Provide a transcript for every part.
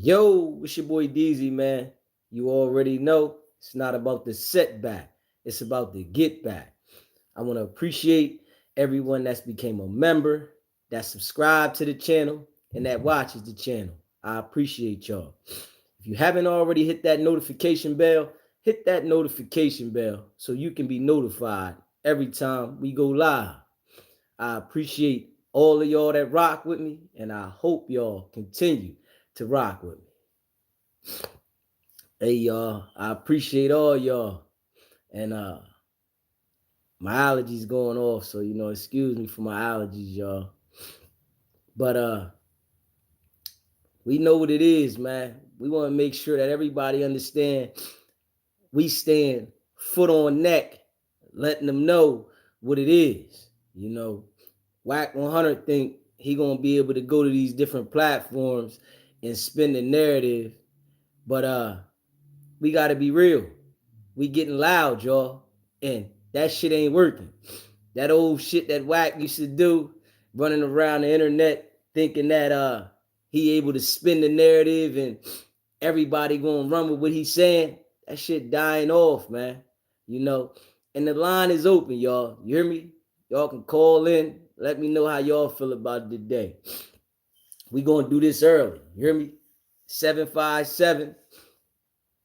Yo, it's your boy DZ, man. You already know it's not about the setback, it's about the get back. I want to appreciate everyone that's became a member, that subscribed to the channel, and that watches the channel. I appreciate y'all. If you haven't already hit that notification bell, hit that notification bell so you can be notified every time we go live. I appreciate all of y'all that rock with me, and I hope y'all continue to rock with me. Hey y'all, I appreciate all y'all. And my allergies going off, so excuse me for my allergies, y'all. But we know what it is, man. We want to make sure that everybody understand we stand foot on neck, letting them know what it is. Wack 100 think he gonna be able to go to these different platforms and spin the narrative, but we gotta be real. We getting loud, y'all, and that shit ain't working. That old shit that Wack used to do, running around the internet thinking that he able to spin the narrative and everybody gonna run with what he's saying. That shit dying off, man. You know, and the line is open, y'all. You hear me? Y'all can call in. Let me know how y'all feel about it today. We gonna do this early. You hear me? 757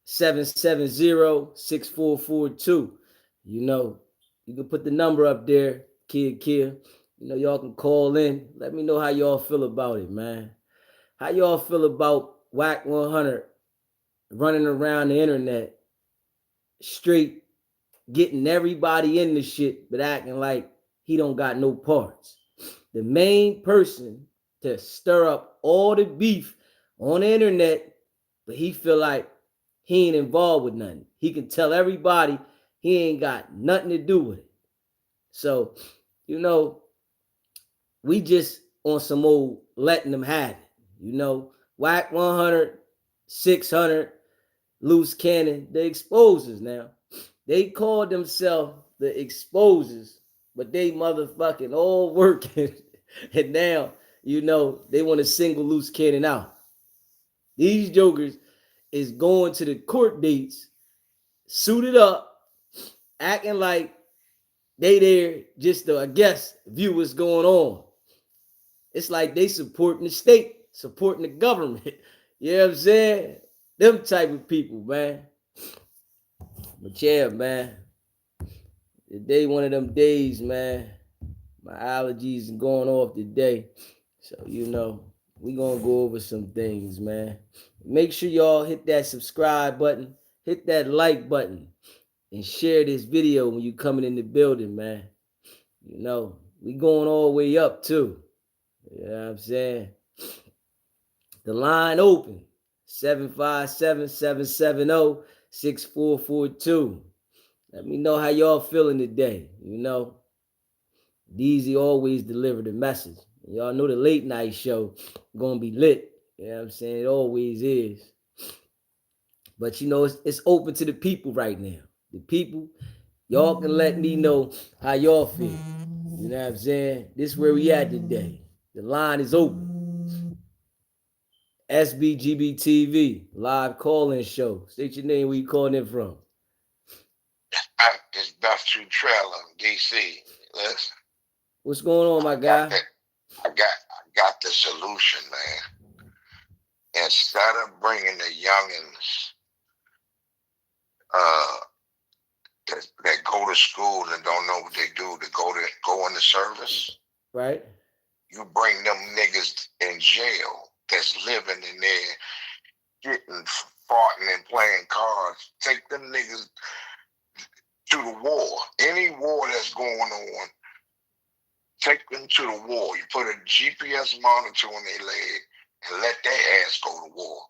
770-6442. You can put the number up there, kid. Y'all can call in. Let me know how y'all feel about it, man. How y'all feel about Wack 100 running around the internet straight, getting everybody in the shit, but acting like he don't got no parts? The main person to stir up all the beef on the internet, but he feel like he ain't involved with nothing. He can tell everybody he ain't got nothing to do with it. So, we just on some old letting them have it. Wack 100, 600, loose cannon, the exposers now. They called themselves the exposers, but they motherfucking all working. And now, they want to single loose cannon out. These jokers is going to the court dates, suited up, acting like they there just to, I guess, view what's going on. It's like they supporting the state, supporting the government. You know what I'm saying? Them type of people, man. But yeah, man. Today, one of them days, man. My allergies are going off today. So, we gonna go over some things, man. Make sure y'all hit that subscribe button, hit that like button, and share this video when you coming in the building, man. We going all the way up too. You know what I'm saying? The line open. 757-770-6442. Let me know how y'all feeling today. DZ always deliver the message. Y'all know the late night show gonna be lit. You know what I'm saying? It always is. But it's open to the people right now. The people, y'all can let me know how y'all feel. You know what I'm saying? This is where we at today. The line is open. SBGB TV, live call-in show. State your name, where you calling in from. It's Beth True Trailer, DC. Listen. What's going on, my guy? I got the solution, man. Instead of bringing the youngins that go to school and don't know what they do to go into service, right? You bring them niggas in jail that's living in there, getting farting and playing cards. Take them niggas to the war. Any war that's going on, take them to the war. You put a GPS monitor on their leg and let their ass go to war.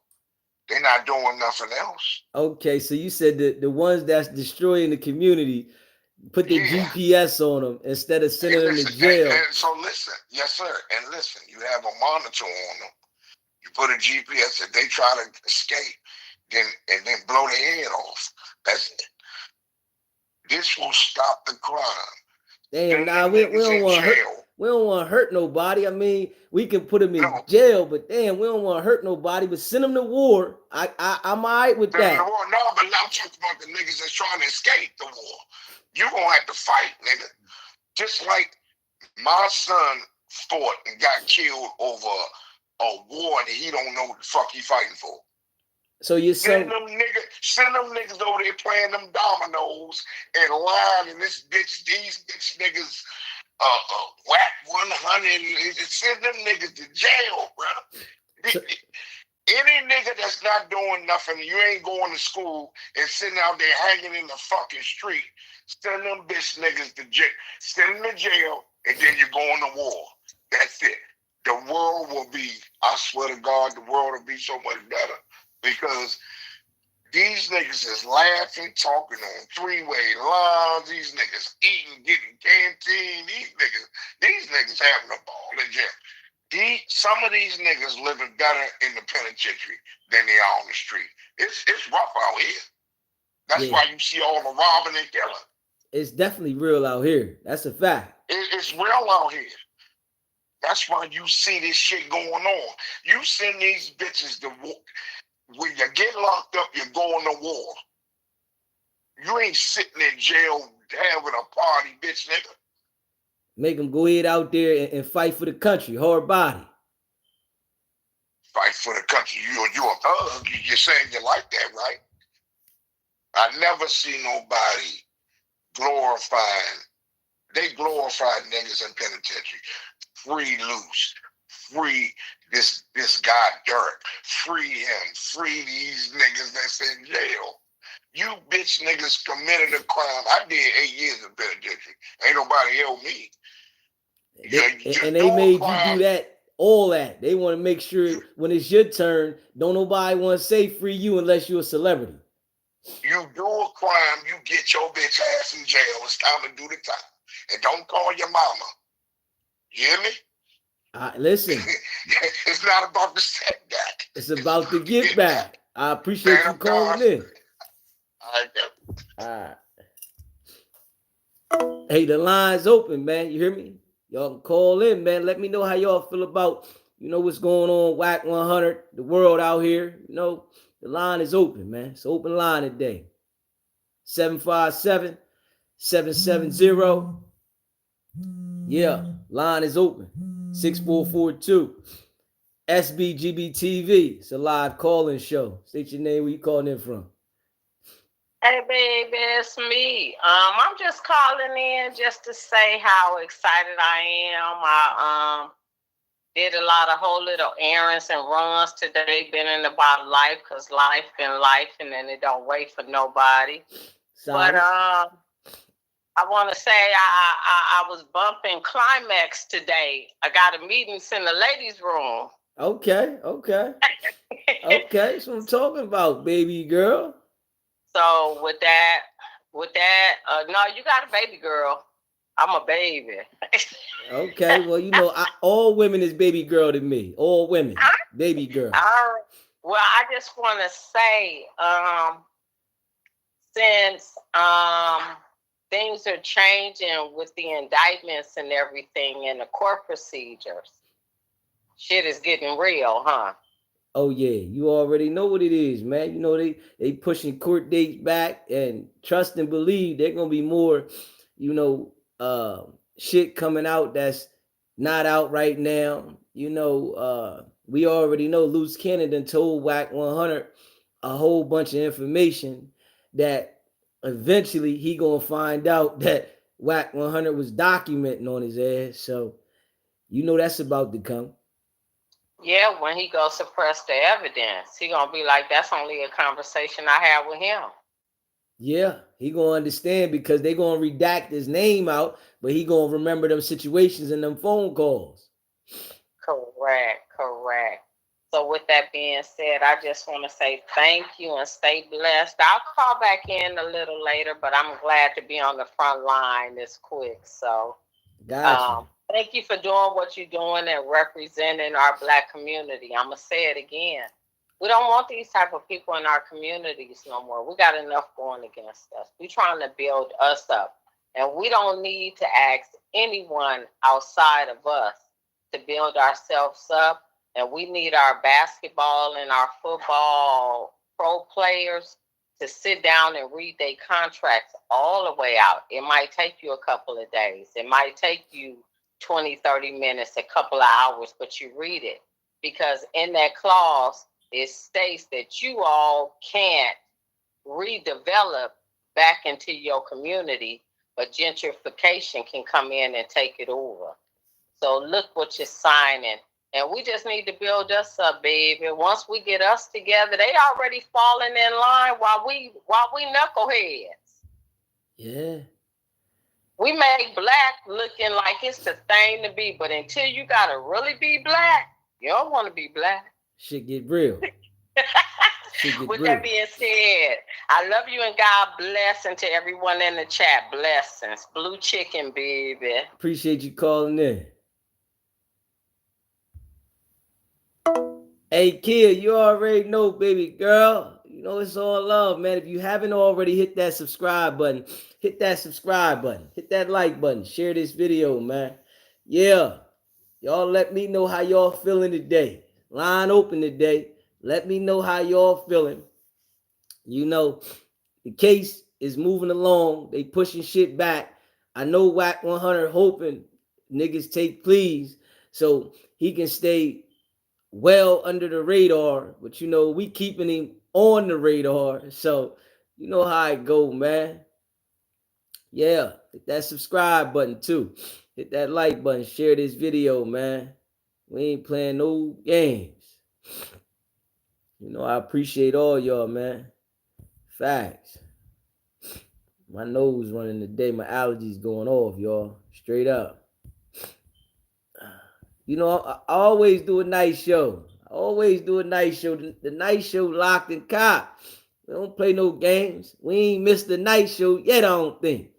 They're not doing nothing else. Okay, so you said that the ones that's destroying the community, put the GPS on them instead of sending them to jail. And so listen, yes sir, and listen, you have a monitor on them. You put a GPS. If they try to escape, then blow their head off. That's it. This will stop the crime. Damn, nah, we don't want to hurt. we don't want to hurt nobody. I mean, we can put them in No, jail, but damn, we don't want to hurt nobody. But send them to war. I'm all right with send them to that. war. No, but now I'm talking about the niggas that's trying to escape the war. You gonna have to fight, nigga. Just like my son fought and got killed over a war that he don't know what the fuck he fighting for. So your Send son, them niggas over there playing them dominoes and lying, and these bitch niggas, Wack 100, send them niggas to jail, bro. so, Any nigga that's not doing nothing, you ain't going to school and sitting out there hanging in the fucking street, send them bitch niggas to jail, send them to jail, and then you're going to war. That's it. The world will be, I swear to God, the world will be so much better because these niggas is laughing, talking on three-way lines. These niggas eating, getting canteen. These niggas having a ball in jail. Some of these niggas living better in the penitentiary than they are on the street. It's rough out here. That's yeah, why you see all the robbing and killing. it's definitely real out here. That's a fact. It's real out here. That's why you see this shit going on. You send these bitches to war. When you get locked up, you're going to war. You ain't sitting in jail having a party, bitch nigga. Make them go ahead out there and fight for the country, hard body. Fight for the country. You a thug. You're saying you like that, right? I never see nobody glorifying. They glorify niggas in penitentiary. Free Loose. Free this guy Dirk. Free him. Free these niggas that's in jail. You bitch niggas committed a crime. I did 8 years in penitentiary. Ain't nobody held me. And they made you do that, all that. They want to make sure when it's your turn, don't nobody want to say free you unless you're a celebrity. You do a crime, you get your bitch ass in jail. It's time to do the time. And don't call your mama. You hear me? Listen. It's not about the setback. It's about the get back. I appreciate you calling in. All right. Hey, the line's open, man. You hear me? Y'all can call in, man. Let me know how y'all feel about, what's going on, Wack 100, the world out here. The line is open, man. It's an open line today. 757-770. Yeah, line is open. 6442. SBGB TV. It's a live call-in show. State your name, where you calling in from. Hey, baby, it's me. I'm just calling in just to say how excited I am. I did a lot of whole little errands and runs today. Been in about life because life been life, and then it don't wait for nobody. Sorry. But I want to say I was bumping Climax today. I got a meeting in the ladies' room. Okay. Okay, that's what I'm talking about, baby girl. So with that, no, you got a baby girl. I'm a baby. Okay, well, all women is baby girl to me. All women, baby girl. Well, I just want to say, since things are changing with the indictments and everything and the court procedures, shit is getting real, huh? Oh yeah, you already know what it is, man. They pushing court dates back, and trust and believe they're gonna be more, shit coming out that's not out right now. We already know Loose Cannon told Wack 100 a whole bunch of information that eventually he gonna find out that Wack 100 was documenting on his ass. So that's about to come. Yeah, when he goes suppress the evidence, he gonna be like, that's only a conversation I had with him. Yeah, he gonna understand because they gonna redact his name out, but he gonna remember them situations and them phone calls. Correct. So with that being said, I just want to say thank you and stay blessed. I'll call back in a little later, but I'm glad to be on the front line this quick. So gotcha. Thank you for doing what you're doing and representing our Black community. I'm going to say it again. We don't want these type of people in our communities no more. We got enough going against us. We're trying to build us up. And we don't need to ask anyone outside of us to build ourselves up. And we need our basketball and our football pro players to sit down and read their contracts all the way out. It might take you a couple of days. It might take you 20, 30 minutes, a couple of hours, but you read it. Because in that clause, it states that you all can't redevelop back into your community, but gentrification can come in and take it over. So look what you're signing. And we just need to build us up, baby. Once we get us together, they already falling in line while we knuckleheads. Yeah. We make black looking like it's the thing to be, but until you gotta really be black, you don't want to be black. Shit get real. With that being said, I love you and God bless, and to everyone in the chat, blessings. Blue chicken, baby. Appreciate you calling in. Hey, kid, you already know, baby girl. You know it's all love, man. If you haven't already, hit that subscribe button. Hit that subscribe button. Hit that like button. Share this video, man. Yeah. Y'all let me know how y'all feeling today. Line open today. Let me know how y'all feeling. You know, the case is moving along. They pushing shit back. I know Wack 100 hoping niggas take pleas so he can stay well under the radar. But, you know, we keeping him on the radar. So, you know how it go, man. Yeah, hit that subscribe button, too. Hit that like button. Share this video, man. We ain't playing no games. You know, I appreciate all y'all, man. Facts. My nose running today. My allergies going off, y'all. Straight up. You know, I always do a night show. I always do a night show. The night show locked and cop. We don't play no games. We ain't missed the night show yet, I don't think.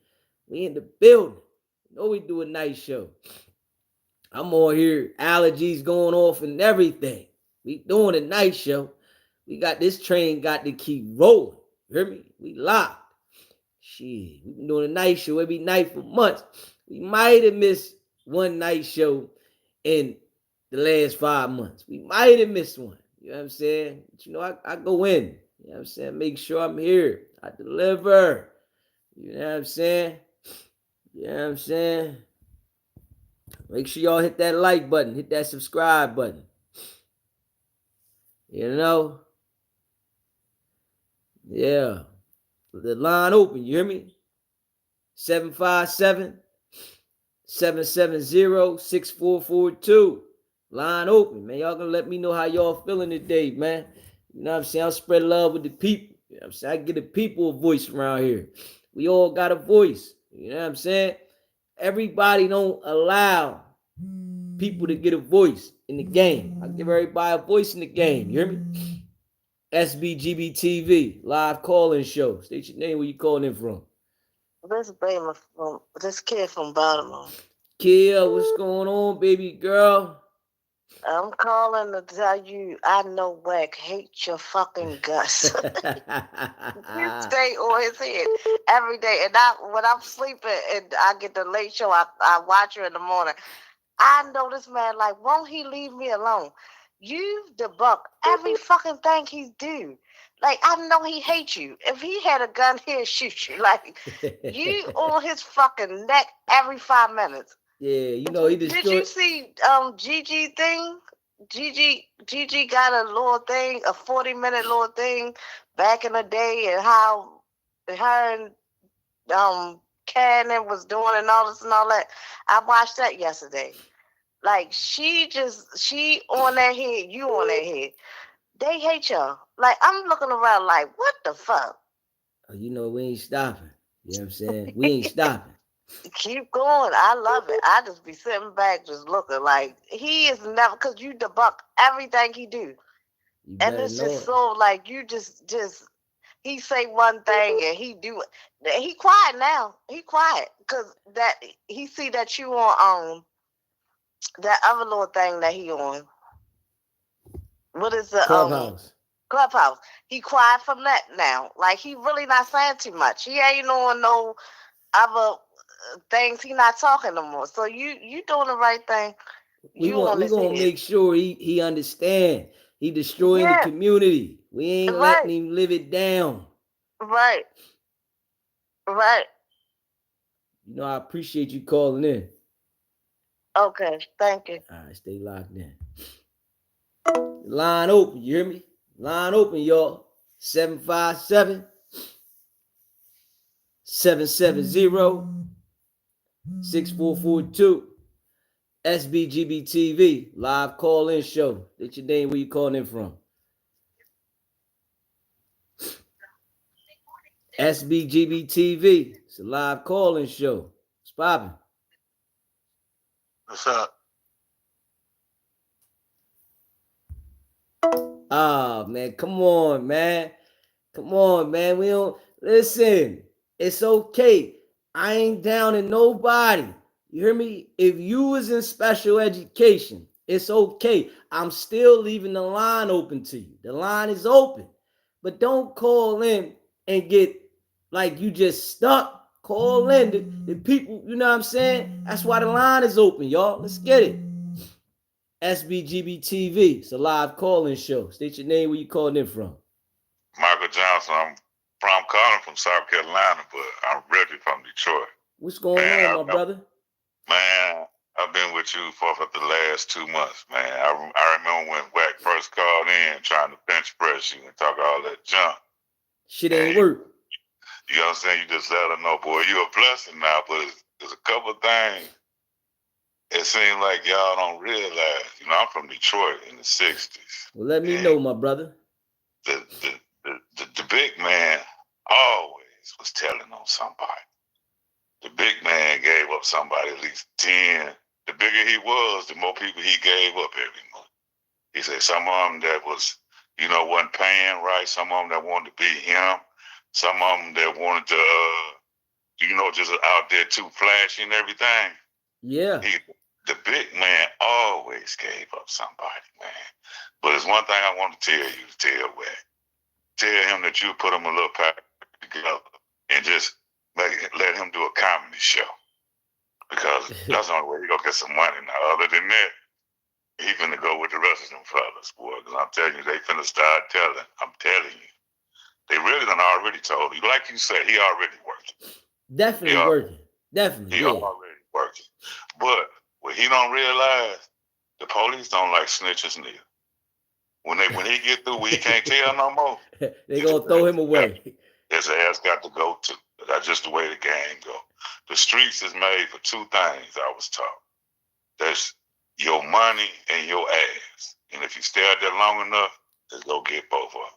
We in the building. You know we do a night show. I'm on here, allergies going off and everything. We doing a night show. We got this train got to keep rolling. You hear me? We locked. Shit, we been doing a night show every night for months. We might have missed one night show in the last 5 months. We might have missed one. You know what I'm saying? But you know, I go in. You know what I'm saying? Make sure I'm here. I deliver. You know what I'm saying? You know what I'm saying? Make sure y'all hit that like button. Hit that subscribe button. You know? Yeah. The line open. You hear me? 757-770-6442. Line open, man. Y'all gonna let me know how y'all feeling today, man. You know what I'm saying? I'll spread love with the people. You know what I'm saying? I get the people a voice around here. We all got a voice. You know what I'm saying? Everybody don't allow people to get a voice in the game. I give everybody a voice in the game. You hear me? SBGB TV, live call-in show. State your name, where you calling in from. This kid from Baltimore. Kia, what's going on, baby girl? I'm calling to tell you I know Wack hates your fucking guts. You stay on his head every day. And when I'm sleeping and I get the late show, I watch her in the morning. I know this man, like, won't he leave me alone? You've debunked every fucking thing he's do. Like, I know he hates you. If he had a gun, he'd shoot you. Like, you on his fucking neck every 5 minutes. Yeah, you know, he destroyed. Did you see Gigi thing? Gigi got a little thing, a 40-minute little thing back in the day, and how her and Cannon was doing and all this and all that. I watched that yesterday. Like, she on that head, you on that head. They hate y'all. Like, I'm looking around like, what the fuck? You know, we ain't stopping. You know what I'm saying? We ain't stopping. Keep going. I love it. I just be sitting back just looking like he is never, because you debunk everything he do. And it's just so like you just he say one thing and he do it. He quiet now. He quiet because that he see that you on that other little thing that he on. What is the Clubhouse? He quiet from that now. Like he really not saying too much. He ain't on no other things, he not talking no more. So you doing the right thing. We You on his gonna head. make sure he understand. He destroying the Yeah, community. We ain't right, letting him live it down. right, right. You know, I appreciate you calling in. Okay, thank you. All right, stay locked in. Line open, you hear me? Line open, y'all. 757 770 6442. SBGB TV, live call-in show. That's your name, where you calling in from? SBGB TV. It's a live call-in show. It's popping. What's up? Ah, man, come on, man. Come on, man. We don't listen. It's okay. I ain't down to nobody. You hear me? If you was in special education, it's okay. I'm still leaving the line open to you. The line is open. But don't call in and get like you just stuck. Call in the people, you know what I'm saying? That's why the line is open, y'all. Let's get it. SBGB TV. It's a live call-in show. State your name, where you calling in from. Michael Johnson. I'm calling from South Carolina, but I'm really from Detroit. What's going on, my brother? Man, I've been with you for the last 2 months, man. I remember when Wack first called in trying to bench press you and talk all that junk. Shit ain't work. You know what I'm saying? You just let her know, boy, you're a blessing now, but there's a couple of things it seems like y'all don't realize. You know, I'm from Detroit in the 60s. Well, let me know, my brother. The big man always was telling on somebody. The big man gave up somebody at least 10. The bigger he was, the more people he gave up every month. He said some of them that was, wasn't paying right. Some of them that wanted to be him. Some of them that wanted to, just out there too flashy and everything. Yeah. The big man always gave up somebody, man. But there's one thing I want to tell you to tell Wack. Tell him that you put him a little pack together and just let him do a comedy show. Because that's the only way you're going to get some money. Now, other than that, he finna go with the rest of them fellas, boy. Because I'm telling you, they finna start telling. I'm telling you. They really done already told you. Like you said, he already working. Definitely working. Definitely, he already working. But what he don't realize, the police don't like snitches neither. When he get through, he can't tell no more. They gonna throw him away. His ass got to go too. That's just the way the game go. The streets is made for two things, I was taught. That's your money and your ass. And if you stay out there long enough, just go get both of them.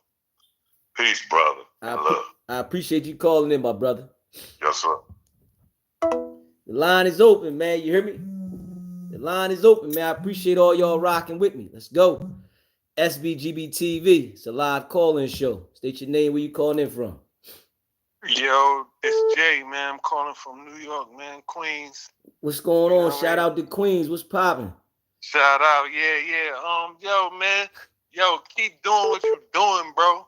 Peace, brother. Love. I appreciate you calling in, my brother. Yes, sir. The line is open, man. You hear me? The line is open, man. I appreciate all y'all rocking with me. Let's go. SBGB TV. It's a live call-in show. State your name, where you calling in from. Yo, it's Jay, man. I'm calling from New York, man, Queens. What's going on? Shout out to Queens. What's popping? Shout out, yeah. Yo, man. Yo, keep doing what you doing, bro.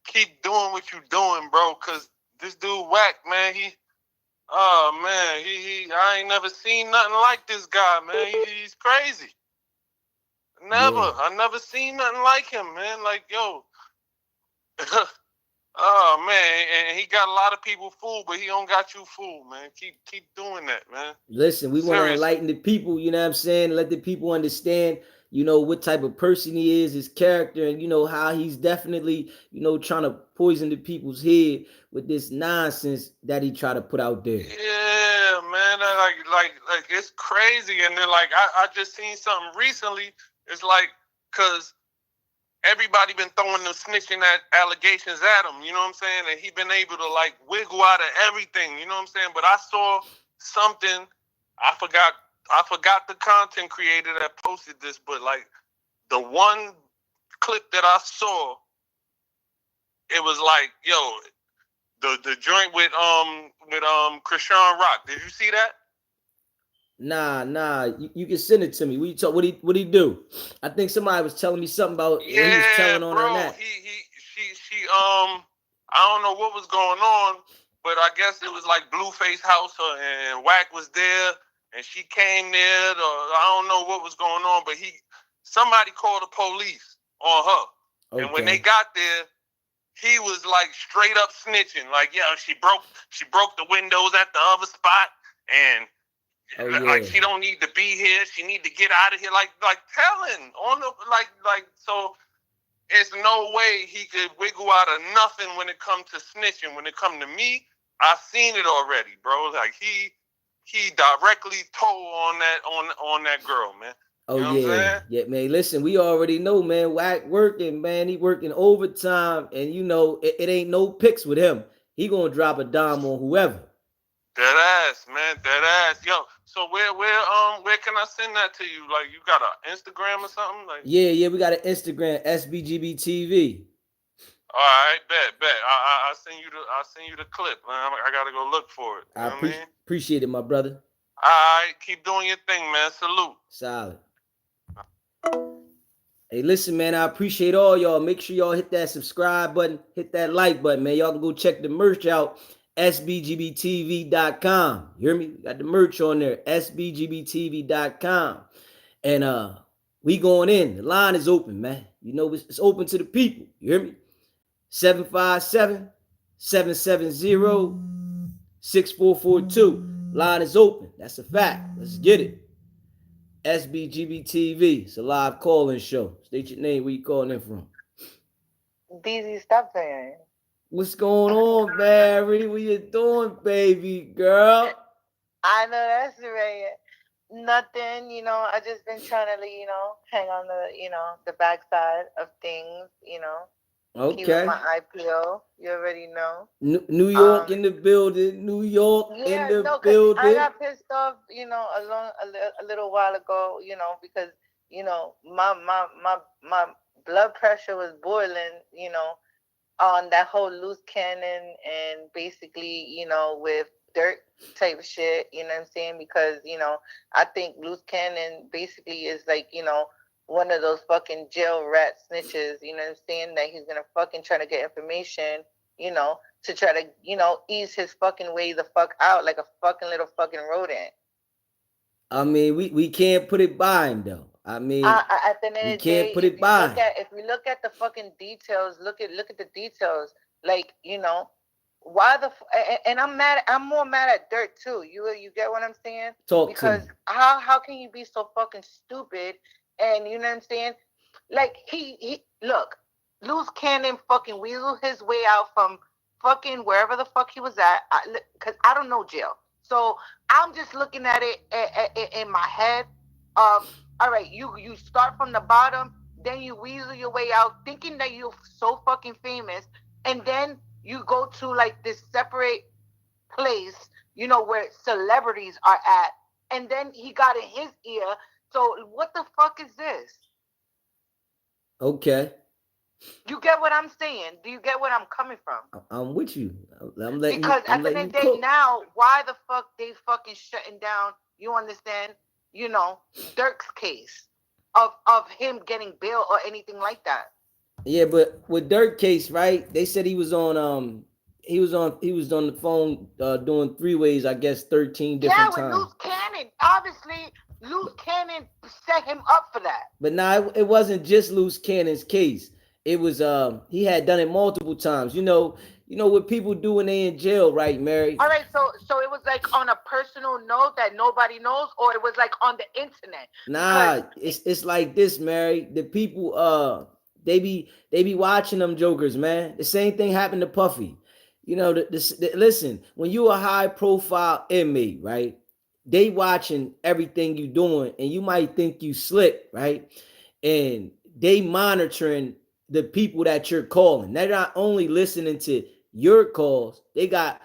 Keep doing what you doing, bro. Cause this dude Wack, man, I ain't never seen nothing like this guy, man. He's crazy. Never. Yeah. I never seen nothing like him, man. Like, yo. Oh man, and he got a lot of people fooled, but he don't got you fooled, man. Keep doing that, man. Listen, we want to enlighten the people, you know what I'm saying? Let the people understand, what type of person he is, his character, and how he's definitely, trying to poison the people's head with this nonsense that he try to put out there. Yeah, man, like it's crazy. And then I just seen something recently. It's like, cause everybody been throwing the snitching allegations at him, you know what I'm saying? And he been able to wiggle out of everything, you know what I'm saying? But I saw something, I forgot the content creator that posted this, but the one clip that I saw, it was the joint with Krishan Rock. Did you see that? Nah. You can send it to me. What he do? I think somebody was telling me something about. Yeah, he was telling on bro. That. She I don't know what was going on, but I guess it was like Blueface house, and Wack was there, and she came there. I don't know what was going on, but somebody called the police on her, and when they got there, he was like straight up snitching. Like, yeah, she broke the windows at the other spot, and like she don't need to be here. She need to get out of here. Like telling on the like so. It's no way he could wiggle out of nothing when it comes to snitching. When it comes to me, I've seen it already, bro. Like he directly told on that girl, man. Oh, you know what I'm saying? Yeah, man. Listen, we already know, man. Wack working, man. He working overtime, and you know it ain't no picks with him. He gonna drop a dime on whoever. That ass, man. That ass. Yo, so where can I send that to you? Like, you got an Instagram or something? Like, yeah, we got an Instagram, SBGB TV. All right, bet. I'll send you the clip, man. I gotta go look for it. I appreciate it, my brother. All right, keep doing your thing, man. Salute. Solid. Hey, listen, man, I appreciate all y'all. Make sure y'all hit that subscribe button, hit that like button, man. Y'all can go check the merch out, sbgbtv.com. You hear me? We got the merch on there, sbgbtv.com. And we going in. The line is open, man. You know, it's open to the people. You hear me? 757-770-6442. Line is open. That's a fact. Let's get it. SBGB TV. It's a live call-in show. State your name. Where you calling in from? DZ, stop playing. What's going on, Barry? What you doing, baby girl? I know that's right. Nothing, you know. I just been trying to, you know, hang on the backside of things, you know. Okay. Keep my IPO. You already know. New York in the building. New York in the building. I got pissed off, you know, a little while ago, you know, because, you know, my blood pressure was boiling, you know, on that whole loose cannon and basically, you know, with dirt type of shit, you know what I'm saying? Because, you know, I think loose cannon basically is like, you know, one of those fucking jail rat snitches, you know what I'm saying, that he's gonna fucking try to get information, you know, to try to, you know, ease his fucking way the fuck out like a fucking little fucking rodent. I mean, we can't put it by him though. I mean, at the end of the day, put it by. If we look at the fucking details, look at the details, like, you know, why and I'm more mad at Dirt too. You get what I'm saying? Because how can you be so fucking stupid? And you know what I'm saying? Like, he look, Loose Cannon fucking weasel his way out from fucking wherever the fuck he was at. Because I don't know jail. So I'm just looking at it in my head of, all right, you start from the bottom, then you weasel your way out thinking that you're so fucking famous. And then you go to like this separate place, you know, where celebrities are at. And then he got in his ear. So what the fuck is this? Okay. You get what I'm saying? Do you get what I'm coming from? I'm with you. I'm letting because you. At the end of the day, now, why the fuck they fucking shutting down? You understand? You know, Dirk's case of him getting bail or anything like that. Yeah, but with Dirk case, right? They said he was on the phone doing 3 ways, I guess 13 different times. Yeah, with Loose Cannon. Obviously, Loose Cannon set him up for that. But now it wasn't just Loose Cannon's case. It was he had done it multiple times. You know what people do when they in jail, right, Mary? All right, so it was like on a personal note that nobody knows, or it was like on the internet. Nah, it's like this, Mary. The people they be watching them jokers, man. The same thing happened to Puffy. You know, listen, when you a high profile inmate, right? They watching everything you doing, and you might think you slick, right? And they monitoring the people that you're calling. They're not only listening to your calls, they got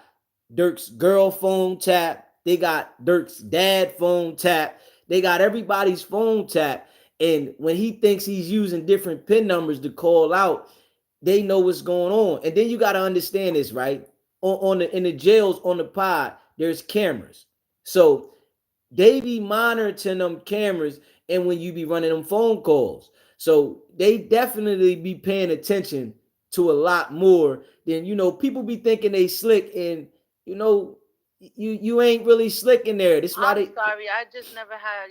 Dirk's girl phone tap, they got Dirk's dad phone tap, they got everybody's phone tap. And when he thinks he's using different PIN numbers to call out, they know what's going on. And then you got to understand this, right? In the jails, on the pod, there's cameras. So they be monitoring them cameras, and when you be running them phone calls. So they definitely be paying attention to a lot more than, you know, people be thinking they slick, and you know, you ain't really slick in there. This why I'm they sorry, I just never had,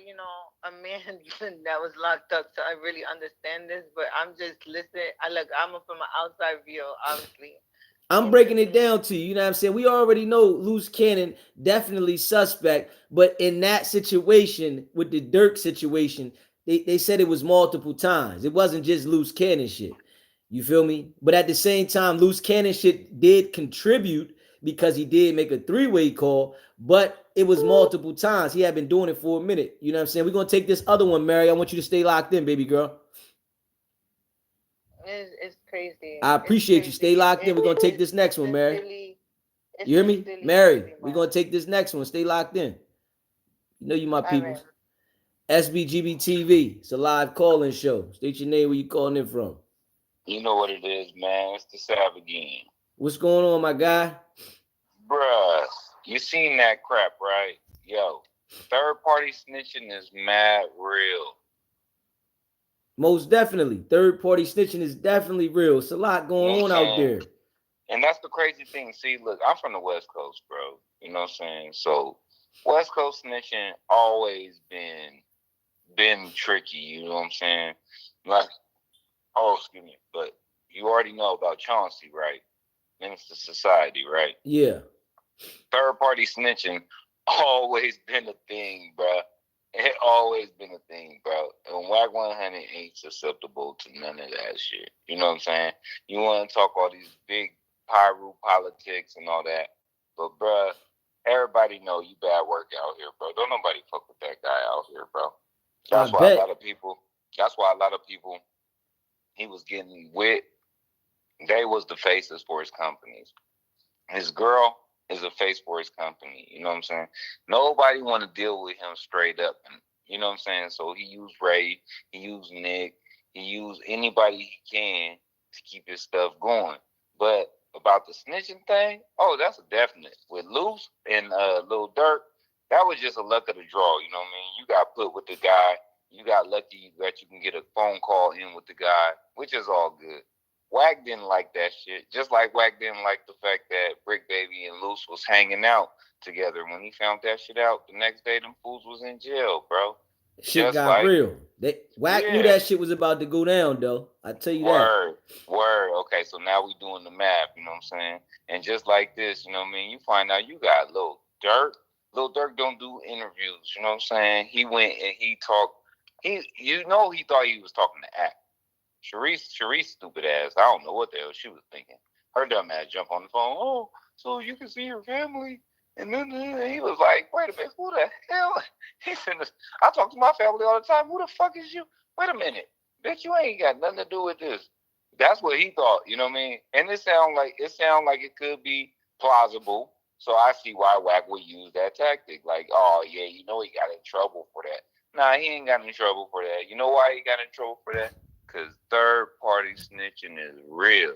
a man that was locked up, so I really understand this. But I'm just listening. I'm from an outside view, obviously. I'm breaking it down to you. You know what I'm saying? We already know loose cannon definitely suspect, but in that situation with the Dirk situation, they said it was multiple times. It wasn't just loose cannon shit. You feel me? But at the same time, loose cannon shit did contribute because he did make a three-way call, but it was multiple times. He had been doing it for a minute. You know what I'm saying? We're gonna take this other one, Mary. I want you to stay locked in, baby girl. It's crazy. I It's appreciate you. Stay crazy. locked in. We're gonna take this next one, It's Mary. really, it's You hear just me? really Mary, crazy, we're man. gonna take this next one. Stay locked in. You know you my All right. peoples. SBGB TV. It's a live call-in show. State your name, where you calling in from. You know what it is, man. It's the Sav again. What's going on, my guy? Bruh, you seen that crap, right? Yo, third party snitching is mad real. Most definitely. Third party snitching is definitely real. It's a lot going on out there. And that's the crazy thing. See, look, I'm from the West Coast, bro. You know what I'm saying? So West Coast snitching always been tricky, you know what I'm saying? Like, oh, excuse me, but you already know about Chauncey, right? Minister Society, right? Yeah. Third party snitching always been a thing, bro. It always been a thing, bro. And Wack 100 ain't susceptible to none of that shit. You know what I'm saying? You want to talk all these big pyro politics and all that, but bro, everybody know you bad work out here, bro. Don't nobody fuck with that guy out here, bro. That's why a lot of people. That's why a lot of people. He was getting with. They was the faces for his companies. His girl is a face for his company. You know what I'm saying? Nobody want to deal with him straight up. And you know what I'm saying? So he used Ray, he used Nick, he used anybody he can to keep his stuff going. But about the snitching thing, oh, that's a definite. With Loose and Lil Durk, that was just a luck of the draw. You know what I mean? You got put with the guy. You got lucky that you can get a phone call in with the guy, which is all good. Wack didn't like that shit. Just like Wack didn't like the fact that Brick Baby and Loose was hanging out together. When he found that shit out, the next day them fools was in jail, bro. Shit Just got real. Wack knew that shit was about to go down, though. I tell you that. Word. Okay, so now we doing the math, you know what I'm saying? And just like this, you know what I mean? You find out you got Lil Durk. Lil Durk don't do interviews, you know what I'm saying? He went and he talked. He thought he was talking to Act. Sharice stupid ass. I don't know what the hell she was thinking. Her dumb ass jump on the phone. Oh, so you can see your family. And then he was like, wait a minute, who the hell? He said, I talk to my family all the time. Who the fuck is you? Wait a minute. Bitch, you ain't got nothing to do with this. That's what he thought, you know what I mean? And it sound like it could be plausible. So I see why Wack would use that tactic. Like, oh yeah, you know he got in trouble for that. Nah, he ain't got in trouble for that. You know why he got in trouble for that? Because third party snitching is real.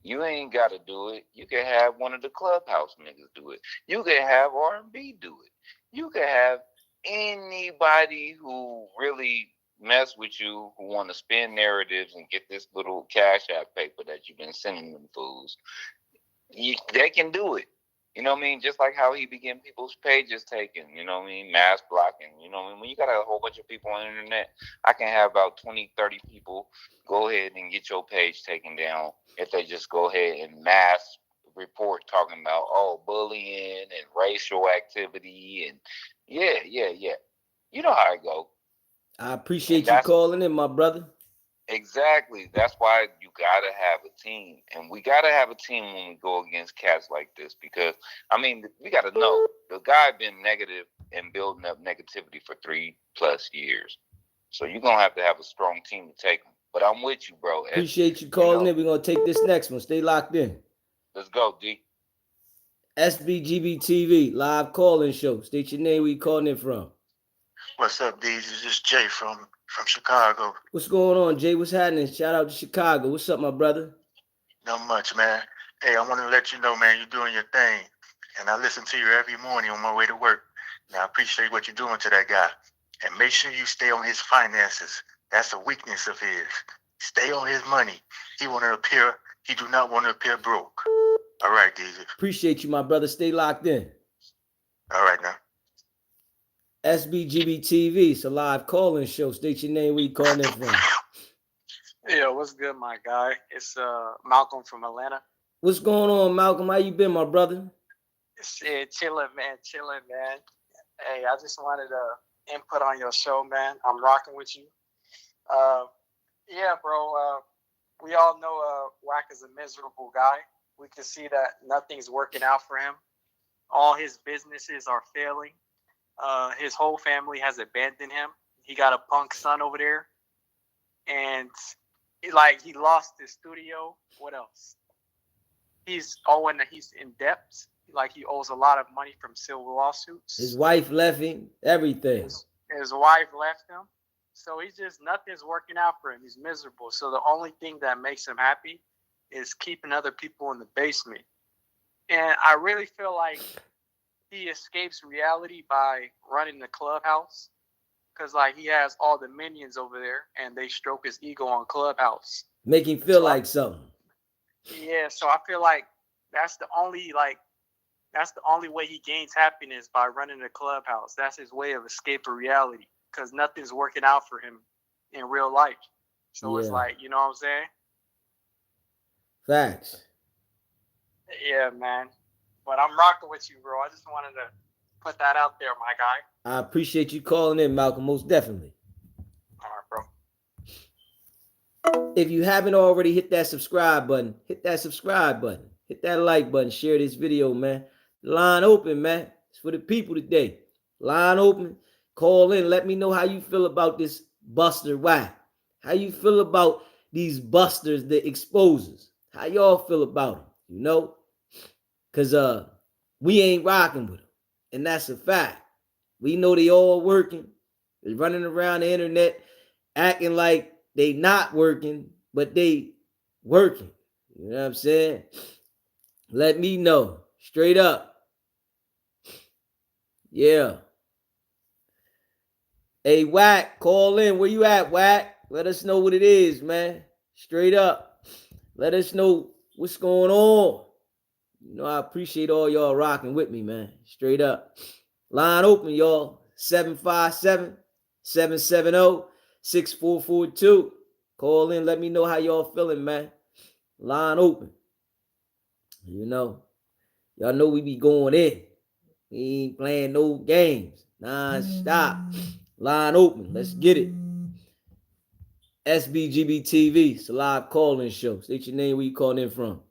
You ain't got to do it. You can have one of the clubhouse niggas do it. You can have R&B do it. You can have anybody who really mess with you, who want to spin narratives and get this little cash app paper that you've been sending them fools. They can do it. You know what I mean? Just like how he began people's pages taken, you know what I mean? Mass blocking, you know what I mean? When you got a whole bunch of people on the internet, I can have about 20, 30 people go ahead and get your page taken down if they just go ahead and mass report talking about, oh, bullying and racial activity and yeah. You know how it go. I appreciate you calling in, my brother. Exactly. That's why you gotta have a team, and we gotta have a team when we go against cats like this. Because I mean, we gotta know the guy been negative and building up negativity for 3+ years, so you're gonna have to have a strong team to take him. But I'm with you, bro. Appreciate you calling in. We're gonna take this next one. Stay locked in. Let's go, D. SBGB TV live call-in show. State your name. Where you calling in from? What's up, D? This is Jay from Chicago. What's going on, Jay? What's happening? Shout out to Chicago. What's up, my brother? Not much, man. Hey, I want to let you know, man, you're doing your thing. And I listen to you every morning on my way to work. And I appreciate what you're doing to that guy. And make sure you stay on his finances. That's a weakness of his. Stay on his money. He do not want to appear broke. All right, DJ. Appreciate you, my brother. Stay locked in. All right now. SBGB TV. It's a live call-in show. State your name. Where you calling in from? Yeah, what's good, my guy? It's Malcolm from Atlanta. What's going on, Malcolm? How you been, my brother? Shit, chilling, man. Hey, I just wanted to input on your show, man. I'm rocking with you. Yeah, bro. We all know Wack is a miserable guy. We can see that nothing's working out for him. All his businesses are failing. His whole family has abandoned him. He got a punk son over there, and he lost his studio. What else? He's in debt. Like, he owes a lot of money from civil lawsuits. His wife left him. Everything. His wife left him. So nothing's working out for him. He's miserable. So the only thing that makes him happy is keeping other people in the basement. And I really feel like he escapes reality by running the clubhouse, because he has all the minions over there and they stroke his ego on Clubhouse. Make him feel like something. Yeah, so I feel like that's the only way he gains happiness, by running the clubhouse. That's his way of escaping reality, because nothing's working out for him in real life. So It's you know what I'm saying? Facts. Yeah, man. But I'm rocking with you, bro. I just wanted to put that out there, my guy. I appreciate you calling in, Malcolm, most definitely. All right, bro. If you haven't already, hit that subscribe button. Hit that subscribe button. Hit that like button. Share this video, man. Line open, man. It's for the people today. Line open. Call in. Let me know how you feel about this Buster Wack. How you feel about these busters, the exposers. How y'all feel about them, you know? Because we ain't rocking with them. And that's a fact. We know they all working. They're running around the internet acting like they not working, but they working. You know what I'm saying? Let me know. Straight up. Yeah. Hey, Wack, call in. Where you at, Wack? Let us know what it is, man. Straight up. Let us know what's going on. You know, I appreciate all y'all rocking with me, man. Straight up. Line open, y'all. 757-770-6442. Call in. Let me know how y'all feeling, man. Line open. You know, y'all know we be going in. We ain't playing no games. Non-stop. Line open. Let's get it. SBGB TV. It's a live call-in show. State your name, where you calling in from.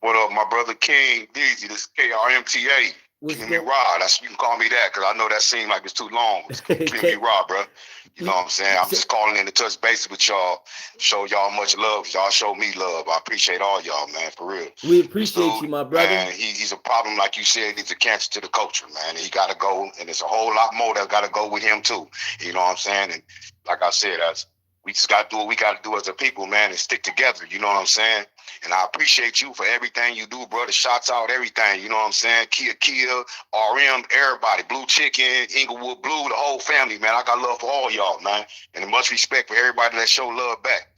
What up, my brother King Deezy? This is KRMTA. King Rod. You can call me that, because I know that seemed like it's too long. King Rod, bro. You know what I'm saying? I'm just calling in to touch base with y'all. Show y'all much love. Y'all show me love. I appreciate all y'all, man, for real. We appreciate you, my brother. Man, he's a problem, like you said. He's a cancer to the culture, man. He got to go, and there's a whole lot more that got to go with him, too. You know what I'm saying? And like I said, we just got to do what we got to do as a people, man, and stick together. You know what I'm saying? And I appreciate you for everything you do, brother. Shots out, everything. You know what I'm saying? Kia, RM, everybody. Blue Chicken, Inglewood Blue, the whole family, man. I got love for all y'all, man. And much respect for everybody that show love back.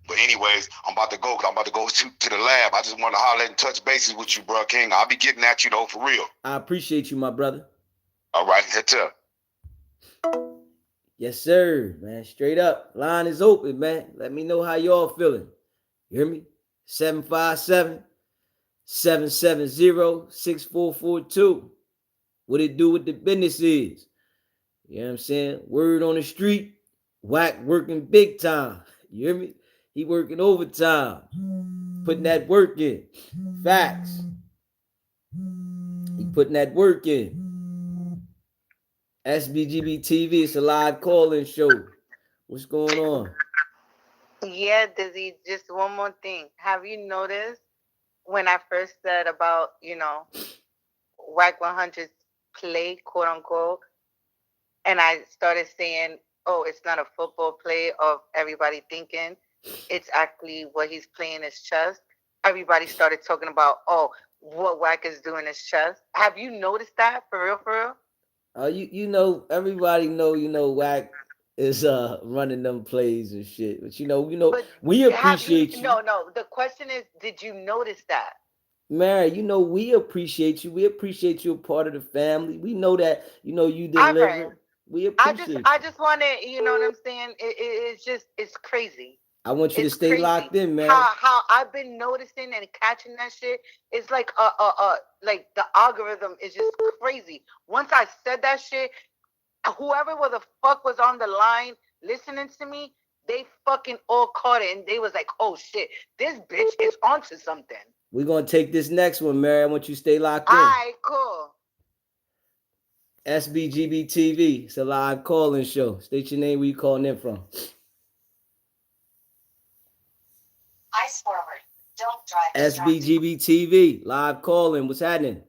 But anyways, I'm about to go, because I'm about to go to the lab. I just want to holler and touch bases with you, bro, King. I'll be getting at you, though, for real. I appreciate you, my brother. All right, heads up. Yes, sir, man. Straight up. Line is open, man. Let me know how y'all feeling. You hear me? 757-770-6442. What it do with the business is. You know what I'm saying? Word on the street. Wack working big time. You hear me? He working overtime. Putting that work in. Facts. He putting that work in. SBGB TV, it's a live call-in show. What's going on? Yeah, Dizzy, just one more thing. Have you noticed when I first said about, Wack 100's play, quote unquote, and I started saying, oh, it's not a football play of everybody thinking it's actually what he's playing is chess. Everybody started talking about, oh, what Wack is doing is chess. Have you noticed that for real, for real? You know, everybody know, Wack is running them plays and shit. But but we appreciate you. No. The question is, did you notice that? Mary, you know, we appreciate you. We appreciate you a part of the family. We know that, you know, you All right. deliver. We appreciate I you. just want to, you know what I'm saying? It's just, it's crazy. I want you to It's stay crazy locked in, Mary. how I've been noticing and catching that shit. It's like like the algorithm is just crazy. Once I said that shit, whoever was the fuck was on the line listening to me, they fucking all caught it and they was like, oh shit, this bitch is onto something. We're going to take this next one, Mary. I want you to stay locked All in. right, cool. SBGB TV. It's a live call-in show. State your name, where you calling in from. Ice forward. Don't drive distracted. SBGB TV. Live call-in. What's happening?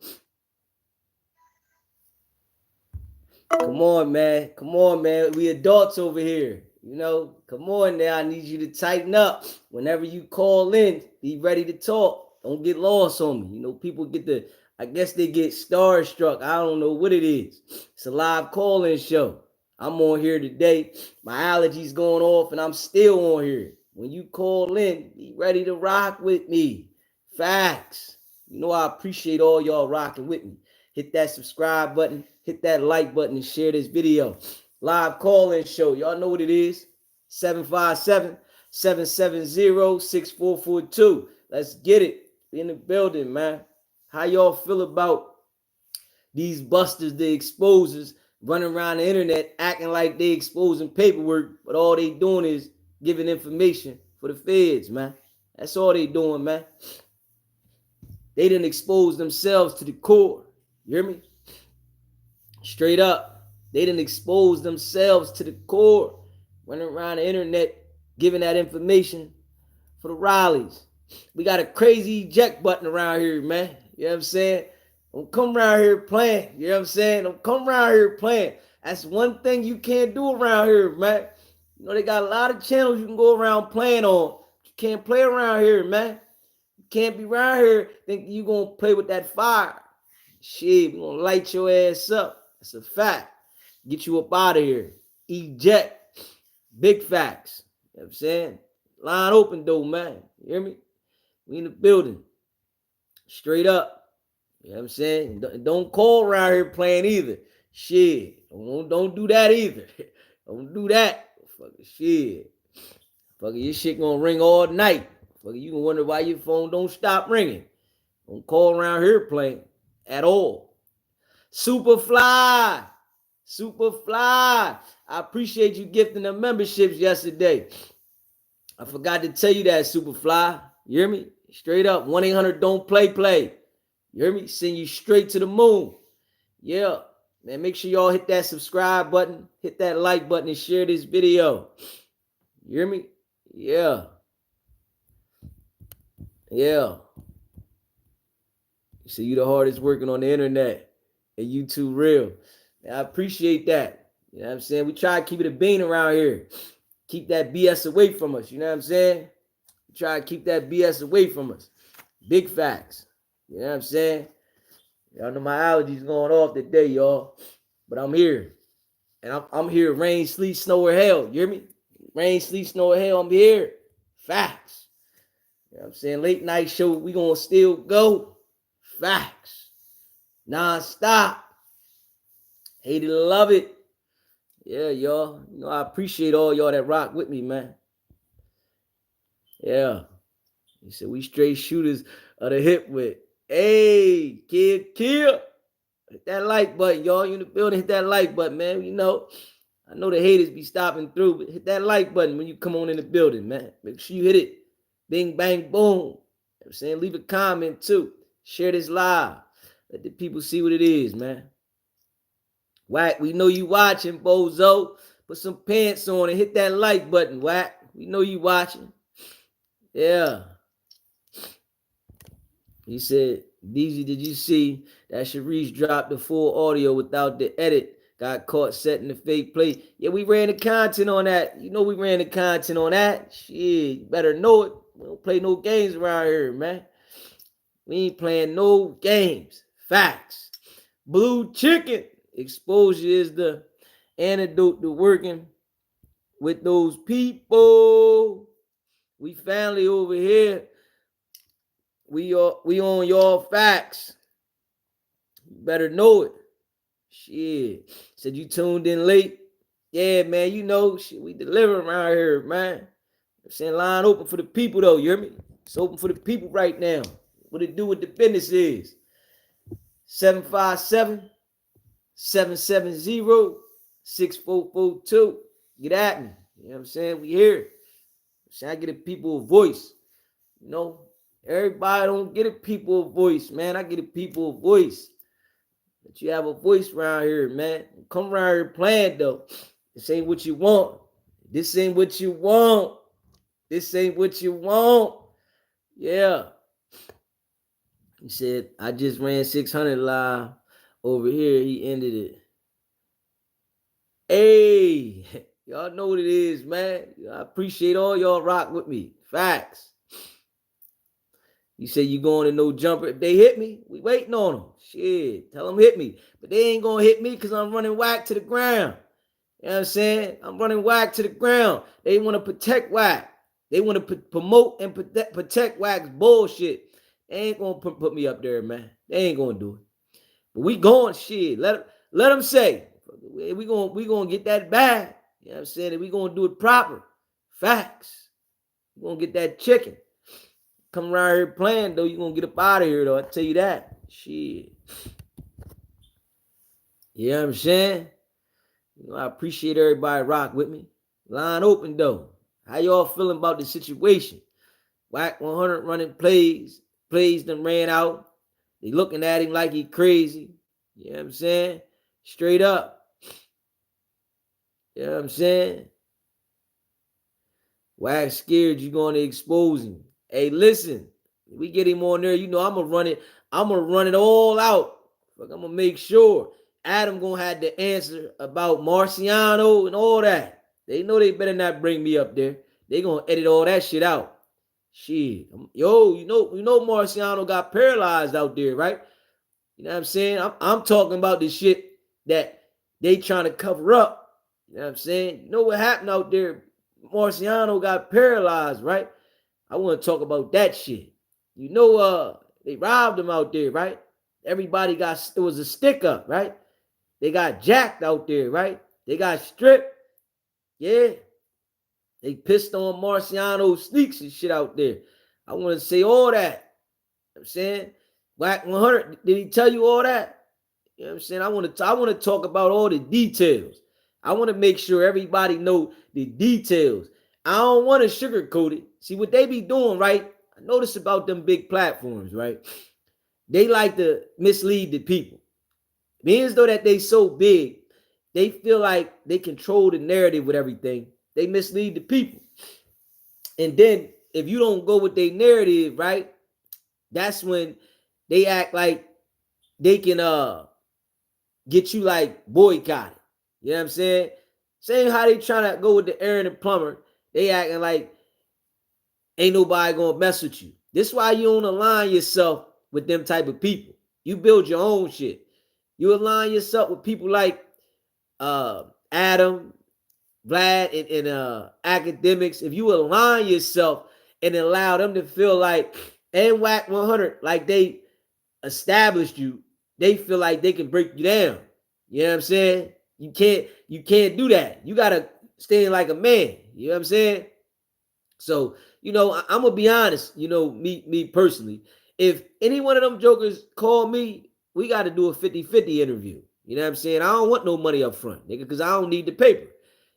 Come on, man. Come on, man. We adults over here. You know, come on now. I need you to tighten up. Whenever you call in, be ready to talk. Don't get lost on me. You know, people get I guess they get starstruck. I don't know what it is. It's a live call-in show. I'm on here today. My allergies going off and I'm still on here. When you call in, be ready to rock with me. Facts. You know, I appreciate all y'all rocking with me. Hit that subscribe button, hit that like button, and share this video. Live call-in show. Y'all know what it is. 757-770-6442. Let's get it. We in the building, man. How y'all feel about these busters, the exposers, running around the internet acting like they exposing paperwork, but all they doing is giving information for the feds, man. That's all they doing, man. They didn't expose themselves to the core. You hear me? Straight up. They didn't expose themselves to the core. Running around the internet giving that information for the rallies. We got a crazy eject button around here, man. You know what I'm saying? Don't come around here playing. You know what I'm saying? Don't come around here playing. That's one thing you can't do around here, man. You know, they got a lot of channels you can go around playing on. You can't play around here, man. You can't be around here thinking you going to play with that fire. Shit, we going to light your ass up. That's a fact. Get you up out of here. Eject. Big facts. You know what I'm saying? Line open, though, man. You hear me? We in the building. Straight up. You know what I'm saying? Don't call around here playing either. Shit. Don't do that either. Don't do that. Fucking shit. Fucking your shit gonna ring all night. Fucking you gonna wonder why your phone don't stop ringing. Don't call around here playing at all. Superfly. Superfly. I appreciate you gifting the memberships yesterday. I forgot to tell you that, Superfly. You hear me? Straight up. 1-800-DON'T-PLAY. You hear me? Send you straight to the moon. Yeah. Man, make sure y'all hit that subscribe button, hit that like button, and share this video. You hear me? Yeah. Yeah. You see, you the hardest working on the internet. And you too real. Man, I appreciate that. You know what I'm saying? We try to keep it a bean around here. Keep that BS away from us. You know what I'm saying? We try to keep that BS away from us. Big facts. You know what I'm saying? Y'all know my allergies going off today, y'all. But I'm here. And I'm here, rain, sleet, snow, or hell. You hear me? Rain, sleet, snow, or hell, I'm here. Facts. You know what I'm saying? Late night show, we gonna still go. Facts. Non-stop. Hate it or love it. Yeah, y'all. You know, I appreciate all y'all that rock with me, man. Yeah. He said we straight shooters of the hip with. Hey, kid, kill. Hit that like button, y'all. You in the building, hit that like button, man. You know, I know the haters be stopping through, but hit that like button when you come on in the building, man. Make sure you hit it. Bing, bang, boom. You know what I'm saying? Leave a comment, too. Share this live. Let the people see what it is, man. Wack, we know you watching, bozo. Put some pants on and hit that like button, Wack. We know you watching. Yeah. He said, DZ, did you see that Sharice dropped the full audio without the edit? Got caught setting the fake play. Yeah, we ran the content on that. You know we ran the content on that. Shit, you better know it. We don't play no games around here, man. We ain't playing no games. Facts. Blue chicken. Exposure is the antidote to working with those people. We family over here. we on y'all facts. You better know it. Shit. Said you tuned in late. Yeah, man, you know, shit, we deliver around here, man. I'm saying line open for the people though, you hear me? It's open for the people right now. What it do with the business is 757-770-6442. Get at me. You know what I'm saying? We here. See, I get the people a voice. You know, everybody don't get a people a voice, man. I get a people a voice. But you have a voice around here, man. Come around here playing though. This ain't what you want. This ain't what you want. This ain't what you want. Yeah. He said, I just ran 600 live over here. He ended it. Hey, y'all know what it is, man. I appreciate all y'all rock with me. Facts. You say you going to no jumper. If they hit me, we waiting on them. Shit, tell them hit me. But they ain't going to hit me because I'm running Wack to the ground. You know what I'm saying? I'm running Wack to the ground. They want to protect Wack. They want to promote and protect Wack's bullshit. They ain't going to put me up there, man. They ain't going to do it. But we going, shit. Let them say. We going to get that bag. You know what I'm saying? And we going to do it proper. Facts. We going to get that chicken. Come around here playing, though, you're going to get up out of here, though. I tell you that. Shit. You know what I'm saying? You know, I appreciate everybody rock with me. Line open, though. How y'all feeling about the situation? Wack 100 running plays. Plays done ran out. They looking at him like he crazy. You know what I'm saying? Straight up. You know what I'm saying? Wack scared you going to expose him. Hey, listen, we get him on there. You know, I'm gonna run it all out. Fuck, I'm gonna make sure Adam gonna have the answer about Marciano and all that. They know they better not bring me up there. They gonna edit all that shit out. Shit, yo, you know Marciano got paralyzed out there, right? You know what I'm saying? I'm talking about the shit that they trying to cover up. You know what I'm saying? You know what happened out there? Marciano got paralyzed, right? I want to talk about that shit. You know, they robbed him out there, right? Everybody it was a stick up, right? They got jacked out there, right? They got stripped. Yeah. They pissed on Marciano's sneaks and shit out there. I want to say all that. You know what I'm saying? Wack 100, did he tell you all that? You know what I'm saying? I want to talk about all the details. I want to make sure everybody know the details. I don't want to sugarcoat it. See what they be doing, right? I notice about them big platforms, right? They like to mislead the people. Means though that they so big, they feel like they control the narrative with everything. They mislead the people. And then if you don't go with their narrative, right? That's when they act like they can get you like boycotted. You know what I'm saying? Same how they trying to go with the Aaron and Plumber. They acting like ain't nobody gonna mess with you. This is why you don't align yourself with them type of people. You build your own shit. You align yourself with people like Adam, Vlad, and academics. If you align yourself and allow them to feel like, and Wack 100, like they established you, they feel like they can break you down. You know what I'm saying? You can't do that. You gotta stand like a man. You know what I'm saying? So, you know, I'm gonna be honest, you know, me personally. If any one of them jokers call me, we got to do a 50-50 interview. You know what I'm saying? I don't want no money up front, nigga, because I don't need the paper.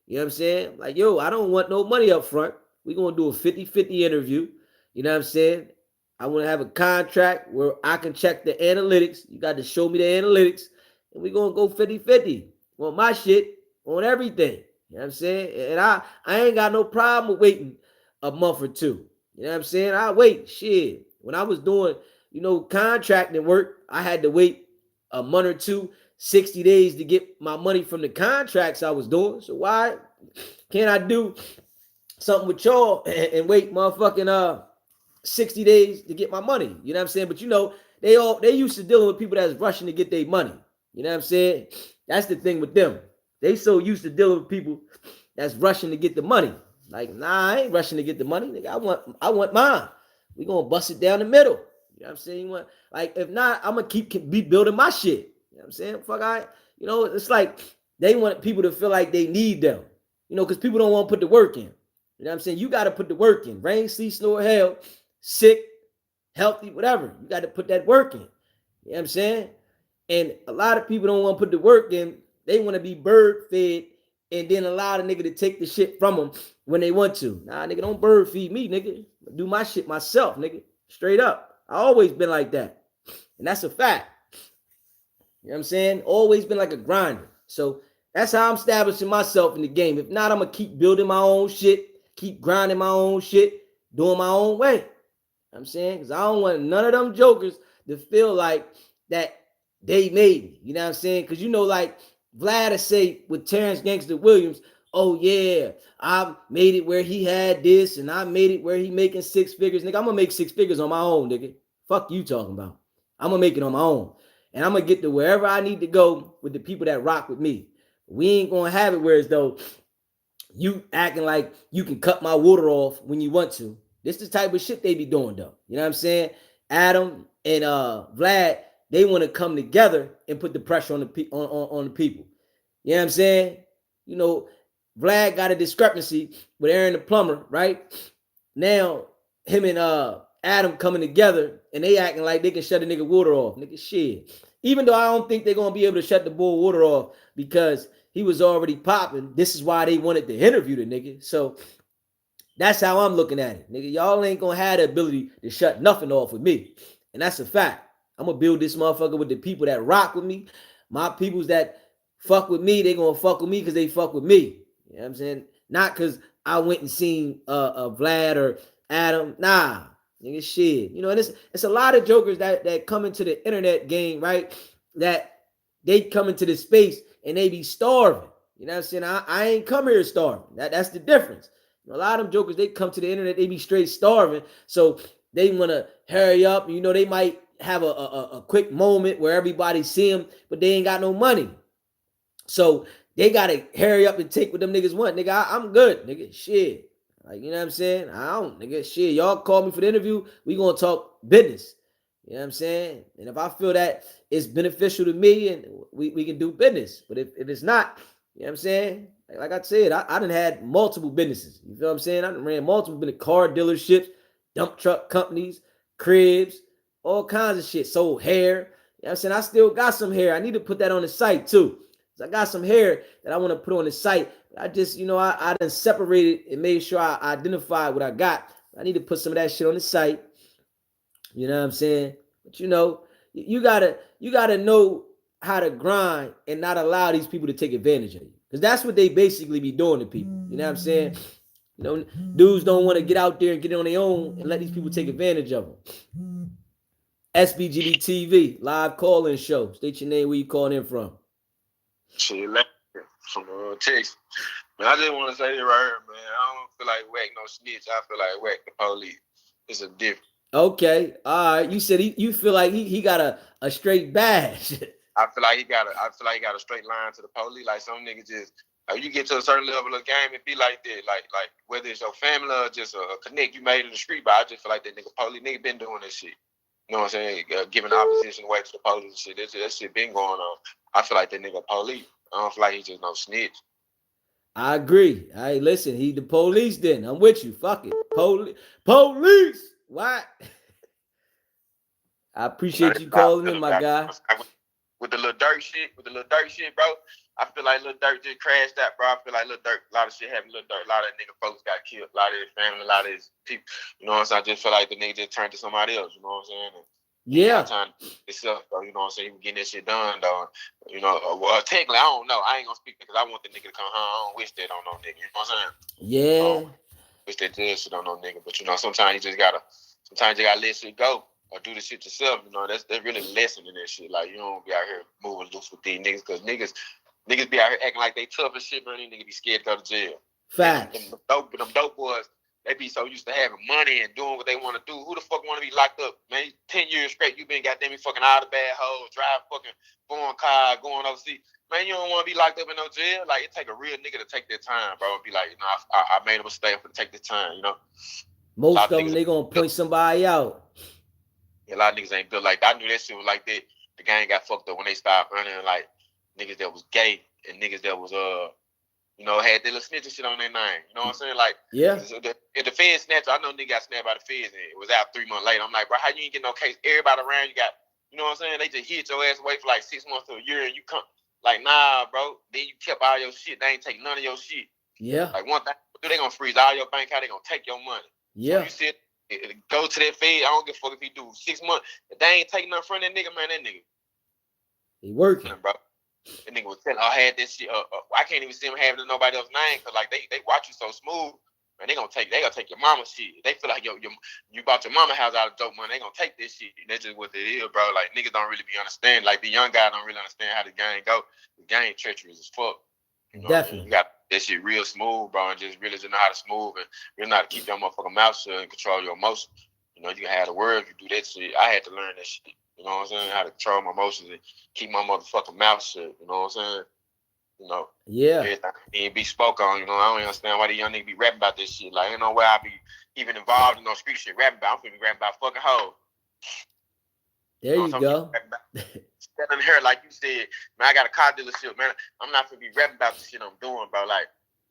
You know what I'm saying? Like, yo, I don't want no money up front. We're going to do a 50-50 interview. You know what I'm saying? I want to have a contract where I can check the analytics. You got to show me the analytics. And we're going to go 50-50 on my shit, on everything. You know what I'm saying? And I ain't got no problem with waiting a month or two. You know what I'm saying? I wait. Shit. When I was doing, you know, contracting work, I had to wait a month or two, 60 days to get my money from the contracts I was doing. So why can't I do something with y'all and wait motherfucking 60 days to get my money? You know what I'm saying? But you know, they used to dealing with people that's rushing to get their money. You know what I'm saying? That's the thing with them. They so used to dealing with people that's rushing to get the money. Like, nah, I ain't rushing to get the money. Nigga, I want mine. We gonna bust it down the middle. You know what I'm saying? You want, like, if not, I'm gonna be building my shit. You know what I'm saying? Fuck, it's like they want people to feel like they need them. Because people don't want to put the work in. You know what I'm saying? You got to put the work in. Rain, sleet, snow, or hell, sick, healthy, whatever. You got to put that work in. You know what I'm saying? And a lot of people don't want to put the work in. They want to be bird fed and then allow the nigga to take the shit from them when they want to. Nah, nigga, don't bird feed me, nigga. Do my shit myself, nigga. Straight up. I always been like that. And that's a fact. You know what I'm saying? Always been like a grinder. So that's how I'm establishing myself in the game. If not, I'm going to keep building my own shit, keep grinding my own shit, doing my own way. You know what I'm saying? Because I don't want none of them jokers to feel like that they made me. You know what I'm saying? Because like Vlad to say with Terrence Gangster Williams, oh yeah, I made it where he had this and I made it where he making 6 figures. Nigga, I'm going to make 6 figures on my own, nigga. Fuck you talking about. I'm going to make it on my own. And I'm going to get to wherever I need to go with the people that rock with me. We ain't going to have it where as though you acting like you can cut my water off when you want to. This is the type of shit they be doing, though. You know what I'm saying? Adam and Vlad, they want to come together and put the pressure on the people. You know what I'm saying? Vlad got a discrepancy with Aaron the plumber, right? Now, him and Adam coming together and they acting like they can shut a nigga water off. Nigga, shit. Even though I don't think they're going to be able to shut the bull water off because he was already popping. This is why they wanted to interview the nigga. So that's how I'm looking at it. Nigga, y'all ain't going to have the ability to shut nothing off with me. And that's a fact. I'm going to build this motherfucker with the people that rock with me. My peoples that fuck with me, they going to fuck with me because they fuck with me. You know what I'm saying? Not because I went and seen Vlad or Adam. Nah. Nigga, shit. And it's a lot of jokers that come into the internet game, right? That they come into the space and they be starving. You know what I'm saying? I ain't come here starving. That's the difference. A lot of them jokers, they come to the internet, they be straight starving. So they want to hurry up. They might have a quick moment where everybody see them, but they ain't got no money. So they got to hurry up and take what them niggas want. Nigga, I'm good, nigga. Shit. Like, you know what I'm saying? I don't, nigga, shit. Y'all call me for the interview. We gonna talk business. You know what I'm saying? And if I feel that it's beneficial to me and we can do business. But if it's not, you know what I'm saying? Like I said, I done had multiple businesses. You feel what I'm saying? I done ran multiple car dealerships, dump truck companies, cribs, all kinds of shit. Sold hair. You know what I'm saying? I still got some hair. I need to put that on the site too. I got some hair that I want to put on the site. I just, I done separated and made sure I identified what I got. I need to put some of that shit on the site. You know what I'm saying? But you gotta know how to grind and not allow these people to take advantage of you. Because that's what they basically be doing to people. You know what I'm saying? Dudes don't want to get out there and get it on their own and let these people take advantage of them. SBGB TV, live call-in show. State your name, where you calling in from. Shit, from Texas. Man, I just want to say this right here, man. I don't feel like Wack no snitch. I feel like Wack the police. It's a difference. Okay, all right. You said you feel like he got a straight badge. I feel like he got a straight line to the police. Like some niggas just you get to a certain level of game and be like that. Like whether it's your family or just a connect you made in the street, but I just feel like that nigga police nigga been doing this shit. You know what I'm saying? Giving opposition away to the police and shit. That shit been going on. I feel like that nigga police. I don't feel like he just no snitch. I agree. Hey, listen, he the police then. I'm with you. Fuck it. Police. What? I appreciate you calling in, my guy. With the little dirt shit, bro. I feel like Lil Durk just crashed out, bro. I feel like Lil Durk, a lot of shit happened. Lil Durk, a lot of nigga folks got killed. A lot of his family, a lot of his people. You know what I'm saying? I just feel like the nigga just turned to somebody else. You know what I'm saying? And yeah. Time itself, bro. You know what I'm saying? He was getting that shit done, though. Technically, I don't know. I ain't gonna speak because I want the nigga to come home. I don't wish that on no nigga. You know what I'm saying? Yeah. Wish that judge shit on no nigga. But sometimes you gotta let shit go. Or do the shit yourself, that's really lesson in that shit. Like, you don't be out here moving loose with these niggas, because niggas be out here acting like they tough and shit, but these niggas be scared to go to jail. Facts. Them dope boys, they be so used to having money and doing what they want to do. Who the fuck want to be locked up, man? 10 years straight, you been goddamn fucking out of bad hoes, drive fucking foreign car, going overseas. Man, you don't want to be locked up in no jail. Like, it take a real nigga to take their time, bro. And be like, I made a mistake for to take this time, Most of them, they gonna point somebody out. A lot of niggas ain't built like that. I knew that shit was like that. The gang got fucked up when they started running like niggas that was gay and niggas that was had that little snitching shit on their name. You know what I'm saying? Like, yeah. If the feds snatched, I know nigga got snapped by the feds and it was out 3 months later. I'm like, bro, how you ain't get no case? Everybody around you got, you know what I'm saying? They just hit your ass away for like 6 months to a year and you come, like, nah, bro. Then you kept all your shit. They ain't take none of your shit. Yeah. Like, one thing, they gonna freeze all your bank account. They gonna take your money. Yeah. So you said, go to that fed. I don't give a fuck if he do 6 months. If they ain't taking nothing from that nigga, man, that nigga. He working. Bro. That nigga was telling, I had this shit. I can't even see him having nobody else's name because like they watch you so smooth, man. They gonna take your mama's shit. They feel like you bought your mama house out of dope money. They gonna take this shit. And that's just what it is, bro. Like niggas don't really be understand. Like the young guy don't really understand how the game go. The game treacherous as fuck. You know Definitely. You got that shit real smooth, bro, and just really just know how to smooth and really know how to keep your motherfucking mouth shut and control your emotions. You know, you can have the word if you do that shit. I had to learn that shit. You know what I'm saying? How to control my emotions and keep my motherfucking mouth shut. You know what I'm saying? You know, yeah. Everything ain't be spoke on. You know, I don't understand why the young niggas be rapping about this shit. Like, ain't no way I be even involved in no street shit rapping about. I'm finna rap about fucking hoes. There you go. Standing here, like you said, man, I got a car dealership, man. I'm not finna be rapping about the shit I'm doing, bro. Like,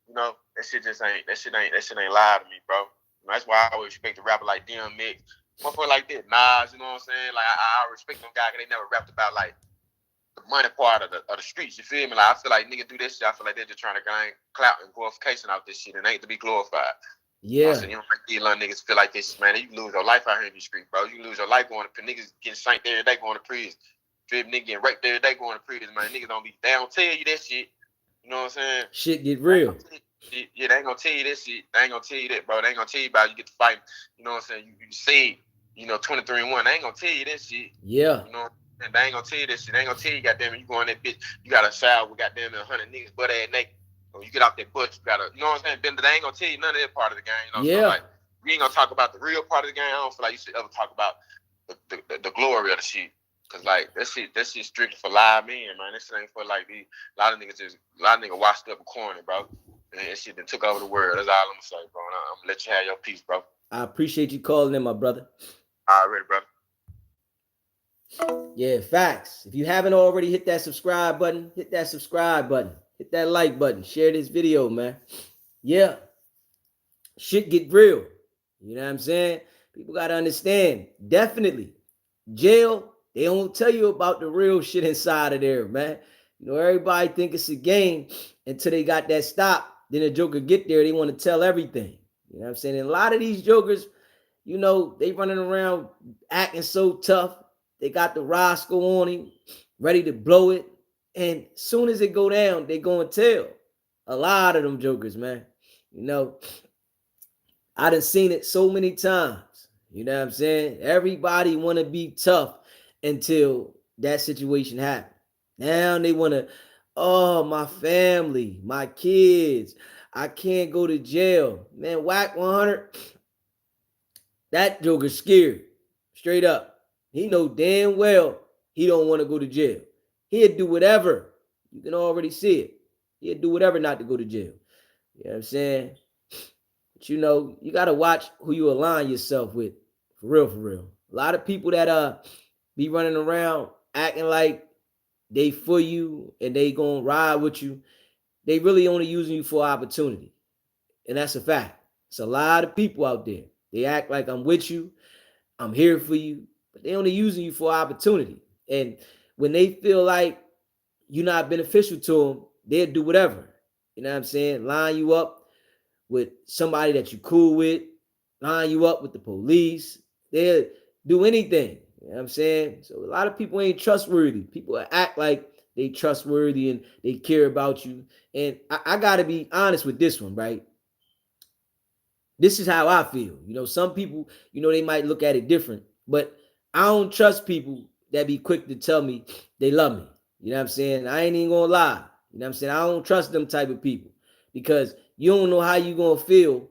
you know, that shit ain't live to me, bro. That's why I always respect the rapper like DMX. Motherfucker like that, Nas, you know what I'm saying? Like, I respect them guys because they never rapped about, like, the money part of the streets, you feel me? Like, I feel like niggas do this shit, I feel like they're just trying to gain clout and glorification out this shit and ain't to be glorified. Yeah. You know, these little niggas feel like this, man. You lose your life out here in these streets, bro. You lose your life going to niggas getting shanked every day going to prison. Feel me? Niggas getting raped every day going to prison, man. Niggas they don't tell you that shit. You know what I'm saying? Shit get real. Yeah, they ain't gonna tell you that shit. They ain't gonna tell you that, bro. They ain't gonna tell you about you get to fight. You know what I'm saying? You say, 23-1. They ain't gonna tell you that shit. Yeah. You know, and they ain't gonna tell you that shit. They ain't gonna tell you, goddamn, you go in that bitch, you got a shower with goddamn 100 niggas butt ass naked. When you get out that bush, you gotta, you know what I'm saying? They ain't gonna tell you none of that part of the game. You know, yeah. So like, we ain't gonna talk about the real part of the game. I don't feel like you should ever talk about the glory of the shit. Cause like that shit strictly for live men, man. This shit ain't for like a lot of niggas washed up and corny, bro. And that shit that took over the world. That's all I'm gonna say, bro. And I'm gonna let you have your piece, bro. I appreciate you calling in, my brother. Already, brother. Yeah, facts. If you haven't already, hit that subscribe button. Hit that subscribe button. Hit that like button. Share this video, man. Yeah. Shit get real. You know what I'm saying? People got to understand. Definitely. Jail, they don't tell you about the real shit inside of there, man. You know, everybody think it's a game until they got that stop. Then the joker get there, they want to tell everything. You know what I'm saying? And a lot of these jokers, you know, they running around acting so tough. They got the Roscoe on him, ready to blow it. And as soon as it go down, they go and tell. A lot of them jokers, man. You know, I done seen it so many times. You know what I'm saying? Everybody want to be tough until that situation happens. Now they want to, oh, my family, my kids, I can't go to jail. Man, Wack 100, that joker's scared. Straight up. He know damn well he don't want to go to jail. He'll do whatever. You can already see it. He'll do whatever not to go to jail. You know what I'm saying? But you know, you got to watch who you align yourself with. For real, for real. A lot of people that be running around acting like they for you and they gonna ride with you, they really only using you for opportunity. And that's a fact. It's a lot of people out there. They act like I'm with you, I'm here for you, but they only using you for opportunity. And when they feel like you're not beneficial to them, they'll do whatever. You know what I'm saying? Line you up with somebody that you cool with, line you up with the police. They'll do anything. You know what I'm saying? So a lot of people ain't trustworthy. People act like they trustworthy and they care about you. And I got to be honest with this one, right? This is how I feel. You know, some people, you know, they might look at it different, but I don't trust people that be quick to tell me they love me. You know what I'm saying? I ain't even gonna lie. You know what I'm saying? I don't trust them type of people because you don't know how you gonna feel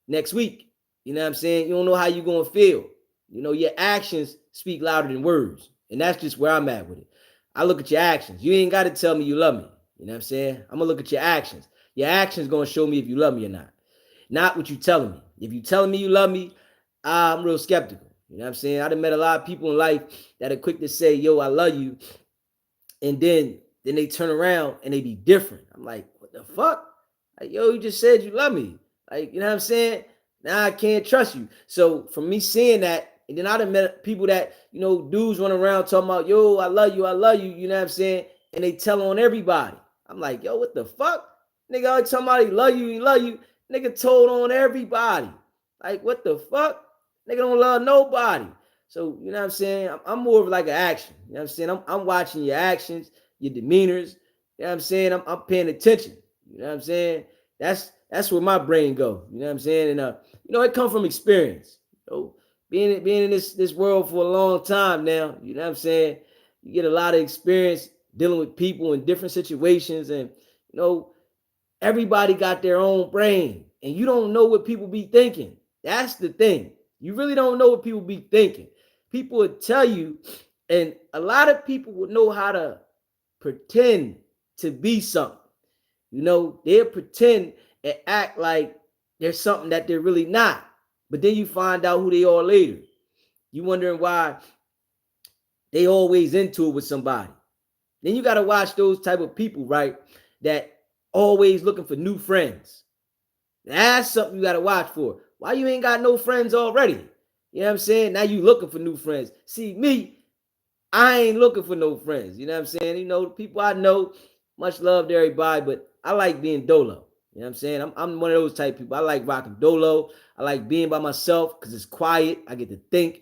next week. You know what I'm saying? You don't know how you gonna feel. You know, your actions speak louder than words. And that's just where I'm at with it. I look at your actions. You ain't got to tell me you love me. You know what I'm saying? I'm gonna look at your actions. Your actions gonna show me if you love me or not. Not what you telling me. If you telling me you love me, I'm real skeptical. You know what I'm saying? I done met a lot of people in life that are quick to say, yo, I love you. And then they turn around and they be different. I'm like, what the fuck? Like, yo, you just said you love me. Like, you know what I'm saying? Now I can't trust you. So from me seeing that, and then I done met people that, you know, dudes run around talking about, yo, I love you, you know what I'm saying? And they tell on everybody. I'm like, yo, what the fuck? Nigga always talking about he love you. Nigga told on everybody. Like, what the fuck? Nigga don't love nobody. So, you know what I'm saying? I'm more of like an action. You know what I'm saying? I'm watching your actions, your demeanors. You know what I'm saying? I'm paying attention. You know what I'm saying? That's where my brain go. You know what I'm saying? And you know, it come from experience. You know, being in this world for a long time now, you know what I'm saying? You get a lot of experience dealing with people in different situations, and you know, everybody got their own brain, and you don't know what people be thinking. That's the thing. You really don't know what people be thinking. People would tell you, and a lot of people would know how to pretend to be something. You know, they'll pretend and act like there's something that they're really not. But then you find out who they are later. You wondering why they always into it with somebody. Then you got to watch those type of people, right? That always looking for new friends. That's something you got to watch for. Why you ain't got no friends already? You know what I'm saying? Now you looking for new friends. See, me, I ain't looking for no friends. You know what I'm saying? You know, the people I know, much love to everybody, but I like being dolo. You know what I'm saying? I'm one of those type of people. I like rocking dolo. I like being by myself because it's quiet. I get to think.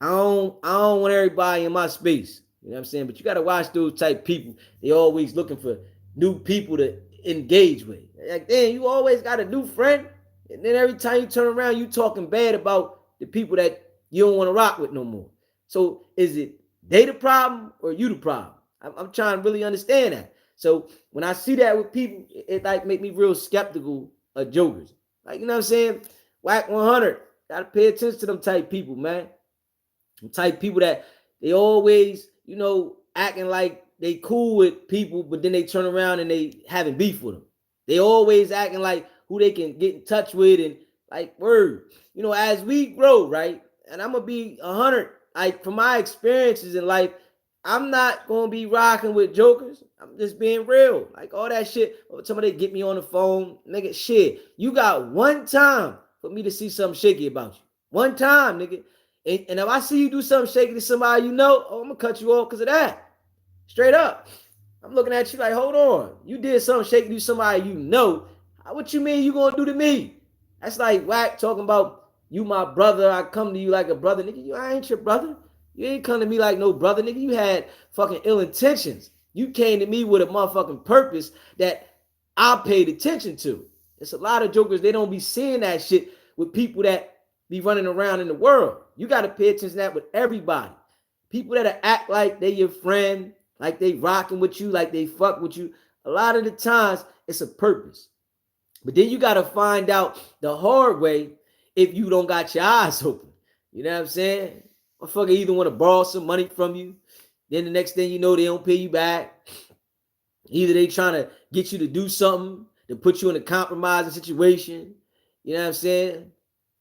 I don't want everybody in my space. You know what I'm saying? But you got to watch those type of people. They always looking for new people to engage with. Like, damn, you always got a new friend. And then every time you turn around, you talking bad about the people that you don't want to rock with no more. So is it they the problem or you the problem? I'm trying to really understand that. So when I see that with people, it like make me real skeptical of jokers. Like, you know what I'm saying? Wack 100. Gotta pay attention to them type people, man. Them type people that they always, you know, acting like they cool with people, but then they turn around and they having beef with them. They always acting like who they can get in touch with and like word. You know, as we grow, right? And I'm gonna be 100. Like from my experiences in life, I'm not gonna be rocking with jokers. I'm just being real. Like all that shit. Somebody get me on the phone, nigga. Shit, you got one time for me to see something shaky about you. One time, nigga. And if I see you do something shaky to somebody you know, oh, I'm gonna cut you off because of that. Straight up. I'm looking at you like, hold on. You did something shaky to somebody you know. What you mean you gonna do to me? That's like Wack talking about you my brother. I come to you like a brother. Nigga, I ain't your brother. You ain't come to me like no brother. Nigga, you had fucking ill intentions. You came to me with a motherfucking purpose that I paid attention to. It's a lot of jokers, they don't be seeing that shit with people that be running around in the world. You got to pay attention to that with everybody. People that act like they your friend, like they rocking with you, like they fuck with you. A lot of the times, it's a purpose. But then you got to find out the hard way if you don't got your eyes open. You know what I'm saying? Motherfucker either want to borrow some money from you, then the next thing you know, they don't pay you back. Either they trying to get you to do something to put you in a compromising situation. You know what I'm saying?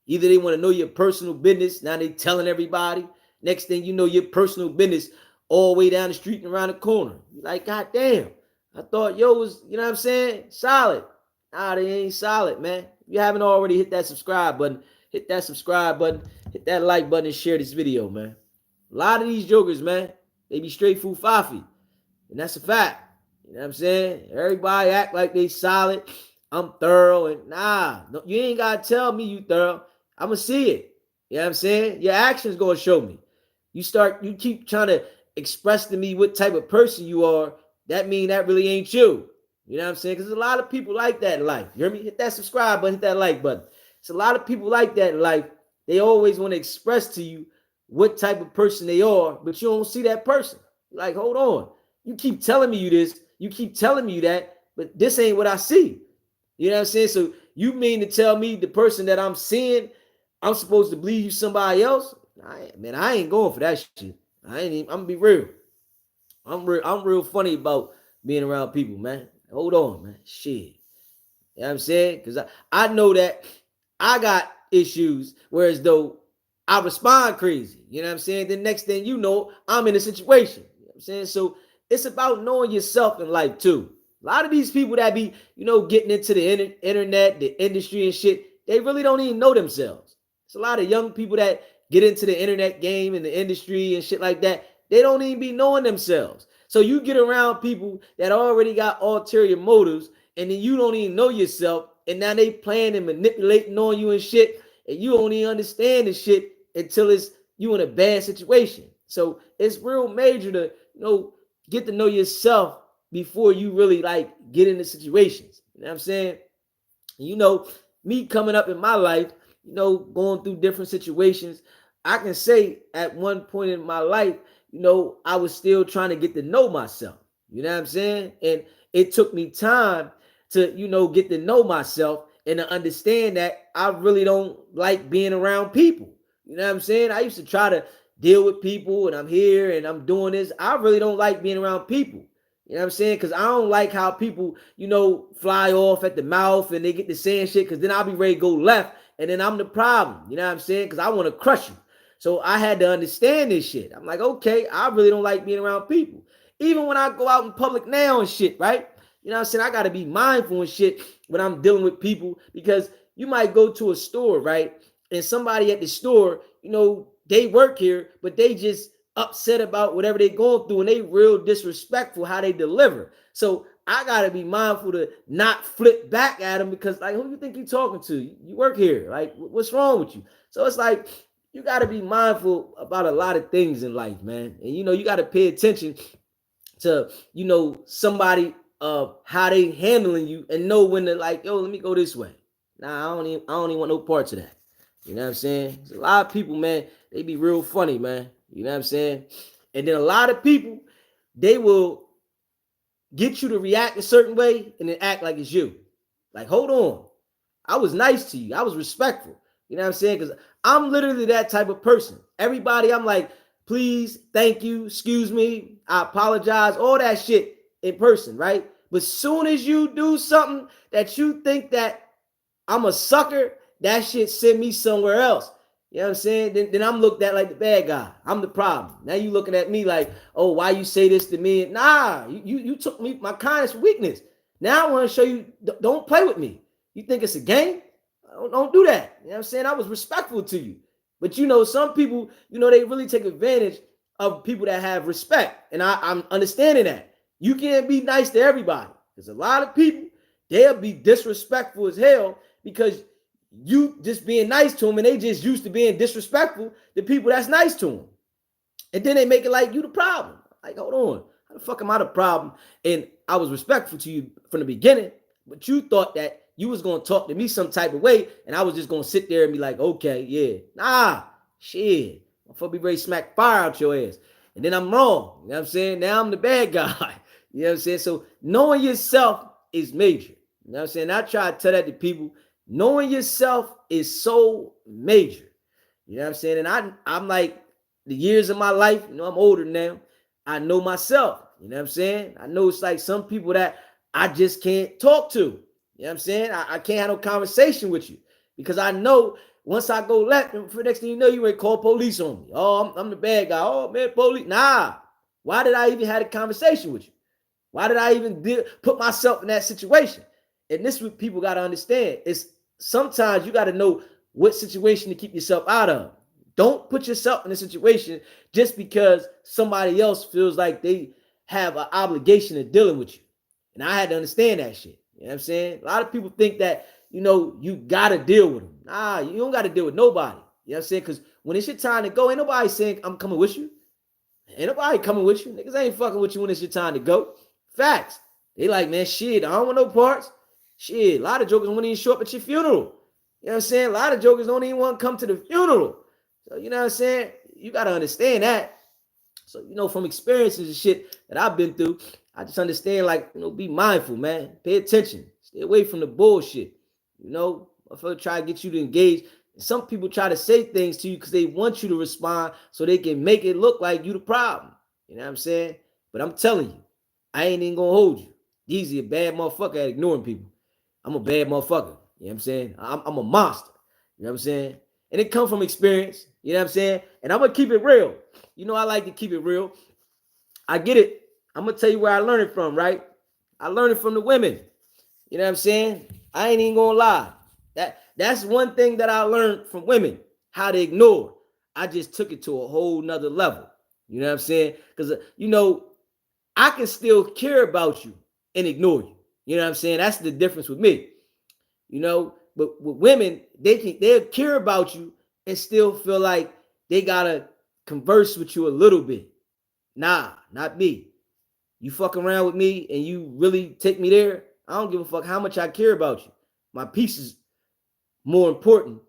Either they want to know your personal business. Now they telling everybody. Next thing you know, your personal business all the way down the street and around the corner. You're like, God damn. I thought yo was, you know what I'm saying? Solid. Nah, they ain't solid, man. If you haven't already hit that subscribe button, hit that subscribe button, hit that like button, and share this video, man. A lot of these jokers, man, they be straight fufafi. And that's a fact. You know what I'm saying? Everybody act like they solid. I'm thorough. And nah, you ain't got to tell me you thorough. I'm going to see it. You know what I'm saying? Your actions going to show me. You keep trying to express to me what type of person you are. That mean that really ain't you. You know what I'm saying? Because there's a lot of people like that in life. You hear me? Hit that subscribe button, hit that like button. It's a lot of people like that in life. They always want to express to you what type of person they are, but you don't see that person. Like, hold on. You keep telling me you this. You keep telling me that, but this ain't what I see. You know what I'm saying? So you mean to tell me the person that I'm seeing, I'm supposed to believe you somebody else? I ain't going for that shit. I'm gonna be real. I'm real funny about being around people, man. Hold on, man. Shit. You know what I'm saying? Because I know that I got issues, whereas though I respond crazy. You know what I'm saying? The next thing you know, I'm in a situation. You know what I'm saying? So it's about knowing yourself in life too. A lot of these people that be, getting into the internet, the industry and shit, they really don't even know themselves. It's a lot of young people that get into the internet game and the industry and shit like that. They don't even be knowing themselves. So you get around people that already got ulterior motives, and then you don't even know yourself, and now they playing and manipulating on you and shit, and you don't even understand the shit until it's you in a bad situation. So it's real major to get to know yourself before you really like get into situations. You know what I'm saying? Me coming up in my life, going through different situations, I can say at one point in my life, I was still trying to get to know myself. You know what I'm saying? And it took me time to, get to know myself and to understand that I really don't like being around people. You know what I'm saying? I used to try to deal with people and I'm here and I'm doing this. I really don't like being around people. You know what I'm saying? Because I don't like how people, fly off at the mouth and they get to saying shit because then I'll be ready to go left and then I'm the problem. You know what I'm saying? Because I want to crush you. So I had to understand this shit. I'm like, okay, I really don't like being around people. Even when I go out in public now and shit, right? You know what I'm saying? I got to be mindful and shit when I'm dealing with people because you might go to a store, right? And somebody at the store, they work here, but they just upset about whatever they going through and they real disrespectful how they deliver. So I gotta be mindful to not flip back at them because like who you think you talking to? You work here. Like what's wrong with you? So it's like you gotta be mindful about a lot of things in life, man. And you gotta pay attention to somebody how they handling you and know when to like, yo, let me go this way. Nah, I don't even want no parts of that. You know what I'm saying? There's a lot of people, man, they be real funny, man. You know what I'm saying? And then a lot of people, they will get you to react a certain way and then act like it's you. Like, hold on. I was nice to you. I was respectful. You know what I'm saying? Because I'm literally that type of person. Everybody, I'm like, please, thank you, excuse me, I apologize, all that shit in person, right? But soon as you do something that you think that I'm a sucker, that shit send me somewhere else. You know what I'm saying? Then I'm looked at like the bad guy. I'm the problem. Now you looking at me like, oh, why you say this to me? Nah, you took me my kindness for weakness. Now I want to show you, don't play with me. You think it's a game? Don't do that. You know what I'm saying? I was respectful to you. But some people, they really take advantage of people that have respect. And I'm understanding that. You can't be nice to everybody. There's a lot of people, they'll be disrespectful as hell because you just being nice to them and they just used to being disrespectful to people that's nice to them. And then they make it like you the problem. Like, hold on. How the fuck am I the problem? And I was respectful to you from the beginning, but you thought that you was going to talk to me some type of way and I was just going to sit there and be like, okay, yeah. Nah, shit. I'm going to be ready to smack fire out your ass. And then I'm wrong. You know what I'm saying? Now I'm the bad guy. You know what I'm saying? So knowing yourself is major. You know what I'm saying? I try to tell that to people. Knowing yourself is so major. You know what I'm saying? And I'm like, the years of my life, I'm older now. I know myself. You know what I'm saying? I know it's like some people that I just can't talk to. You know what I'm saying? I can't have no conversation with you because I know once I go left, for the next thing you know, you ain't call police on me. Oh, I'm the bad guy. Oh, man, police. Nah. Why did I even have a conversation with you? Why did I even put myself in that situation? And this is what people got to understand. It's sometimes you got to know what situation to keep yourself out of. Don't put yourself in a situation just because somebody else feels like they have an obligation of dealing with you. And I had to understand that shit. You know what I'm saying? A lot of people think that, you got to deal with them. Nah, you don't got to deal with nobody. You know what I'm saying? Because when it's your time to go, ain't nobody saying, I'm coming with you. Ain't nobody coming with you. Niggas ain't fucking with you when it's your time to go. Facts. They like, man, shit, I don't want no parts. Shit, a lot of jokers won't even show up at your funeral. You know what I'm saying? A lot of jokers don't even want to come to the funeral. So, you know what I'm saying? You got to understand that. So, from experiences and shit that I've been through, I just understand, like, be mindful, man. Pay attention. Stay away from the bullshit. If I try to get you to engage, some people try to say things to you because they want you to respond so they can make it look like you the problem. You know what I'm saying? But I'm telling you, I ain't even going to hold you. Easy, a bad motherfucker at ignoring people. I'm a bad motherfucker. You know what I'm saying? I'm a monster. You know what I'm saying? And it comes from experience. You know what I'm saying? And I'm gonna keep it real. You know, I like to keep it real. I get it. I'm gonna tell you where I learned it from, right? I learned it from the women. You know what I'm saying? I ain't even gonna lie. That's one thing that I learned from women, how to ignore. I just took it to a whole nother level. You know what I'm saying? Because you know, I can still care about you and ignore you. You know what I'm saying? That's the difference with me. You know, but with women, they'll care about you and still feel like they gotta converse with you a little bit. Nah, not me. You fuck around with me and you really take me there, I don't give a fuck how much I care about you. My peace is more important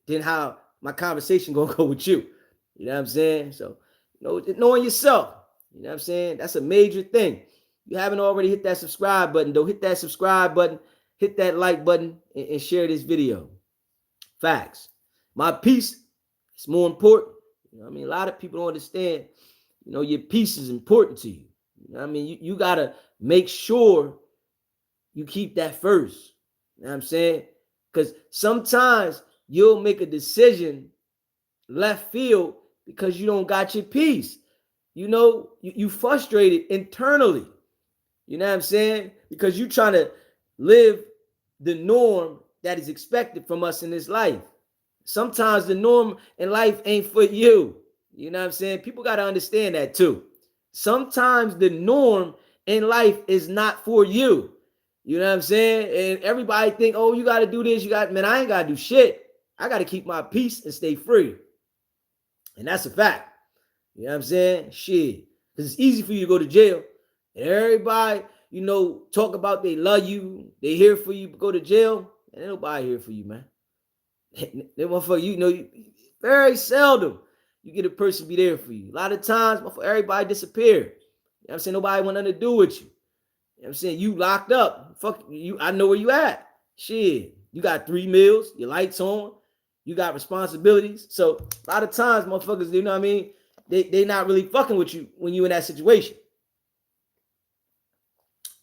than how my conversation gonna go with you. You know what I'm saying? So, you know, knowing yourself, you know what I'm saying? That's a major thing. You haven't already hit that subscribe button, though. Hit that subscribe button, hit that like button, and share this video. Facts. My peace is more important. You know what I mean? A lot of people don't understand, you know, your peace is important to you. You know what I mean? You gotta make sure you keep that first. You know what I'm saying? Because sometimes you'll make a decision left field because you don't got your peace. You know, you frustrated internally. You know what I'm saying? Because you trying to live the norm that is expected from us in this life. Sometimes the norm in life ain't for you. You know what I'm saying? People got to understand that too. Sometimes the norm in life is not for you. You know what I'm saying? And everybody think, oh, you got to do this. Man, I ain't got to do shit. I got to keep my peace and stay free. And that's a fact. You know what I'm saying? Shit. Because it's easy for you to go to jail. And everybody, you know, talk about they love you. They here for you, go to jail. And ain't nobody here for you, man. They motherfucker, you know, very seldom you get a person be there for you. A lot of times, everybody disappear. You know what I'm saying? Nobody want nothing to do with you. You know what I'm saying? You locked up. Fuck you. I know where you at. Shit. You got 3 meals, your lights on, you got responsibilities. So a lot of times, motherfuckers, you know what I mean? They not really fucking with you when you in that situation.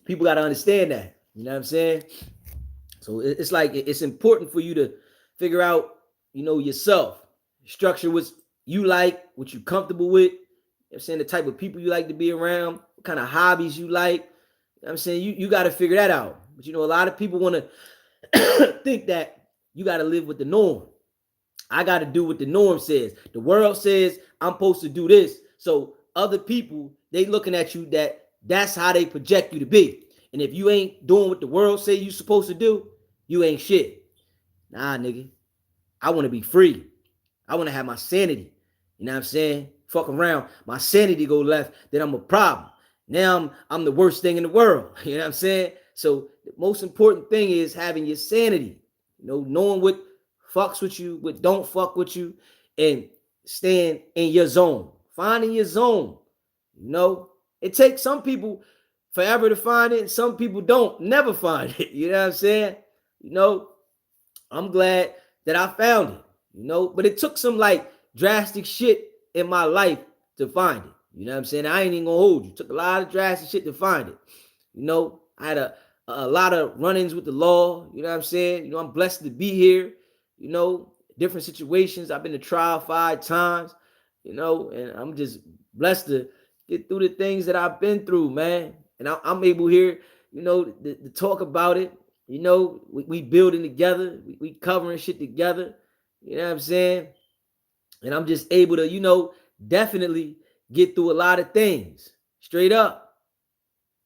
People got to understand that. You know what I'm saying? So it's like it's important for you to figure out, you know, yourself, structure what you like, what you comfortable with. You know what I'm saying? The type of people you like to be around, what kind of hobbies you like. You know what I'm saying? You got to figure that out. But you know, a lot of people want to think that you got to live with the norm. I got to do what the norm says. The world says I'm supposed to do this. So other people, they looking at you that's how they project you to be. And if you ain't doing what the world say you supposed to do, you ain't shit. Nah, nigga. I want to be free. I want to have my sanity. You know what I'm saying? Fuck around. My sanity go left, then I'm a problem. Now I'm the worst thing in the world. You know what I'm saying? So the most important thing is having your sanity. You know, knowing what fucks with you, what don't fuck with you, and staying in your zone. Finding your zone. You know, it takes some people forever to find it, and some people don't never find it. You know what I'm saying? You know, I'm glad that I found it, you know, but it took some like drastic shit in my life to find it. You know what I'm saying? I ain't even gonna hold you. It took a lot of drastic shit to find it. You know, I had a lot of run-ins with the law. You know what I'm saying? You know, I'm blessed to be here. You know, different situations. I've been to trial 5 times, you know, and I'm just blessed to get through the things that I've been through, man. And I'm able here, you know, to talk about it. You know, we building together. We covering shit together. You know what I'm saying? And I'm just able to, you know, definitely get through a lot of things. Straight up.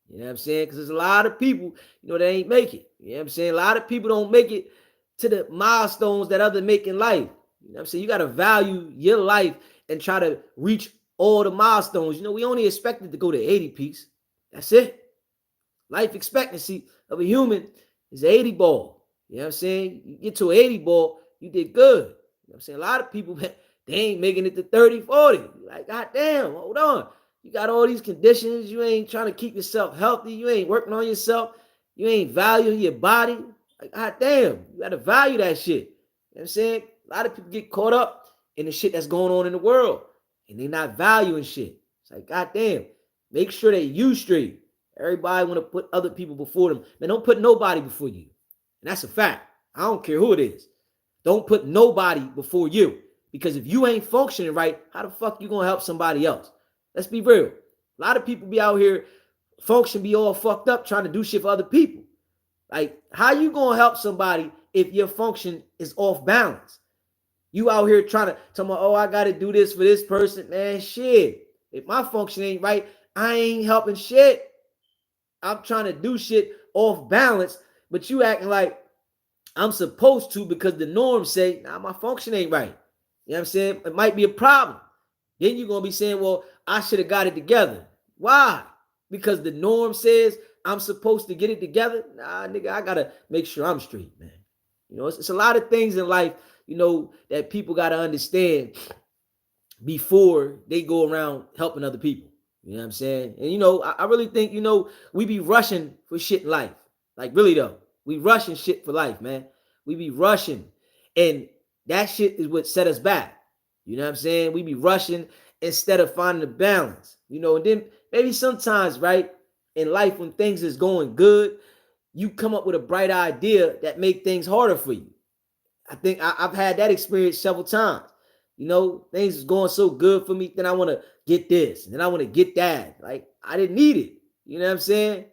You know what I'm saying? Because there's a lot of people, you know, that ain't make it. You know what I'm saying? A lot of people don't make it to the milestones that others make in life. You know what I'm saying? You got to value your life and try to reach all the milestones. You know, we only expected to go to 80 piece. That's it. Life expectancy of a human is 80 ball. You know what I'm saying? You get to an 80 ball, you did good. You know what I'm saying? A lot of people, they ain't making it to 30, 40. Like, God damn, hold on. You got all these conditions. You ain't trying to keep yourself healthy. You ain't working on yourself. You ain't valuing your body. Like, God damn, you got to value that shit. You know what I'm saying? A lot of people get caught up in the shit that's going on in the world, and they not valuing shit. It's like, God damn, make sure that you straight. Everybody want to put other people before them. Man, don't put nobody before you. And that's a fact. I don't care who it is. Don't put nobody before you. Because if you ain't functioning right, how the fuck you gonna help somebody else? Let's be real. A lot of people be out here function be all fucked up trying to do shit for other people. Like, how you gonna help somebody if your function is off balance? You out here trying to tell me, oh, I gotta do this for this person. Man, shit. If my function ain't right, I ain't helping shit. I'm trying to do shit off balance, but you acting like I'm supposed to because the norm say, nah, my function ain't right. You know what I'm saying? It might be a problem. Then you're going to be saying, well, I should have got it together. Why? Because the norm says I'm supposed to get it together? Nah, nigga, I got to make sure I'm straight, man. You know, it's a lot of things in life, you know, that people got to understand before they go around helping other people. You know what I'm saying? And, you know, I really think, you know, we be rushing for shit in life. Like, really, though. We rushing shit for life, man. We be rushing. And that shit is what set us back. You know what I'm saying? We be rushing instead of finding the balance. You know, and then maybe sometimes, right, in life when things is going good, you come up with a bright idea that make things harder for you. I think I've had that experience several times. You know, things is going so good for me, then I want to get this, and then I want to get that. Like, I didn't need it. You know what I'm saying?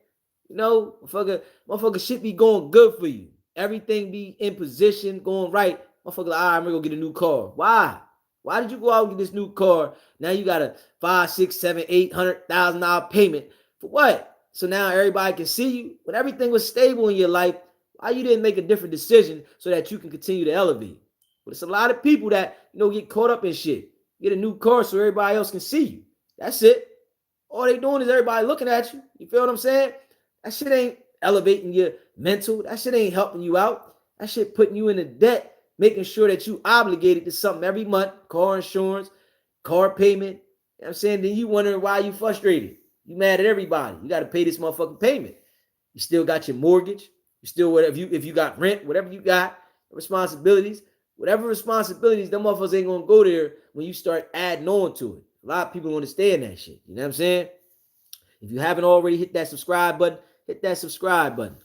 You know, motherfucker shit be going good for you. Everything be in position, going right. Motherfucker, like, all right, I'm gonna go get a new car. Why? Why did you go out and get this new car? Now you got a $500,000, $600,000, $700,000, $800,000 payment. For what? So now everybody can see you. When everything was stable in your life, why you didn't make a different decision so that you can continue to elevate? But it's a lot of people that, you know, get caught up in shit. Get a new car so everybody else can see you. That's it. All they doing is everybody looking at you. You feel what I'm saying? That shit ain't elevating your mental. That shit ain't helping you out. That shit putting you in a debt, making sure that you obligated to something every month. Car insurance, car payment. You know what I'm saying? Then you wondering why you frustrated. You mad at everybody. You got to pay this motherfucking payment. You still got your mortgage. You still, whatever if you got rent, whatever you got, responsibilities, whatever responsibilities, them motherfuckers ain't gonna go there when you start adding on to it. A lot of people understand that shit. You know what I'm saying? If you haven't already hit that subscribe button, hit that subscribe button.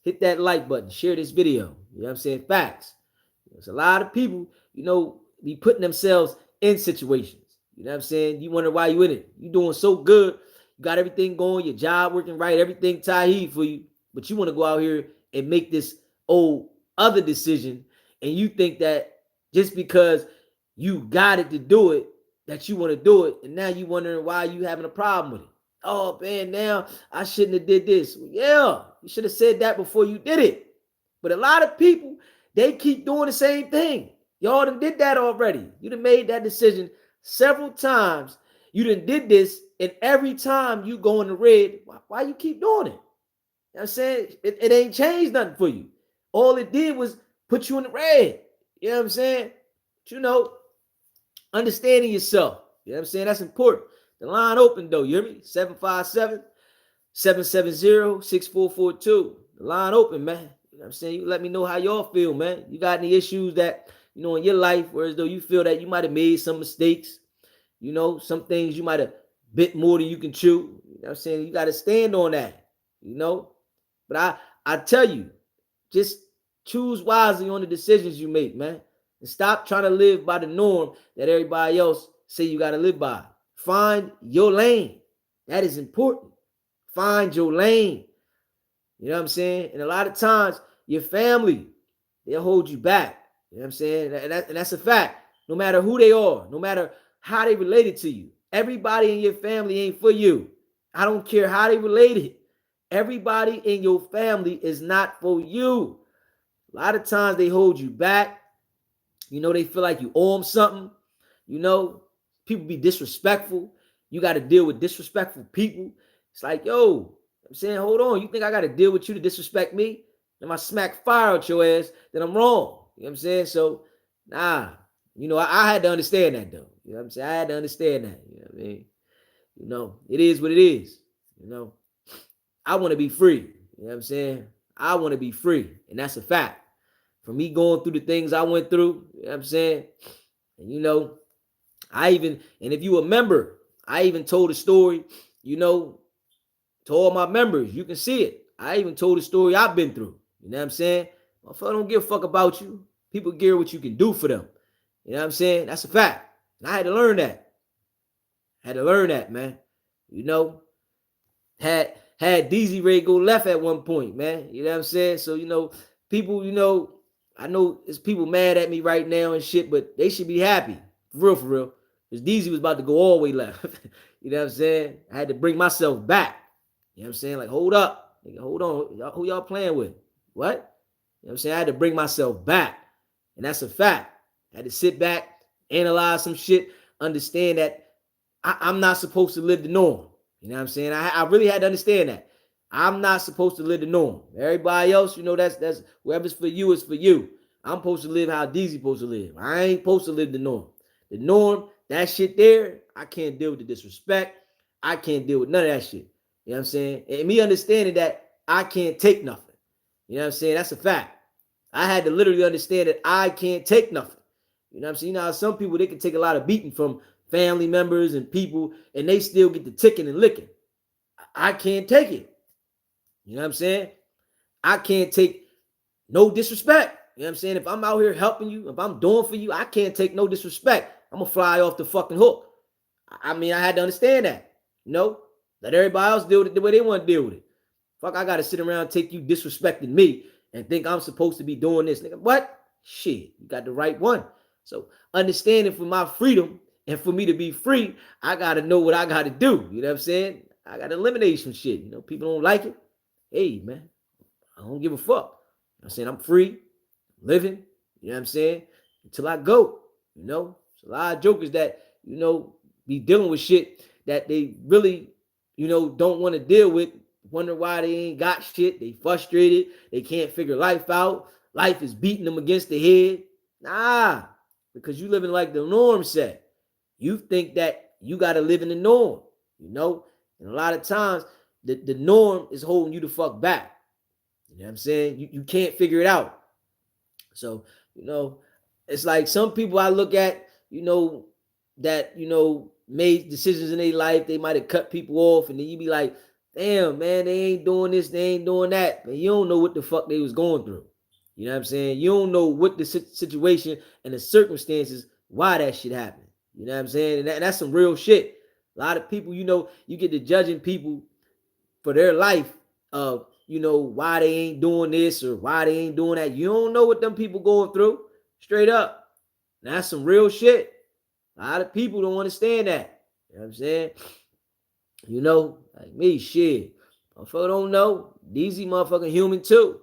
Hit that like button. Share this video. You know what I'm saying? Facts. There's a lot of people, you know, be putting themselves in situations. You know what I'm saying? You wonder why you in it. You doing so good. You got everything going, your job working right, everything tie for you. But you want to go out here and make this old other decision. And you think that just because you got it to do it, that you want to do it. And now you wondering why you having a problem with it. Oh, man, now I shouldn't have did this. Well, yeah, you should have said that before you did it. But a lot of people, they keep doing the same thing. Y'all done did that already. You done made that decision several times. You done did this, and every time you go in the red, why you keep doing it? You know what I'm saying? It ain't changed nothing for you. All it did was put you in the red. You know what I'm saying? But, you know, understanding yourself. You know what I'm saying? That's important. The line open, though. You hear me? 757-770-6442. The line open, man. You know what I'm saying? You let me know how y'all feel, man. You got any issues that, you know, in your life, whereas though you feel that you might have made some mistakes, you know, some things you might have bit more than you can chew. You know what I'm saying? You got to stand on that, you know. But I tell you, just choose wisely on the decisions you make, man. And stop trying to live by the norm that everybody else say you got to live by. Find your lane. That is important. Find your lane. You know what I'm saying? And a lot of times, your family, they'll hold you back. You know what I'm saying? And that's a fact. No matter who they are, no matter how they related to you, everybody in your family ain't for you. I don't care how they related. Everybody in your family is not for you. A lot of times they hold you back. You know, they feel like you owe them something. You know, people be disrespectful. You got to deal with disrespectful people. It's like, yo, I'm saying, hold on. You think I got to deal with you to disrespect me? If I smack fire out your ass, then I'm wrong. You know what I'm saying? So, nah. You know, I had to understand that, though. You know what I'm saying? I had to understand that. You know what I mean? You know, it is what it is. You know, I want to be free. You know what I'm saying? I want to be free. And that's a fact. For me going through the things I went through, you know what I'm saying? And, you know, and if you a member, I even told a story, you know, to all my members. You can see it. I even told a story I've been through. You know what I'm saying? Motherfucker don't give a fuck about you. People care what you can do for them. You know what I'm saying? That's a fact. And I had to learn that. Had to learn that, man. You know, had DZ Ray go left at one point, man. You know what I'm saying? So, people, I know it's people mad at me right now and shit, but they should be happy. For real. Because DZ was about to go all the way left. You know what I'm saying? I had to bring myself back. You know what I'm saying? Like, hold up. Nigga, hold on. Who y'all playing with? What? You know what I'm saying? I had to bring myself back. And that's a fact. I had to sit back, analyze some shit, understand that I'm not supposed to live the norm. You know what I'm saying? I really had to understand that. I'm not supposed to live the norm. Everybody else, that's whoever's for you is for you. I'm supposed to live how DZ supposed to live. I ain't supposed to live the norm. The norm, that shit there, I can't deal with the disrespect. I can't deal with none of that shit. You know what I'm saying? And me understanding that I can't take nothing. You know what I'm saying? That's a fact. I had to literally understand that I can't take nothing. You know what I'm saying? You know how some people, they can take a lot of beating from family members and people, and they still get the ticking and licking. I can't take it. You know what I'm saying? I can't take no disrespect. You know what I'm saying? If I'm out here helping you, if I'm doing for you, I can't take no disrespect. I'm going to fly off the fucking hook. I mean, I had to understand that. Let everybody else deal with it the way they want to deal with it. Fuck, I got to sit around and take you disrespecting me and think I'm supposed to be doing this. Nigga, what? Shit, you got the right one. So understanding for my freedom and for me to be free, I got to know what I got to do. You know what I'm saying? I got to eliminate some shit. People don't like it. Hey, man, I don't give a fuck. I'm saying I'm free, living, you know what I'm saying, until I go. It's a lot of jokers that, be dealing with shit that they really, don't want to deal with, wonder why they ain't got shit. They frustrated. They can't figure life out. Life is beating them against the head. Nah, because you living like the norm said. You think that you got to live in the norm, and a lot of times the norm is holding you the fuck back. You know what I'm saying? You can't figure it out. So, it's like some people I look at, that, made decisions in their life. They might have cut people off, and then you be like, damn, man, they ain't doing this, they ain't doing that. But you don't know what the fuck they was going through. You know what I'm saying? You don't know what the situation and the circumstances, why that shit happened. You know what I'm saying? And that's some real shit. A lot of people, you get to judging people for their life of, why they ain't doing this or why they ain't doing that. You don't know what them people going through. Straight up. And that's some real shit. A lot of people don't understand that. You know what I'm saying? Like me, shit. Motherfucker don't know. DZ motherfucking human too.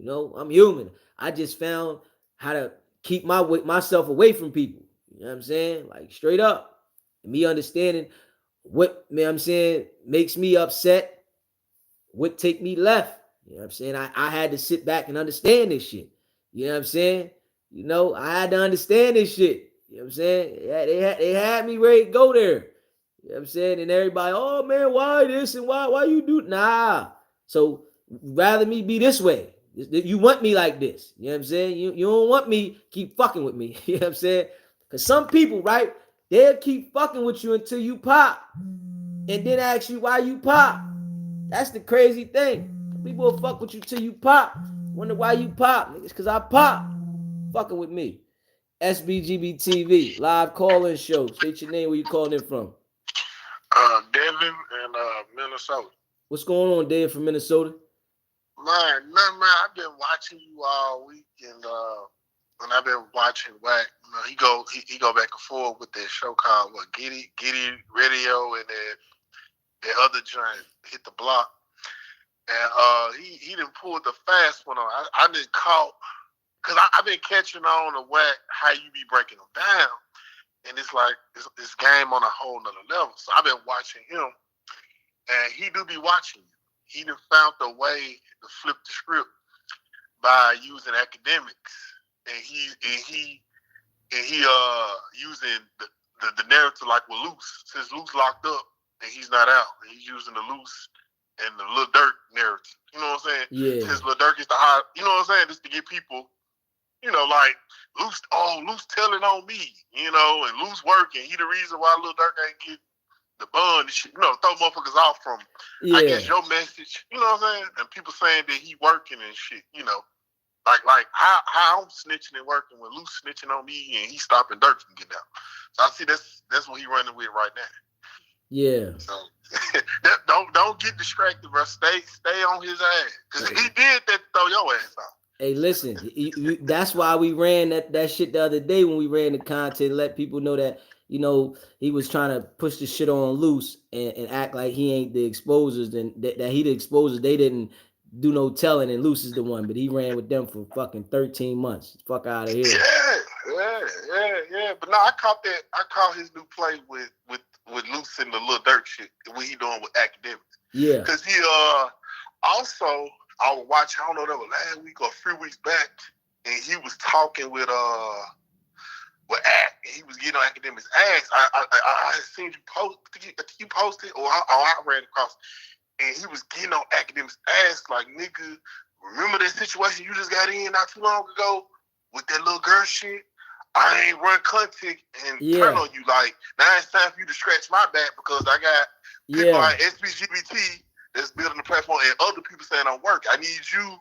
I'm human. I just found how to keep myself away from people. You know what I'm saying? Like straight up. And me understanding what, you know what I'm saying, makes me upset, what take me left. You know what I'm saying? I had to sit back and understand this shit. You know what I'm saying? I had to understand this shit. You know what I'm saying? Yeah, they had me ready to go there. You know what I'm saying? And everybody, oh man, why this and why you do? Nah. So rather me be this way. You want me like this. You know what I'm saying? You don't want me keep fucking with me. You know what I'm saying? Because some people, right, they'll keep fucking with you until you pop. And then ask you why you pop. That's the crazy thing. People will fuck with you till you pop. Wonder why you pop. Niggas, because I pop. Fucking with me. SBGB TV, live call-in show. State your name, where you calling in from. Devin and Minnesota. What's going on, Dave, from Minnesota? Man, nothing, man. I've been watching you all week, and I've been watching Wack. He go back and forth with that show called Giddy Radio, and then the other joint, Hit the Block. And he done pulled the fast one on. I didn't caught, because I've been catching on to Wack how you be breaking them down. And it's like, it's game on a whole nother level. So I've been watching him, and he do be watching you. He done found the way to flip the script by using academics, and he using the narrative like with Luce. Since Luce locked up and he's not out, he's using the Luce and the Lil Durk narrative. You know what I'm saying? Yeah. Since Lil Durk is the high, you know what I'm saying? Just to get people, like Luce telling on me, and Luce working. He the reason why Lil Durk ain't get the bun and shit, throw motherfuckers off from, I guess, your message, you know what I'm saying? And people saying that he working and shit, Like how I'm snitching and working when Luce snitching on me and he stopping Dirk from getting out. So I see that's what he running with right now. Yeah. So don't get distracted, bro. Stay on his ass because he did that to throw your ass out. Hey, listen, that's why we ran that shit the other day when we ran the content, let people know that, you know, he was trying to push the shit on Loose and act like he ain't the exposers, and that he the exposers. They didn't do no telling, and Loose is the one, but he ran with them for fucking 13 months. Fuck out of here. Yeah. But no, I caught his new play with Loose and the Lil Durk shit, what he doing with academics. Yeah. Because he also, I was watching, I don't know, that was last week or 3 weeks back, and he was talking with Act, and he was getting on academics' ass. I seen you post, I think you posted, or I ran across, and he was getting on academics' ass like, nigga, remember that situation you just got in not too long ago with that little girl shit? I ain't run content and turn on you. Like, now it's time for you to scratch my back because I got people like SBGBT that's building the platform and other people saying I'm work. I need you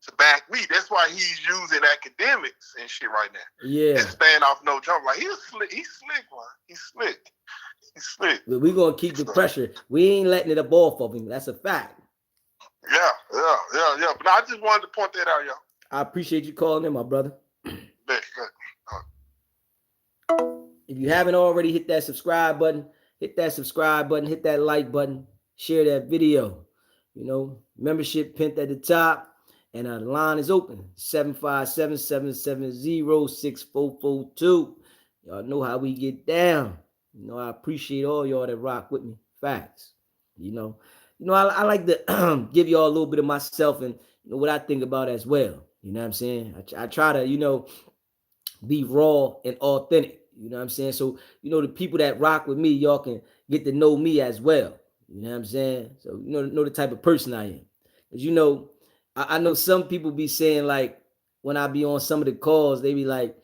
to back me. That's why he's using academics and shit right now. Yeah. And staying off no jump. Like, he's slick, man. He's slick. But we gonna keep the pressure. We ain't letting it up off of him. That's a fact. Yeah. But I just wanted to point that out, y'all. I appreciate you calling in, my brother. If you haven't already, hit that subscribe button, hit that like button, share that video. You know, membership pinned at the top, and the line is open, 757-770-6442. Y'all know how we get down. You know, I appreciate all y'all that rock with me. Facts. You know, I like to give y'all a little bit of myself and, you know, what I think about as well. You know what I'm saying? I try to, you know, be raw and authentic. You know what I'm saying? So, you know, the people that rock with me, y'all can get to know me as well. You know what I'm saying? So, you know the type of person I am. Because, you know, I know some people be saying, like, when I be on some of the calls, they be like,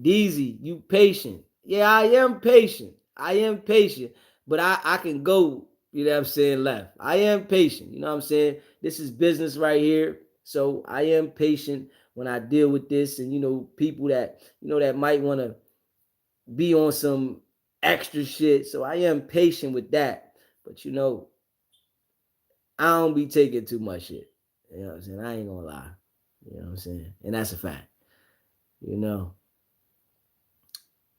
Deezy, you patient. Yeah, I am patient. But I can go, you know what I'm saying, left. I am patient. You know what I'm saying? This is business right here. So I am patient when I deal with this. And, you know, people that, you know, that might want to be on some extra shit. So I am patient with that. But, you know, I don't be taking too much shit. You know what I'm saying? I ain't gonna lie. You know what I'm saying? And that's a fact. You know.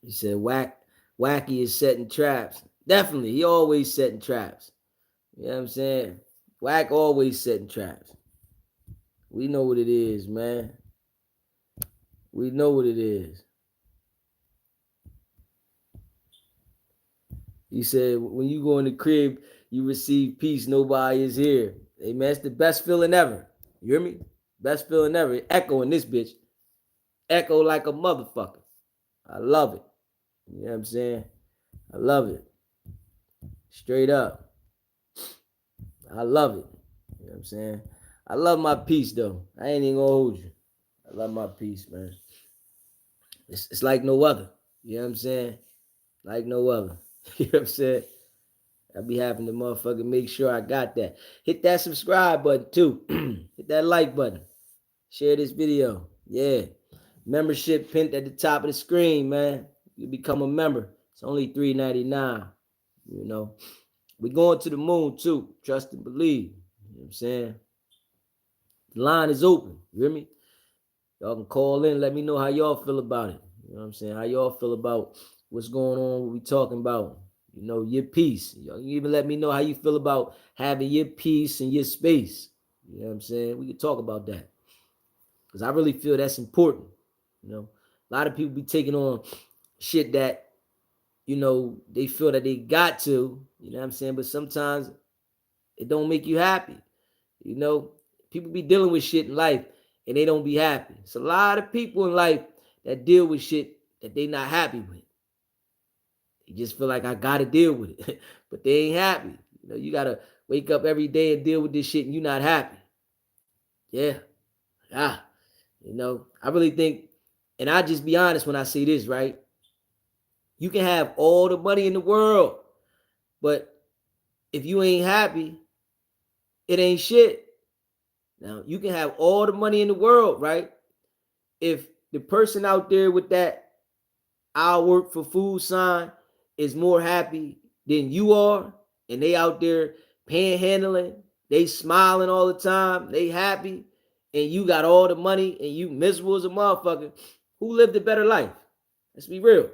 He said Wacky is setting traps. Definitely. He always setting traps. You know what I'm saying? Wack always setting traps. We know what it is, man. We know what it is. He said, when you go in the crib, you receive peace. Nobody is here. Hey, man, it's the best feeling ever. You hear me? Best feeling ever. Echo in this bitch. Echo like a motherfucker. I love it. You know what I'm saying? I love it. Straight up. I love it. You know what I'm saying? I love my peace, though. I ain't even gonna hold you. I love my peace, man. It's like no other. You know what I'm saying? Like no other. You know what I'm saying? I be having to motherfucker make sure I got that. Hit that subscribe button too. Hit that like button. Share this video. Yeah. Membership pinned at the top of the screen, man. You become a member. It's only $3.99. You know. We going to the moon too. Trust and believe. You know what I'm saying? The line is open. You hear me? Y'all can call in. Let me know how y'all feel about it. You know what I'm saying? How y'all feel about what's going on, what we talking about. You know, your peace. You even let me know how you feel about having your peace and your space. You know what I'm saying? We can talk about that. Because I really feel that's important. You know, a lot of people be taking on shit that, you know, they feel that they got to. You know what I'm saying? But sometimes it don't make you happy. You know, people be dealing with shit in life and they don't be happy. It's a lot of people in life that deal with shit that they not happy with. They just feel like I gotta deal with it, but they ain't happy. You know, you gotta wake up every day and deal with this shit and you're not happy. Yeah. You know, I really think, and I just be honest when I say this, right? You can have all the money in the world, but if you ain't happy, it ain't shit. Now, you can have all the money in the world, right? if the person out there with that "I'll work for food" sign is more happy than you are, and they out there panhandling, they smiling all the time, they happy, and you got all the money and you miserable as a motherfucker, who lived a better life? Let's be real.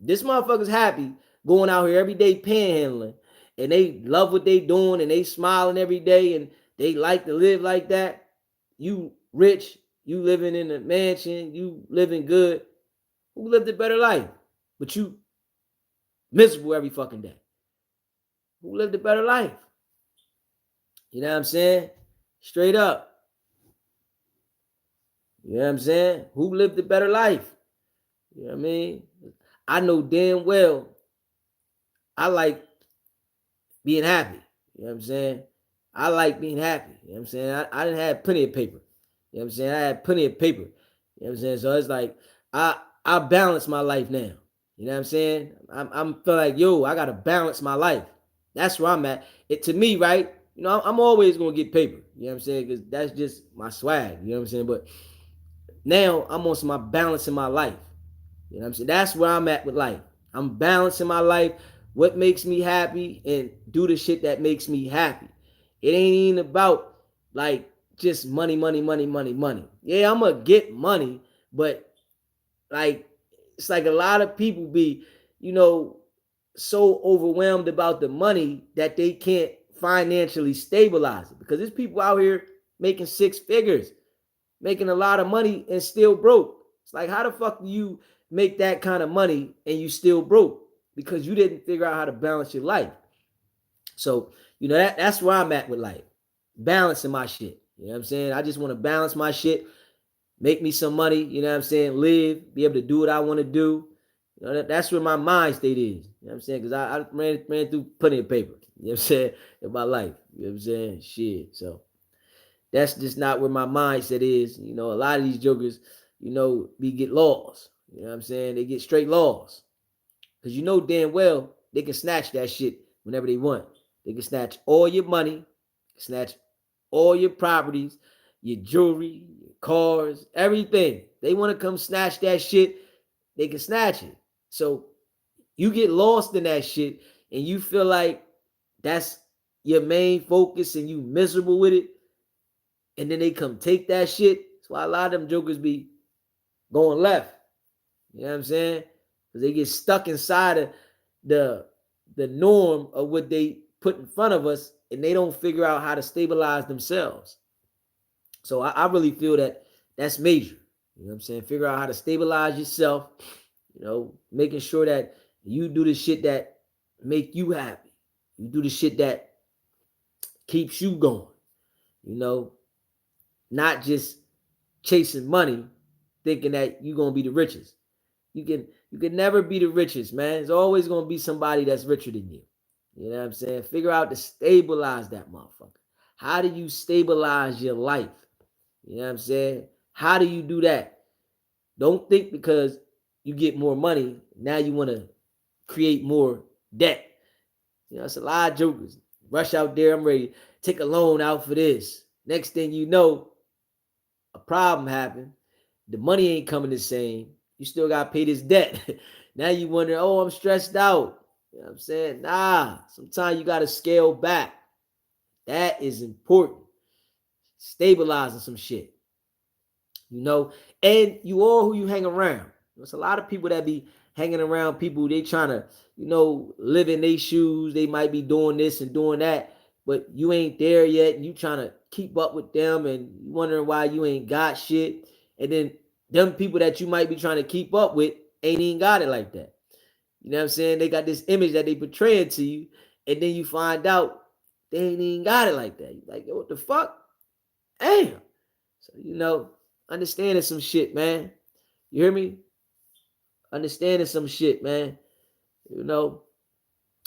This motherfucker's happy going out here every day panhandling, and they love what they doing, and they smiling every day, and they like to live like that. You rich, you living in a mansion, you living good. Who lived a better life? But you miserable every fucking day. Who lived a better life? You know what I'm saying? Straight up. You know what I'm saying? Who lived a better life? You know what I mean? I know damn well I like being happy. You know what I'm saying? I like being happy. You know what I'm saying? I didn't have plenty of paper. You know what I'm saying? I had plenty of paper. You know what I'm saying? So it's like I balance my life now. You know what I'm saying? I'm feel like, yo, I gotta balance my life. That's where I'm at. It to me, right? You know, I'm always gonna get paper. You know what I'm saying? Because that's just my swag. You know what I'm saying? But now I'm on my balance in my life. You know what I'm saying? That's where I'm at with life. I'm balancing my life, what makes me happy, and do the shit that makes me happy. It ain't even about like just money, money, money, money, money. Yeah, I'm gonna get money, but like it's like a lot of people be, you know, so overwhelmed about the money that they can't financially stabilize it. Because there's people out here making six figures, making a lot of money and still broke. It's like, how the fuck do you make that kind of money and you still broke? Because you didn't figure out how to balance your life. So, you know, that's where I'm at with life. Balancing my shit. You know what I'm saying? I just want to balance my shit, make me some money, you know what I'm saying? Live, be able to do what I want to do. You know, that's where my mind state is. You know what I'm saying? Because I ran through plenty of paper, you know what I'm saying, in my life. You know what I'm saying? Shit. So that's just not where my mindset is. You know, a lot of these jokers, you know, get lost. You know what I'm saying? They get straight lost. Because you know damn well they can snatch that shit whenever they want. They can snatch all your money, snatch all your properties, your jewelry, your cars, everything. They want to come snatch that shit, they can snatch it. So you get lost in that shit and you feel like that's your main focus and you miserable with it. And then they come take that shit. That's why a lot of them jokers be going left. You know what I'm saying? Because they get stuck inside of the the norm of what they put in front of us, and they don't figure out how to stabilize themselves. So I really feel that that's major. You know what I'm saying? Figure out how to stabilize yourself. You know, making sure that you do the shit that make you happy. You do the shit that keeps you going. You know, not just chasing money, thinking that you're gonna be the richest. You can never be the richest, man. There's always gonna be somebody that's richer than you. You know what I'm saying? Figure out to stabilize that motherfucker. How do you stabilize your life? You know what I'm saying? How do you do that? Don't think because you get more money, now you want to create more debt. You know, it's a lot of jokers. Rush out there, I'm ready to take a loan out for this. Next thing you know, a problem happened. The money ain't coming the same. You still got to pay this debt. Now you wonder, oh, I'm stressed out. You know what I'm saying? Nah, sometimes you got to scale back. That is important. Stabilizing some shit. You know, and you all who you hang around. There's a lot of people that be hanging around people, they trying to, you know, live in their shoes. They might be doing this and doing that, but you ain't there yet, and you trying to keep up with them, and you wondering why you ain't got shit. And then them people that you might be trying to keep up with ain't even got it like that. You know what I'm saying? They got this image that they portraying to you, and then you find out they ain't even got it like that. You like, yo, what the fuck? Damn. So, you know, understanding some shit, man. You hear me? Understanding some shit, man. You know,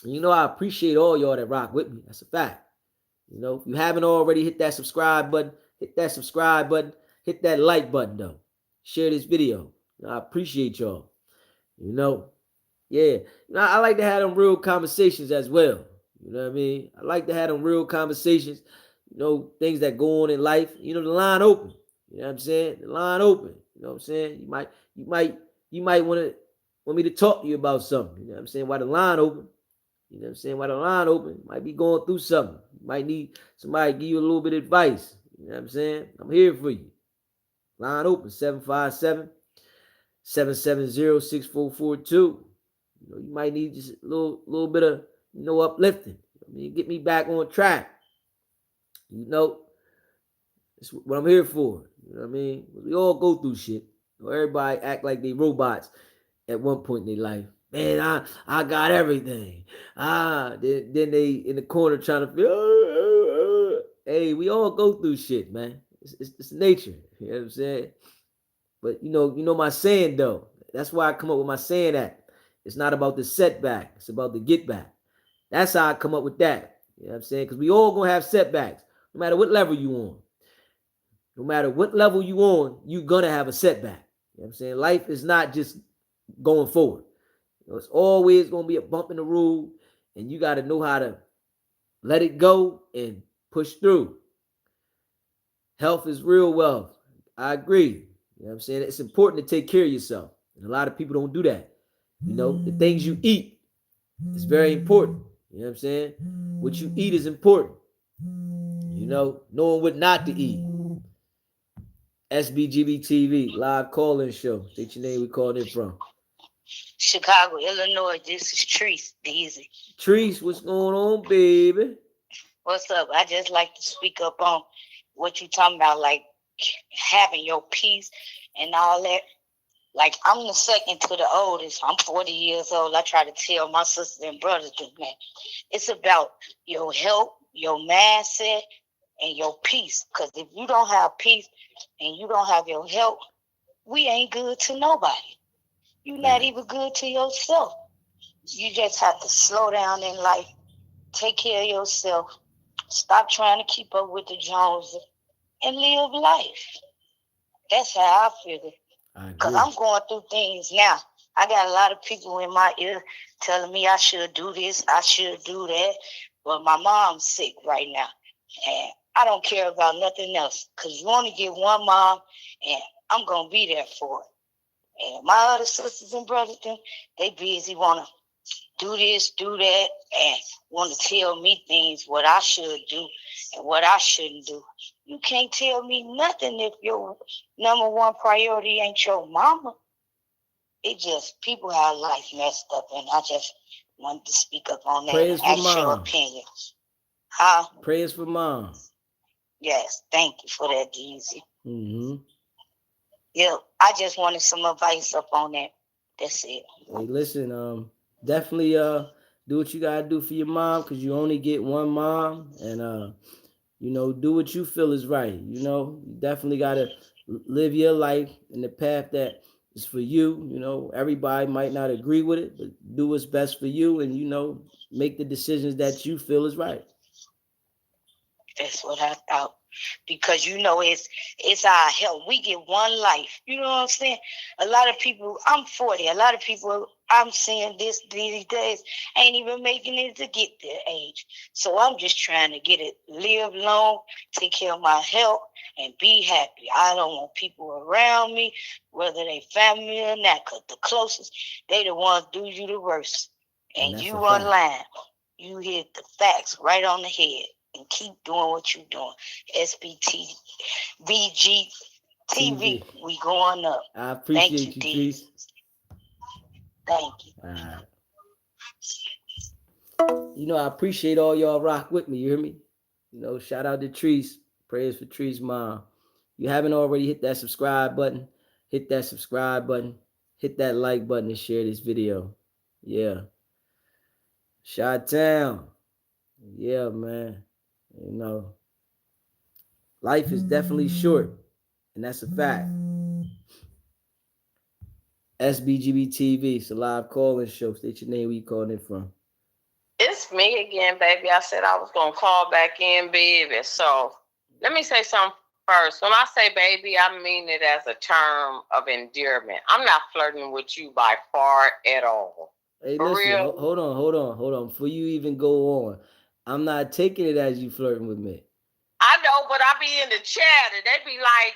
I appreciate all y'all that rock with me. That's a fact. You know, if you haven't already, hit that subscribe button. Hit that subscribe button. Hit that like button, though. Share this video. I appreciate y'all. You know, yeah. You know, I like to have them real conversations as well. You know what I mean? I like to have them real conversations. You know, things that go on in life. You know, the line open. You know what I'm saying? The line open. You know what I'm saying? You might want me to talk to you about something. You know what I'm saying? Why the line open? You know what I'm saying? Why the line open? Might be going through something. You might need somebody to give you a little bit of advice. You know what I'm saying? I'm here for you. Line open, 757-770-6442. You know, you might need just a little bit of, uplifting. I mean, get me back on track. You know, that's what I'm here for. You know what I mean? We all go through shit. You know, everybody act like they robots at one point in their life. Man, I got everything. Then they in the corner trying to feel. Hey, we all go through shit, man. It's nature. You know what I'm saying? But you know my saying though. That's why I come up with my saying that. It's not about the setback. It's about the get back. That's how I come up with that. You know what I'm saying? Because we all gonna have setbacks, no matter what level you on. No matter what level you on, you gonna have a setback. You know what I'm saying? Life is not just going forward. You know, it's always gonna be a bump in the road, and you gotta know how to let it go and push through. Health is real wealth. I agree. You know what I'm saying? It's important to take care of yourself. And a lot of people don't do that. You know, the things you eat is very important. You know what I'm saying? What you eat is important. You know, knowing what not to eat. SBGB TV, live call-in show. State your name, we calling it from. Chicago, Illinois. This is Treese, Easy. Treese, what's going on, baby? What's up? I just like to speak up on what you talking about, like having your peace and all that. Like, I'm the second to the oldest. I'm 40 years old. I try to tell my sisters and brothers that, man, it's about your health, your mindset, and your peace. Because if you don't have peace and you don't have your health, we ain't good to nobody. You're not even good to yourself. You just have to slow down in life, take care of yourself, stop trying to keep up with the Joneses, and live life. That's how I figure. Because I'm going through things now. I got a lot of people in my ear telling me I should do this, I should do that. But my mom's sick right now. And I don't care about nothing else. Because you only get one mom, and I'm going to be there for it. And my other sisters and brothers, they busy want to do this, do that, and want to tell me things, what I should do and what I shouldn't do. You can't tell me nothing if your number one priority ain't your mama. It just, people have life messed up, and I just wanted to speak up on that. Prayers and for ask your mom. opinion. Huh? Prayers for mom. Yes, thank you for that, Deezy. Mm-hmm. Yeah, I just wanted some advice up on that. That's it. Hey, listen, definitely do what you gotta do for your mom, because you only get one mom, and you know, do what you feel is right. You know, you definitely gotta live your life in the path that is for you. You know, everybody might not agree with it, but do what's best for you, and you know, make the decisions that you feel is right. That's what I thought. Because you know it's our health. We get one life. You know what I'm saying? A lot of people, I'm 40. A lot of people I'm seeing these days ain't even making it to get their age. So I'm just trying to get it, live long, take care of my health, and be happy. I don't want people around me, whether they family or not, because the closest, they the ones do you the worst. And you online, you hit the facts right on the head. And keep doing what you're doing. SBT, BG, TV, we going up. I appreciate you, Treese. Thank you. You know, I appreciate all y'all rock with me. You hear me? You know, shout out to Treese. Prayers for Treese' mom. You haven't already hit that subscribe button, hit that subscribe button, hit that like button, and share this video. Yeah. Chi-Town. Yeah, man. You know, life is definitely short, and that's a fact. SBGB TV, it's a live call-in show. State your name, where you calling it from. It's me again, baby. I said I was going to call back in, baby. So let me say something first. When I say baby, I mean it as a term of endearment. I'm not flirting with you by far at all. Hey, For listen, real? hold on. Before you even go on, I'm not taking it as you flirting with me. I know, but I be in the chat and they be like,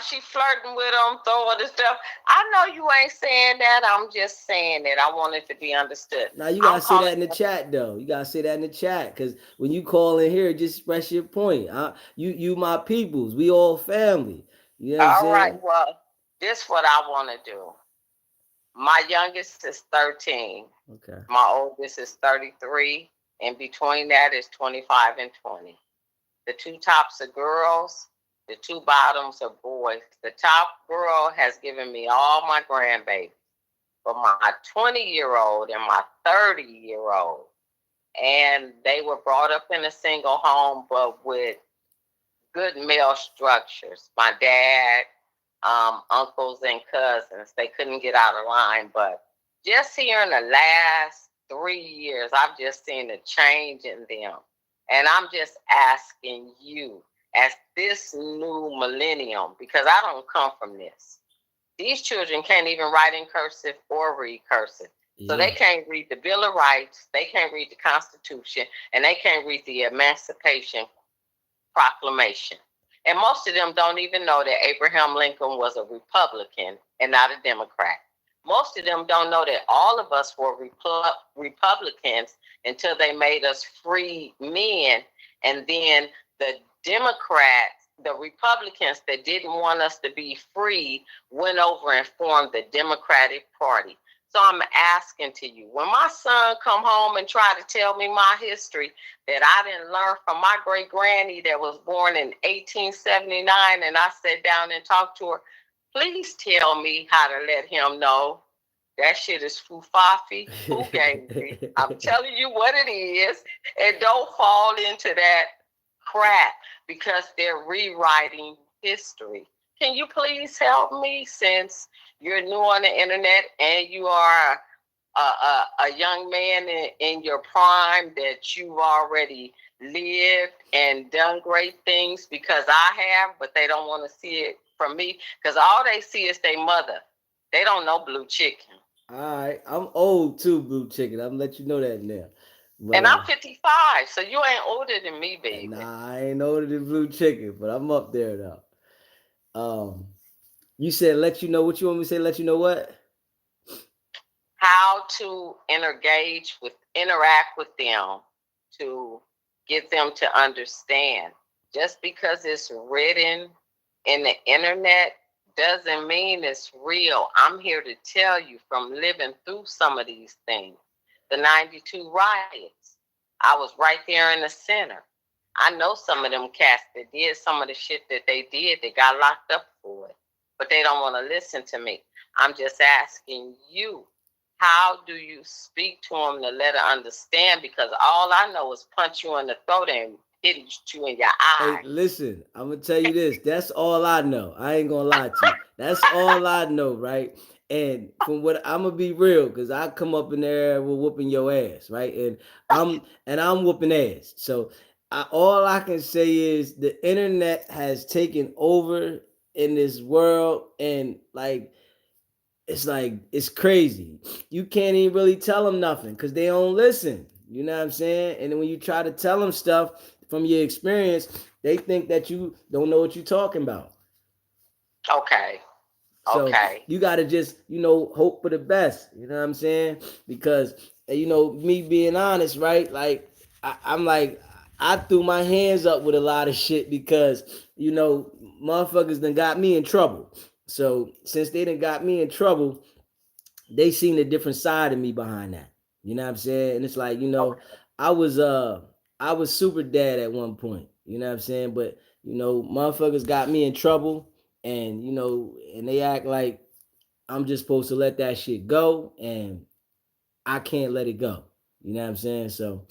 she flirting with him, throwing the stuff. I know you ain't saying that. I'm just saying it. I want it to be understood. Now you gotta say that in the chat though. You gotta say that in the chat because when you call in here, just express your point. You my peoples. We all family. You know what I'm saying? All right. Well, this what I want to do. My youngest is 13. Okay. My oldest is 33. And between that is 25 and 20. The two tops are girls. The two bottoms are boys. The top girl has given me all my grandbabies. But my 20-year-old and my 30-year-old, and they were brought up in a single home, but with good male structures. My dad, uncles and cousins, they couldn't get out of line. But just here in the last 3 years, I've just seen a change in them. And I'm just asking you, as this new millennium, because I don't come from this. These children can't even write in cursive or read cursive. So they can't read the Bill of Rights, they can't read the Constitution, and they can't read the Emancipation Proclamation. And most of them don't even know that Abraham Lincoln was a Republican and not a Democrat. Most of them don't know that all of us were Republicans until they made us free men. And then the Democrats, the Republicans that didn't want us to be free, went over and formed the Democratic Party. So I'm asking to you, when my son come home and try to tell me my history that I didn't learn from my great granny that was born in 1879, and I sat down and talked to her, please tell me how to let him know that shit is foofafi, fugazi. I'm telling you what it is, and don't fall into that crap because they're rewriting history. Can you please help me, since you're new on the internet and you are a young man in your prime, that you've already lived and done great things, because I have, but they don't want to see it from me because all they see is their mother. They don't know blue chicken. All right, I'm old too, blue chicken. I'm gonna let you know that now. But, and I'm 55, so you ain't older than me, baby. Nah, I ain't older than blue chicken, but I'm up there though. You said let you know what you want me to say. Let you know what? How to interact with them to get them to understand. Just because it's written in the internet doesn't mean it's real. I'm here to tell you from living through some of these things. The 92 riots, I was right there in the center. I know some of them cats that did some of the shit that they did, they got locked up for it, but they don't want to listen to me. I'm just asking you, how do you speak to them to let her understand? Because all I know is punch you in the throat and hit you in your eye. Hey, listen, I'm gonna tell you this. That's all I know. I ain't gonna lie to you. That's all I know, right? And from what I'm gonna be real, because I come up in there with whooping your ass, right? And I'm whooping ass. So all I can say is the internet has taken over in this world, and it's crazy. You can't even really tell them nothing because they don't listen. You know what I'm saying? And then when you try to tell them stuff from your experience, they think that you don't know what you're talking about. Okay. So you gotta just, hope for the best. You know what I'm saying? Because me being honest, right? Like I threw my hands up with a lot of shit because motherfuckers done got me in trouble. So since they done got me in trouble, they seen a different side of me behind that. You know what I'm saying? And it's like, I was super dad at one point. You know what I'm saying? But motherfuckers got me in trouble, and and they act like I'm just supposed to let that shit go, and I can't let it go. You know what I'm saying? So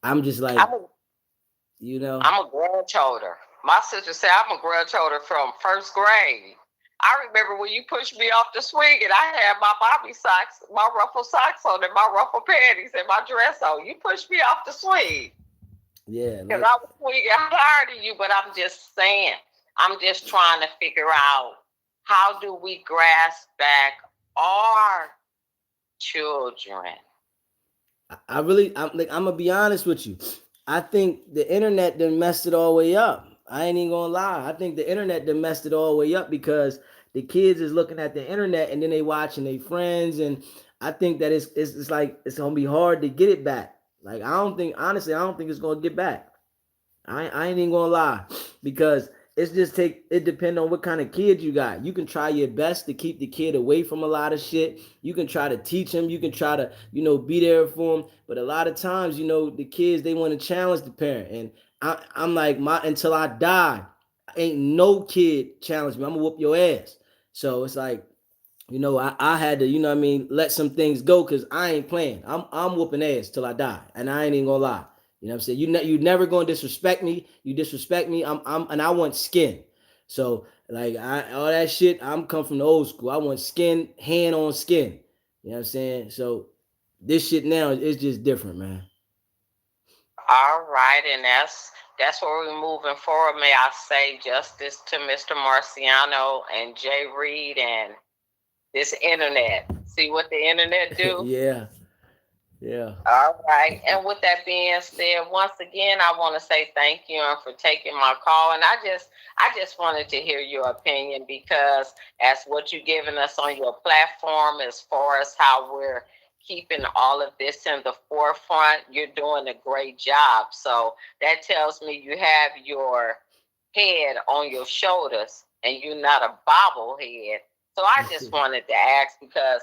I'm just like, I'm a grudge holder. My sister said I'm a grudge holder from first grade. I remember when you pushed me off the swing and I had my bobby socks, my ruffle socks on, and my ruffle panties and my dress on. You pushed me off the swing. Yeah. Because I was swinging harder than you, but I'm just saying, I'm just trying to figure out, how do we grasp back our children? I'm gonna be honest with you. I think the internet done messed it all the way up. I ain't even gonna lie. I think the internet done messed it all the way up because the kids is looking at the internet and then they watching their friends, and I think that it's like it's gonna be hard to get it back. Like I don't think honestly, I don't think it's gonna get back. I ain't even gonna lie because it's just it depend on what kind of kid you got. You can try your best to keep the kid away from a lot of shit. You can try to teach him. You can try to be there for him. But a lot of times the kids they want to challenge the parent, and I'm like until I die, ain't no kid challenge me. I'm gonna whoop your ass. So it's like I had to, let some things go because I ain't playing. I'm whooping ass till I die, and I ain't even gonna lie. You know what I'm saying? You never gonna disrespect me. You disrespect me, and I want skin. So like all that shit, I'm come from the old school. I want skin, hand on skin. You know what I'm saying? So this shit now is just different, man. All right, and that's where we're moving forward. May I say justice to Mr. Marciano and Jay Reed and this internet. See what the internet do? Yeah. Yeah. All right. And with that being said, once again, I want to say thank you for taking my call. And I just wanted to hear your opinion because as what you're giving us on your platform, as far as how we're keeping all of this in the forefront, you're doing a great job. So that tells me you have your head on your shoulders and you're not a bobblehead. So I just wanted to ask because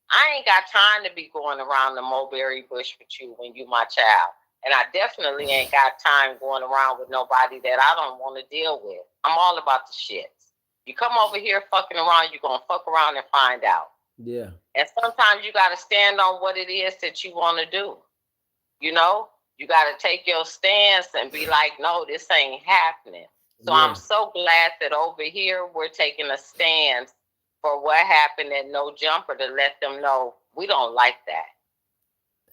I ain't got time to be going around the mulberry bush with you when you my child. And I definitely ain't got time going around with nobody that I don't want to deal with. I'm all about the shits. You come over here fucking around, you're going to fuck around and find out. Yeah. And sometimes you got to stand on what it is that you want to do. You got to take your stance and be like, no, this ain't happening. So yeah. I'm so glad that over here we're taking a stance for what happened at No Jumper to let them know we don't like that.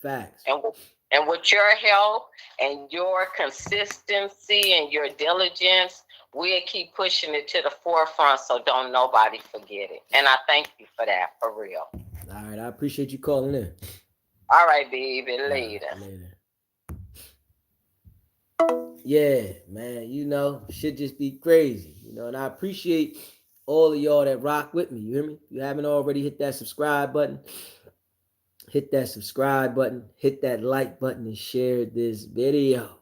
Facts. And with your help and your consistency and your diligence, we'll keep pushing it to the forefront so don't nobody forget it. And I thank you for that, for real. All right, I appreciate you calling in. All right, baby, later. Later. Yeah, man, shit just be crazy, and I appreciate all of y'all that rock with me. You hear me? If you haven't already, hit that subscribe button. Hit that subscribe button. Hit that like button and share this video.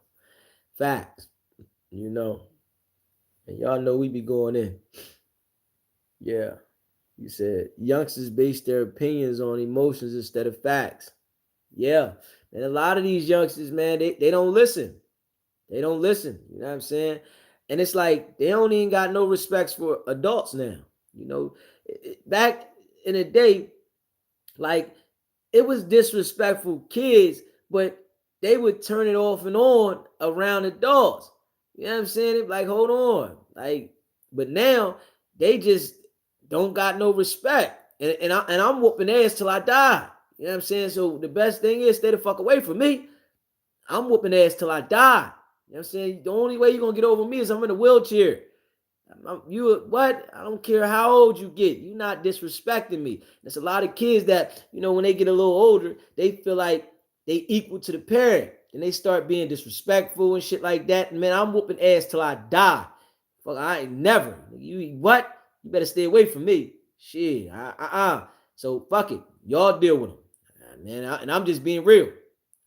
Facts. And y'all know we be going in. Yeah. You said youngsters base their opinions on emotions instead of facts. Yeah. And a lot of these youngsters, man, they don't listen. They don't listen. You know what I'm saying? And it's like they don't even got no respects for adults now. Back in the day, like it was disrespectful kids, but they would turn it off and on around adults. You know what I'm saying? It like, hold on. But now they just don't got no respect. And I'm whooping ass till I die. You know what I'm saying? So the best thing is stay the fuck away from me. I'm whooping ass till I die. You know what I'm saying? The only way you're going to get over me is I'm in a wheelchair. What? I don't care how old you get. You're not disrespecting me. There's a lot of kids that, when they get a little older, they feel like they equal to the parent. And they start being disrespectful and shit like that. And man, I'm whooping ass till I die. Fuck, I ain't never. You what? You better stay away from me. Shit. So fuck it. Y'all deal with them. Man, and I'm just being real.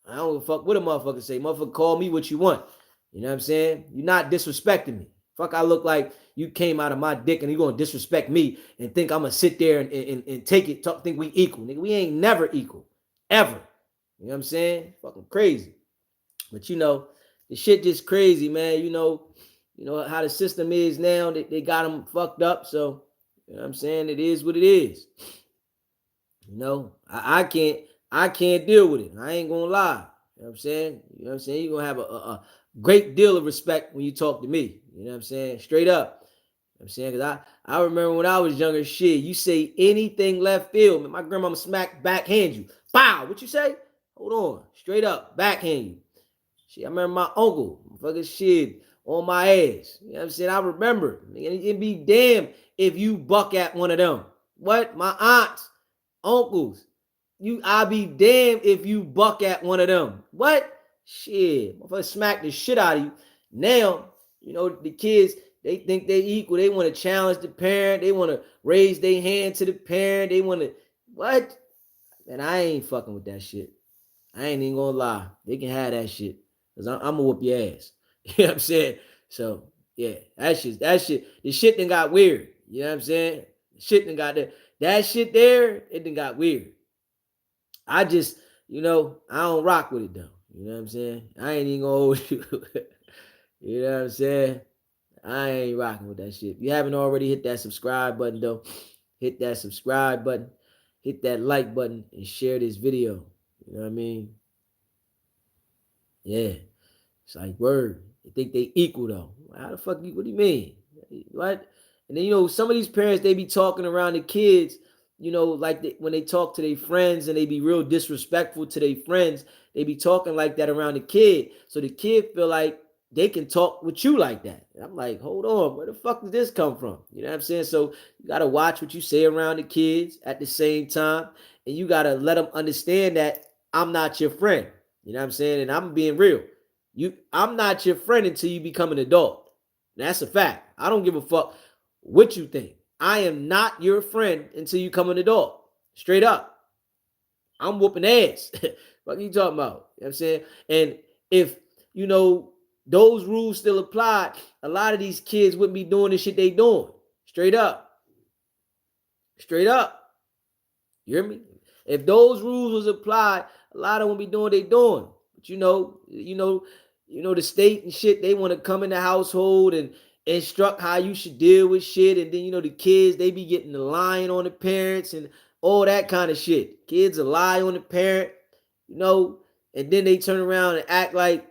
I don't give a fuck what a motherfucker say. Motherfucker, call me what you want. You know what I'm saying? You're not disrespecting me. Fuck, I look like you came out of my dick and you're going to disrespect me and think I'm going to sit there and take it, think we equal. Nigga, we ain't never equal. Ever. You know what I'm saying? Fucking crazy. But the shit just crazy, man. You know how the system is now. They got them fucked up. So, you know what I'm saying? It is what it is. I can't deal with it. I ain't going to lie. You know what I'm saying? You're going to have a great deal of respect when you talk to me. You know what I'm saying? Straight up. You know what I'm saying? Because I remember when I was younger, shit, you say anything left field, man, my grandmama backhand you. Bow, what you say? Hold on. Straight up, backhand you. Shit, I remember my uncle, fucking shit, on my ass. You know what I'm saying? I remember. It'd be damn if you buck at one of them. What? My aunts, uncles. I'll be damned if you buck at one of them. What? Shit, motherfucker smack the shit out of you. Now, You know, the kids, they think they equal. They want to challenge the parent. They want to raise their hand to the parent. They want to, what? And I ain't fucking with that shit. I ain't even gonna lie. They can have that shit. Because I'm gonna whoop your ass. You know what I'm saying? So, yeah, that shit, the shit done got weird. You know what I'm saying? Shit done got that shit there, it done got weird. I just, I don't rock with it though. You know what I'm saying? I ain't even gonna hold you. You know what I'm saying? I ain't rocking with that shit. If you haven't already, hit that subscribe button though. Hit that subscribe button. Hit that like button and share this video. You know what I mean? Yeah. It's like, word. They think they equal though. How the fuck what do you mean? What? And then, some of these parents, they be talking around the kids, like when they talk to their friends and they be real disrespectful to their friends, they be talking like that around the kid. So the kid feel like they can talk with you like that. And I'm like, hold on, where the fuck did this come from? You know what I'm saying? So you got to watch what you say around the kids at the same time. And you got to let them understand that I'm not your friend. You know what I'm saying? And I'm being real. I'm not your friend until you become an adult. That's a fact. I don't give a fuck what you think. I am not your friend until you become an adult. Straight up. I'm whooping ass. What are you talking about? You know what I'm saying? And if, those rules still apply, a lot of these kids wouldn't be doing the shit they doing. Straight up. Straight up. You hear me? If those rules was applied, a lot of them would be doing what they doing. But the state and shit, they want to come in the household and instruct how you should deal with shit. And then, the kids, they be getting the lying on the parents and all that kind of shit. Kids will lie on the parent, and then they turn around and act like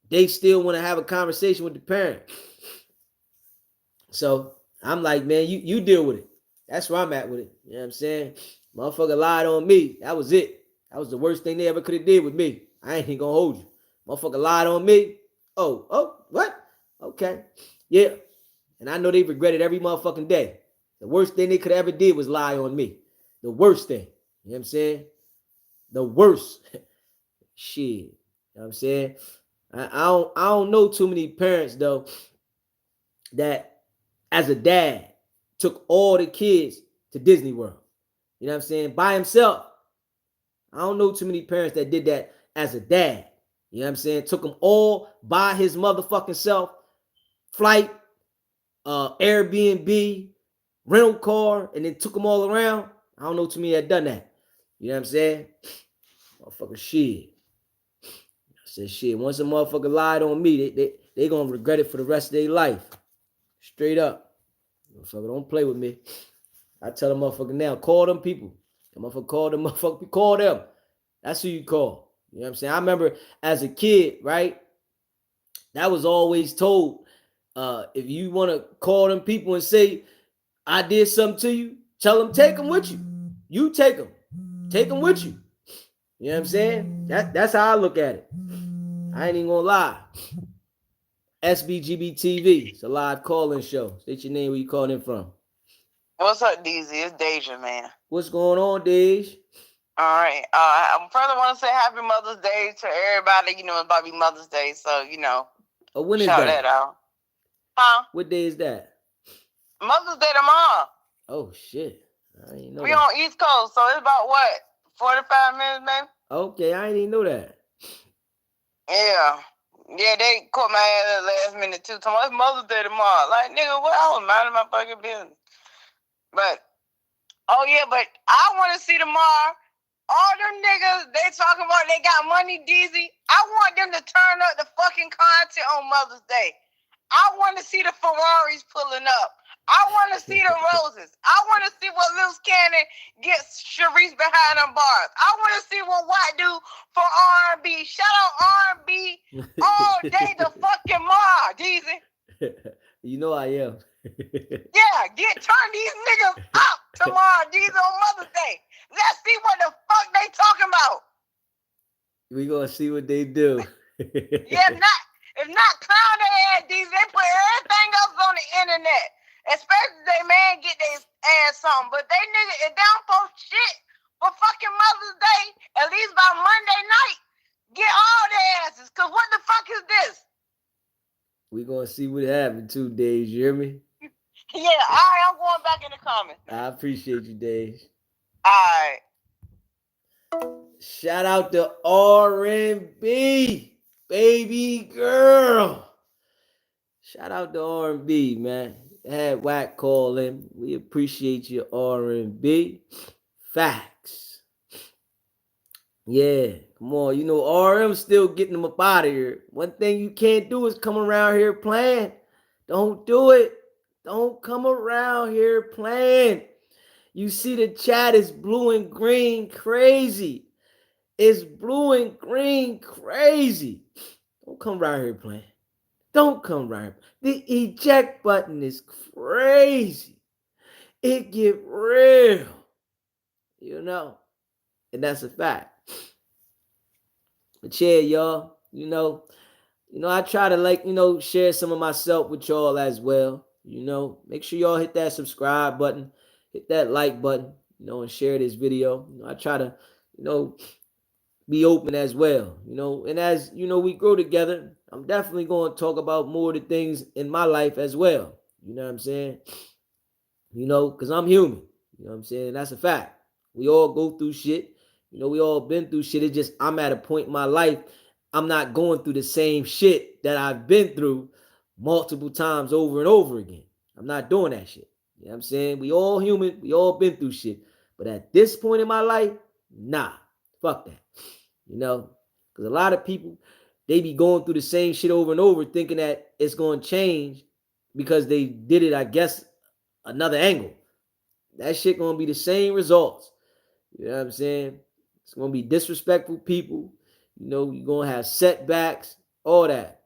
they still want to have a conversation with the parent. So I'm like, man, you deal with it. That's where I'm at with it. You know what I'm saying? Motherfucker lied on me. That was it. That was the worst thing they ever could have did with me. I ain't even gonna hold you. Motherfucker lied on me. Oh, what? Okay. Yeah. And I know they regret it every motherfucking day. The worst thing they could ever did was lie on me. The worst thing. You know what I'm saying? The worst. Shit. You know what I'm saying? I don't know too many parents though that as a dad took all the kids to Disney World. You know what I'm saying? By himself. I don't know too many parents that did that as a dad. You know what I'm saying? Took them all by his motherfucking self. Flight, Airbnb, rental car, and then took them all around. I don't know too many that done that. You know what I'm saying? Motherfucker shit. I said shit. Once a motherfucker lied on me, they gonna regret it for the rest of their life. Straight up. Motherfucker, don't play with me. I tell the motherfucker now, call them people. The motherfucker call them motherfucker, call them. That's who you call. You know what I'm saying? I remember as a kid, right? That was always told. If you want to call them people and say, I did something to you, tell them take them with you. You take them. Take them with you. You know what I'm saying? That's how I look at it. I ain't even gonna lie. SBGB TV. It's a live call-in show. State your name, where you calling in from. What's up, DZ? It's Deja, man. What's going on, Dej? All right. I further want to say Happy Mother's Day to everybody. It's about to be Mother's Day, so when is shout that out. Huh? What day is that? Mother's Day tomorrow. Oh shit! I ain't know. We on East Coast, so it's about what 45 minutes, maybe. Okay, I didn't even know that. Yeah, they caught my ass at the last minute too. Tomorrow, it's Mother's Day tomorrow. Like, nigga, what? I was minding my fucking business. But I want to see tomorrow. All them niggas, they talking about they got money, DZ. I want them to turn up the fucking content on Mother's Day. I want to see the Ferraris pulling up. I want to see the roses. I want to see what Loose Cannon gets Sharice behind them bars. I want to see what Wack do for R&B. Shout out R&B all day the fucking mar, DZ. You know I am. Turn these niggas up tomorrow, DZ, on Mother's Day. Let's see what the fuck they talking about. We gonna see what they do. If not clown their ass, DZ, they put everything else on the internet. Especially they man get their ass something. But they nigga, if they don't post shit for fucking Mother's Day, at least by Monday night, get all their asses. Cause what the fuck is this? We gonna see what happened 2 days, you hear me? Yeah, all right, I'm going back in the comments. I appreciate you, Dave. All right. Shout out to R&B, baby girl. Shout out to R&B, man. Had Wack call in. We appreciate your R&B. Facts. Yeah, come on. You know, RM still getting them up out of here. One thing you can't do is come around here playing. Don't do it. Don't come around here playing. You see the chat is blue and green crazy. It's blue and green crazy. Don't come around here playing. Don't come around here. The eject button is crazy. It get real. You know. And that's a fact. But yeah, y'all, I try to share some of myself with y'all as well. Make sure y'all hit that subscribe button, hit that like button, and share this video. I try to, be open as well, and as we grow together, I'm definitely going to talk about more of the things in my life as well. You know what I'm saying? Because I'm human. You know what I'm saying? That's a fact. We all go through shit. We all been through shit. It's just I'm at a point in my life, I'm not going through the same shit that I've been through multiple times over and over again. I'm not doing that shit. You know what I'm saying? We all human. We all been through shit. But at this point in my life, nah. Fuck that. Because a lot of people, they be going through the same shit over and over thinking that it's going to change because they did it, I guess, another angle. That shit going to be the same results. You know what I'm saying? It's going to be disrespectful people. You're going to have setbacks, all that,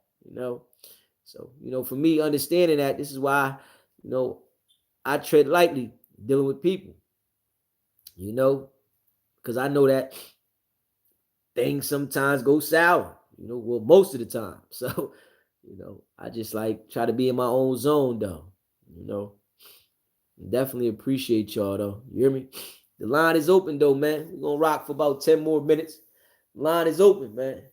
So, for me, understanding that, this is why, I tread lightly dealing with people, because I know that things sometimes go sour, well, most of the time. So, I just try to be in my own zone, though, Definitely appreciate y'all, though. You hear me? The line is open, though, man. We're going to rock for about 10 more minutes. Line is open, man.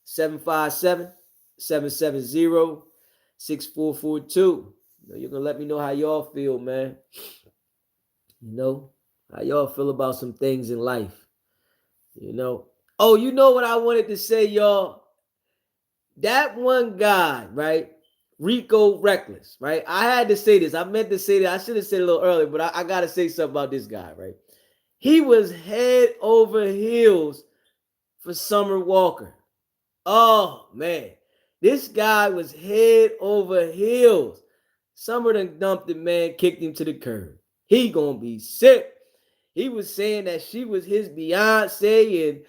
757-770-6442. You're going to let me know how y'all feel, man. How y'all feel about some things in life. Oh, you know what I wanted to say, y'all? That one guy, right? Rico Reckless, right? I had to say this. I meant to say that. I should have said it a little earlier, but I got to say something about this guy, right? He was head over heels for Summer Walker. Oh, man. This guy was head over heels. Summer done dumped him, man, kicked him to the curb. He gonna be sick. He was saying that she was his Beyonce, and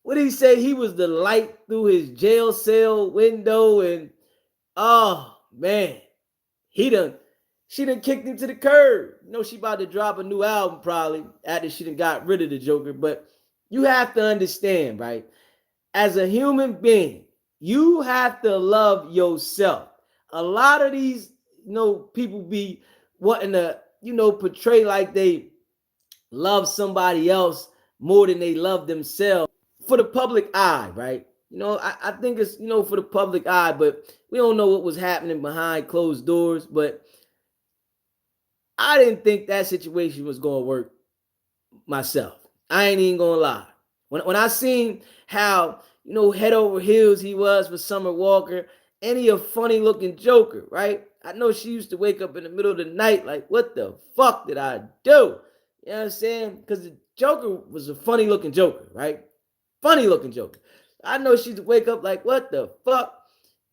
what did he say? He was the light through his jail cell window, and oh, man. She done kicked him to the curb. She about to drop a new album probably after she done got rid of the Joker. But you have to understand, right? As a human being, you have to love yourself. A lot of these, people be wanting to, portray like they love somebody else more than they love themselves for the public eye, right? I think it's, for the public eye, but we don't know what was happening behind closed doors. But I didn't think that situation was going to work myself. I ain't even going to lie. When I seen how, head over heels he was for Summer Walker, and he a funny looking joker, right? I know she used to wake up in the middle of the night like, what the fuck did I do? You know what I'm saying? Because the Joker was a funny looking joker, right? Funny looking joker. I know she'd wake up like, what the fuck?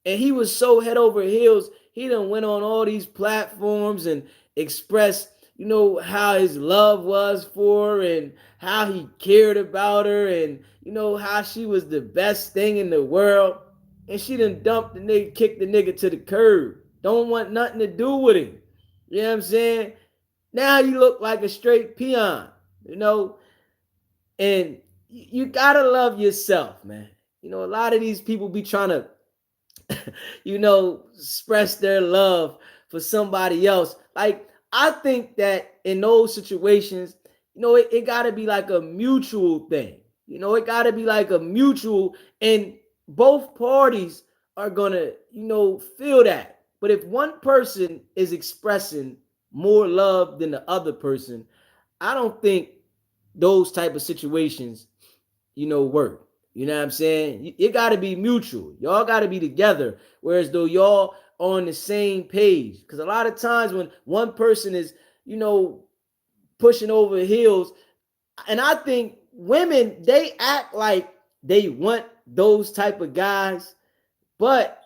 And he was so head over heels, he done went on all these platforms and expressed, how his love was for her and how he cared about her and, how she was the best thing in the world. And she done dumped the nigga, kicked the nigga to the curb. Don't want nothing to do with him. You know what I'm saying? Now you look like a straight peon, and you gotta love yourself, man. A lot of these people be trying to, express their love for somebody else. Like, I think that in those situations, it gotta be like a mutual thing. It gotta be like a mutual, and both parties are gonna, feel that. But if one person is expressing more love than the other person, I don't think those type of situations, work. You know what I'm saying? It got to be mutual. Y'all got to be together. Whereas though y'all on the same page, because a lot of times when one person is, pushing over heels, and I think women, they act like they want those type of guys, but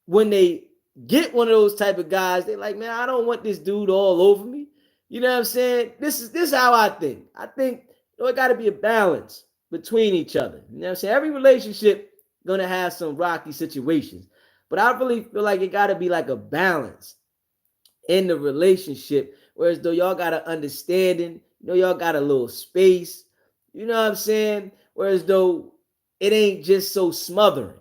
when they get one of those type of guys, they're like, man, I don't want this dude all over me. You know what I'm saying? This is how I think. I think it got to be a balance between each other. You know what I'm saying? Every relationship gonna have some rocky situations, but I really feel like it got to be like a balance in the relationship. Whereas though y'all got an understanding, y'all got a little space. You know what I'm saying? Whereas though it ain't just so smothering.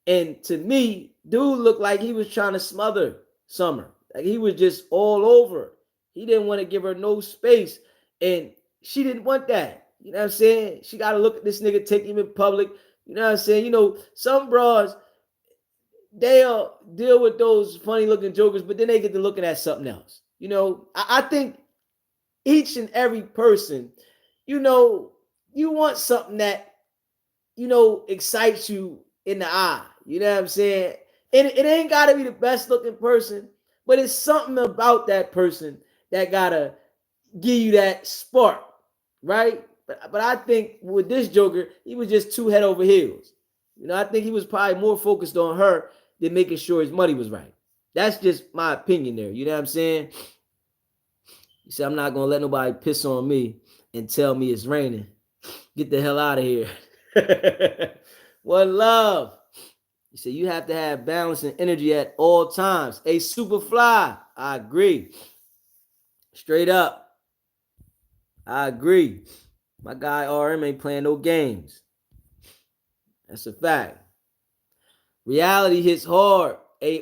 And to me, dude looked like he was trying to smother Summer. Like he was just all over. He didn't want to give her no space. And she didn't want that. You know what I'm saying? She got to look at this nigga, take him in public. You know what I'm saying? Some bras, they'll deal with those funny looking jokers, but then they get to looking at something else. I think each and every person, you want something that, excites you in the eye. You know what I'm saying? And it ain't got to be the best looking person, but it's something about that person that got to give you that spark, right? But I think with this Joker, he was just too head over heels. I think he was probably more focused on her than making sure his money was right. That's just my opinion there. You know what I'm saying? He said, I'm not going to let nobody piss on me and tell me it's raining. Get the hell out of here. One love. He said, you have to have balance and energy at all times. A super fly. I agree. Straight up. I agree. My guy RM ain't playing no games. That's a fact. Reality hits hard.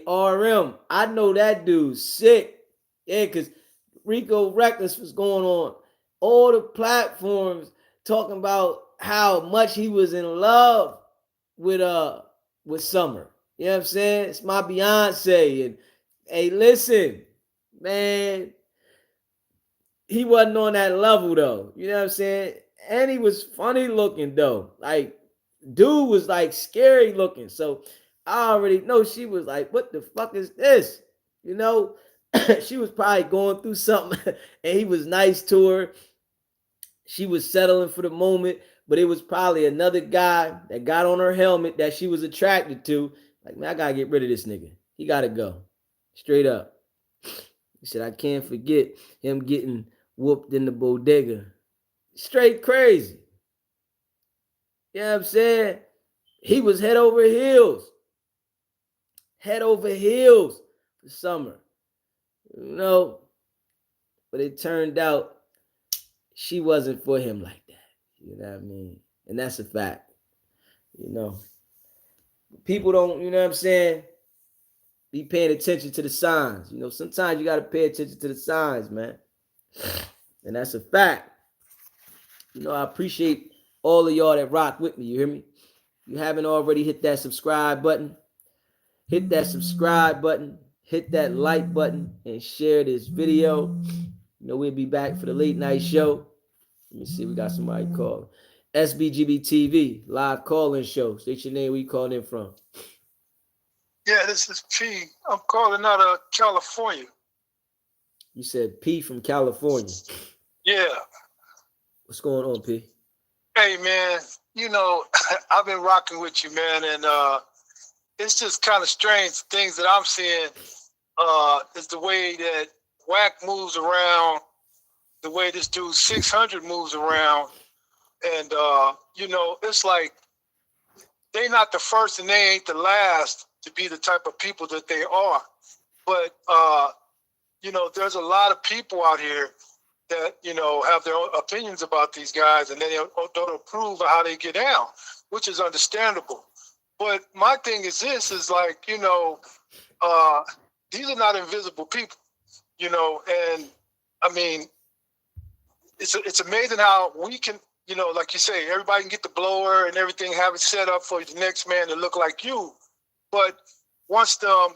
ARM. I know that dude's sick. Yeah, because Rico Reckless was going on all the platforms talking about how much he was in love with Summer. You know what I'm saying? It's my Beyonce. And hey, listen, man, he wasn't on that level though. You know what I'm saying? And he was funny looking though. Like, dude was like scary looking. So I already know she was like, what the fuck is this? She was probably going through something and he was nice to her. She was settling for the moment, but it was probably another guy that got on her helmet that she was attracted to. Like, man, I gotta get rid of this nigga. He gotta go. Straight up. He said, I can't forget him getting whooped in the bodega. Straight crazy. You know what I'm saying? He was head over heels. Head over heels for Summer. But it turned out she wasn't for him like that. You know what I mean? And that's a fact. People don't, you know what I'm saying, be paying attention to the signs. Sometimes you got to pay attention to the signs, man. And that's a fact. I appreciate all of y'all that rock with me. You hear me? If you haven't already, hit that subscribe button. Hit that subscribe button. Hit that like button and share this video. We'll be back for the late night show. Let me see. We got somebody calling. SBGB TV, live call-in show. State your name. Where you calling in from? Yeah, this is P. I'm calling out of California. You said P from California. Yeah. What's going on, P? Hey, man. I've been rocking with you, man, and it's just kind of strange things that I'm seeing. Is the way that Wack moves around, the way this dude 600 moves around, and it's like they're not the first and they ain't the last to be the type of people that they are. But there's a lot of people out here that have their own opinions about these guys, and they don't approve of how they get down, which is understandable. But my thing is this: is like these are not invisible people, and I mean, it's amazing how we can, like you say, everybody can get the blower and everything, have it set up for the next man to look like you. But once them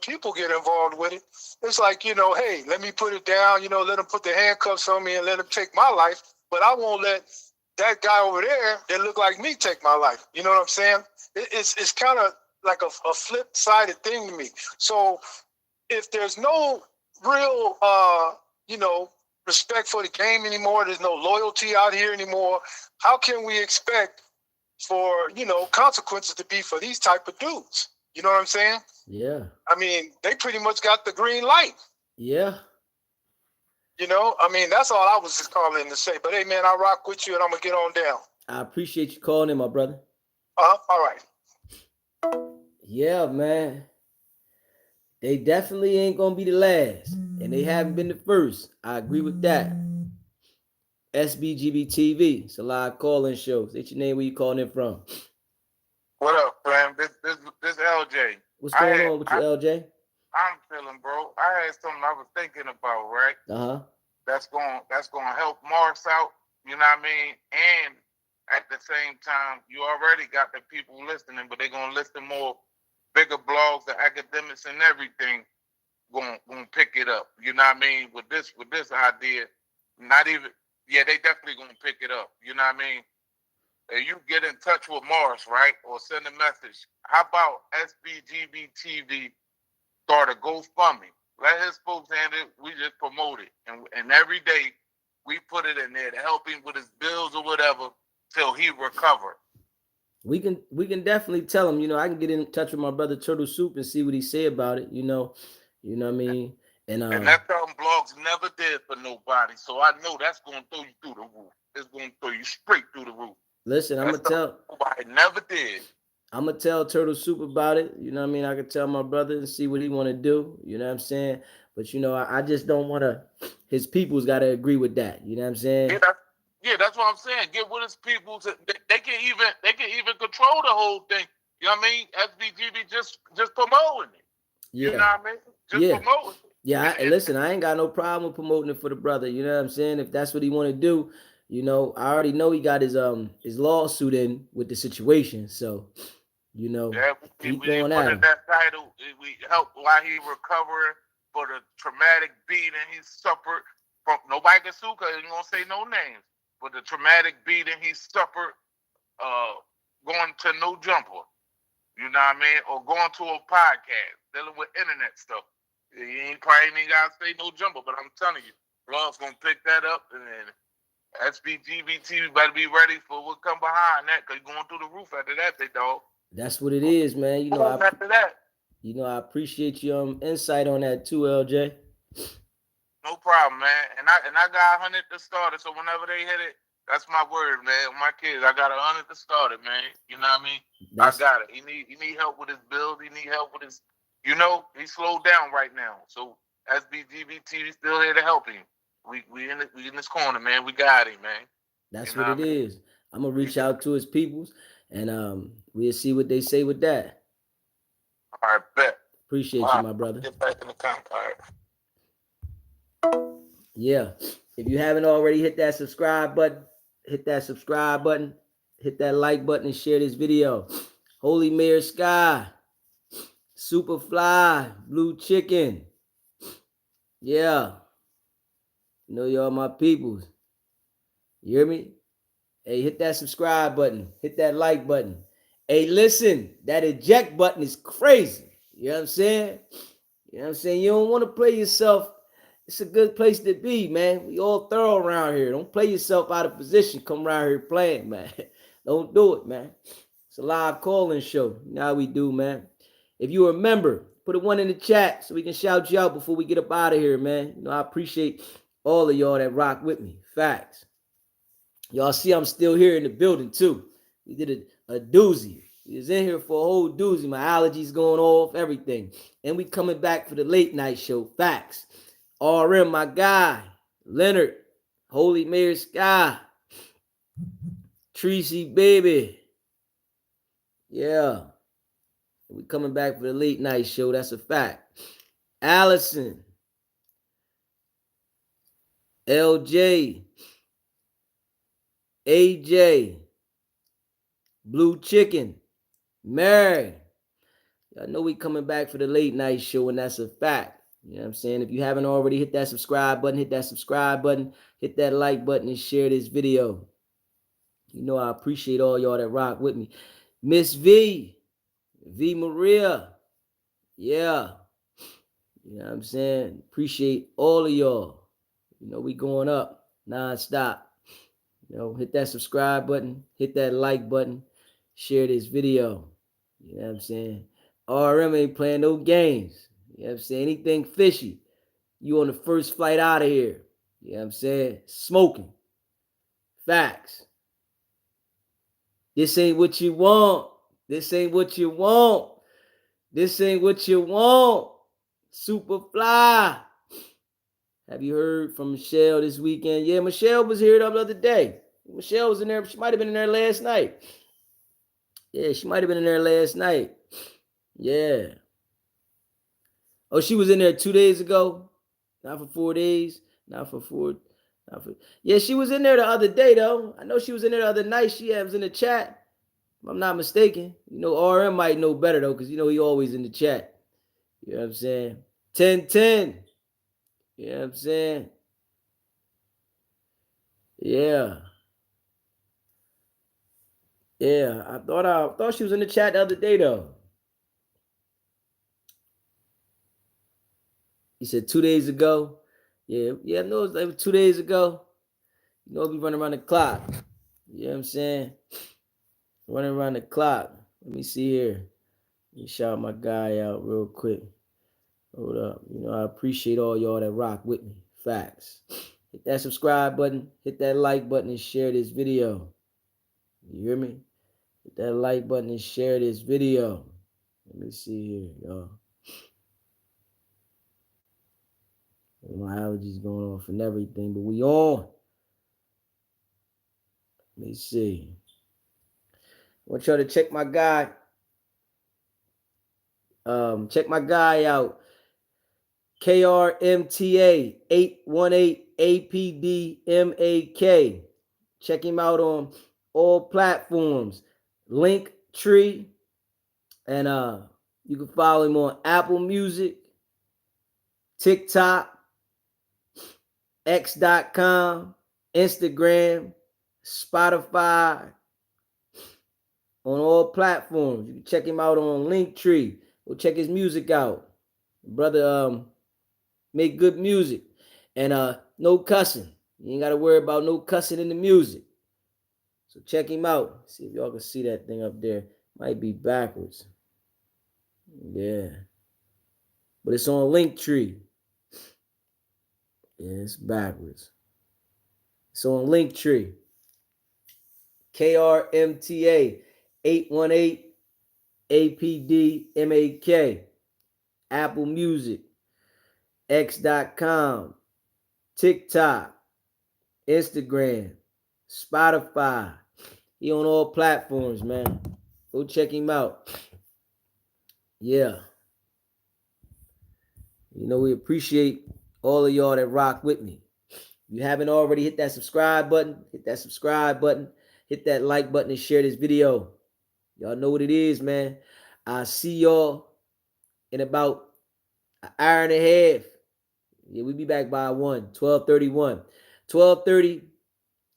people get involved with it, it's like, hey, let me put it down, let them put the handcuffs on me and let them take my life, but I won't let that guy over there that look like me take my life. You know what I'm saying? It's kind of like a flip-sided thing to me. So if there's no real, respect for the game anymore, there's no loyalty out here anymore, how can we expect for, consequences to be for these type of dudes? You know what I'm saying? Yeah. I mean, they pretty much got the green light. Yeah. That's all I was just calling to say. But hey, man, I rock with you, and I'm gonna get on down. I appreciate you calling in, my brother. All right. Yeah, man. They definitely ain't gonna be the last, and they haven't been the first. I agree with that. SBGB TV, it's a live call-in show. State your name, where you calling in from. What up, fam? This LJ. What's going on with you, LJ? I'm feeling, bro. I had something I was thinking about, right? That's gonna help Mars out. You know what I mean? And at the same time, you already got the people listening, but they're gonna listen more. Bigger blogs, the academics, and everything gonna pick it up. You know what I mean? With this idea, they definitely gonna pick it up. You know what I mean? And you get in touch with Morris, right? Or send a message. How about SBGB TV start a GoFundMe? Let his folks handle it. We just promote it. And every day we put it in there to help him with his bills or whatever till he recover. We can definitely tell him, I can get in touch with my brother Turtle Soup and see what he say about it, you know what I mean? And that's something blogs never did for nobody. So I know that's gonna throw you through the roof. It's gonna throw you straight through the roof. Listen, I'm nobody never did. I'm gonna tell Turtle Soup about it. You know what I mean? I can tell my brother and see what he want to do. You know what I'm saying? But I just don't want to. His people's got to agree with that. You know what I'm saying? Yeah, that's what I'm saying. Get with his people. They can even control the whole thing. You know what I mean? SBGB just promoting it. Yeah. You know what I mean? Just promoting it. Yeah. Listen, I ain't got no problem with promoting it for the brother. You know what I'm saying? If that's what he want to do, I already know he got his lawsuit in with the situation. So, yeah, keep we going put at in him. that title. We help while he recovering for the traumatic beating he suffered from. Nobody can sue because he gonna say no names. But the traumatic beating he suffered, going to No Jumper, you know what I mean, or going to a podcast dealing with internet stuff. He probably ain't gotta say No Jumper, but I'm telling you, Blog's gonna pick that up, and then SBGB TV better be ready for what come behind that, because going through the roof after that, big dog. That's what it is, man. After that. I appreciate your insight on that too, LJ. No problem, man. And I got 100 to start it, so whenever they hit it, that's my word, man. My kids, I got 100 to start it, man. You know what I mean? I got it. He need help with his bills. He need help with his, he slowed down right now. So SBGB TV still here to help him. We in this corner, man. We got him, man. That's what it is. I'm gonna reach out to his peoples, and we'll see what they say with that. All right, bet. Appreciate you, my brother. Get back in the car. All right. Yeah. If you haven't already, hit that subscribe button. Hit that like button, and share this video. Holy Mayor Sky, Superfly, Blue Chicken. Yeah. Y'all my peoples. You hear me? Hey, hit that subscribe button. Hit that like button. Hey, listen, that eject button is crazy. You know what I'm saying? You don't want to play yourself. It's a good place to be, man. We all thorough around here. Don't play yourself out of position. Come around here playing, man. Don't do it, man. It's a live call-in show. You know how we do, man. If you remember, put a 1 in the chat so we can shout you out before we get up out of here, man. I appreciate all of y'all that rock with me. Facts. Y'all see I'm still here in the building, too. We did a doozy. We was in here for a whole doozy. My allergies going off, everything. And we coming back for the late night show. Facts. RM, my guy. Leonard. Holy Mayor Sky. Tracy, baby. Yeah. We coming back for the late night show. That's a fact. Allison. LJ. AJ. Blue Chicken. Mary. I know we coming back for the late night show, and that's a fact. You know what I'm saying? If you haven't already, hit that subscribe button, hit that like button, and share this video. You know I appreciate all y'all that rock with me. Miss V Maria, yeah. You know what I'm saying? Appreciate all of y'all. You know we going up non-stop. You know, hit that subscribe button, hit that like button, share this video. You know what I'm saying? RM ain't playing no games. You know what I'm saying? Anything fishy, you on the first flight out of here. You know what I'm saying? Smoking. Facts. This ain't what you want. This ain't what you want. This ain't what you want. Superfly. Have you heard from Michelle this weekend? Yeah, Michelle was here the other day. Michelle was in there. She might have been in there last night. Yeah, she might have been in there last night. Yeah. Oh, she was in there 2 days ago. Not for 4 days. Not for four. Not for. Yeah, she was in there the other day though. I know she was in there the other night. She was in the chat. If I'm not mistaken. You know, RM might know better though, because you know he always in the chat. You know what I'm saying? 10-10. You know what I'm saying? Yeah. Yeah. I thought she was in the chat the other day though. He said 2 days ago. Yeah, no, it was 2 days ago. You know, we running around the clock. You know what I'm saying? Running around the clock. Let me see here. Let me shout my guy out real quick. Hold up. You know, I appreciate all y'all that rock with me. Facts. Hit that subscribe button. Hit that like button and share this video. You hear me? Hit that like button and share this video. Let me see here, y'all. My allergies going off and everything, but we on. Let me see. I want y'all to check my guy. Check my guy out. KRMTA 818APDMAK. Check him out on all platforms. Linktree. And you can follow him on Apple Music, TikTok, X.com, Instagram, Spotify, on all platforms. You can check him out on Linktree. Go check his music out. Brother make good music. And no cussing. You ain't got to worry about no cussing in the music. So check him out. See if y'all can see that thing up there. Might be backwards. Yeah. But it's on Linktree. Yeah, it's backwards. It's on Linktree. KRMTA 818APDMAK. Apple Music. X.com. TikTok. Instagram. Spotify. He on all platforms, man. Go check him out. Yeah. You know, we appreciate all of y'all that rock with me. If you haven't already, hit that subscribe button. Hit that subscribe button. Hit that like button and share this video. Y'all know what it is, man. I'll see y'all in about an hour and a half. Yeah, we'll be back by 12:31. 12:30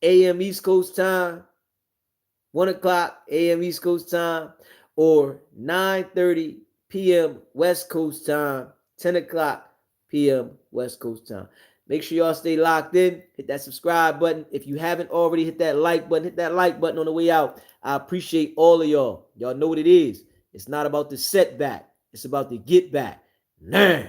a.m. East Coast time. 1 o'clock a.m. East Coast time. Or 9:30 p.m. West Coast time. 10 o'clock p.m. West Coast time. Make sure y'all stay locked in. Hit that subscribe button. If you haven't already, hit that like button. Hit that like button on the way out. I appreciate all of y'all. Y'all know what it is. It's not about the setback. It's about the get back. Nah.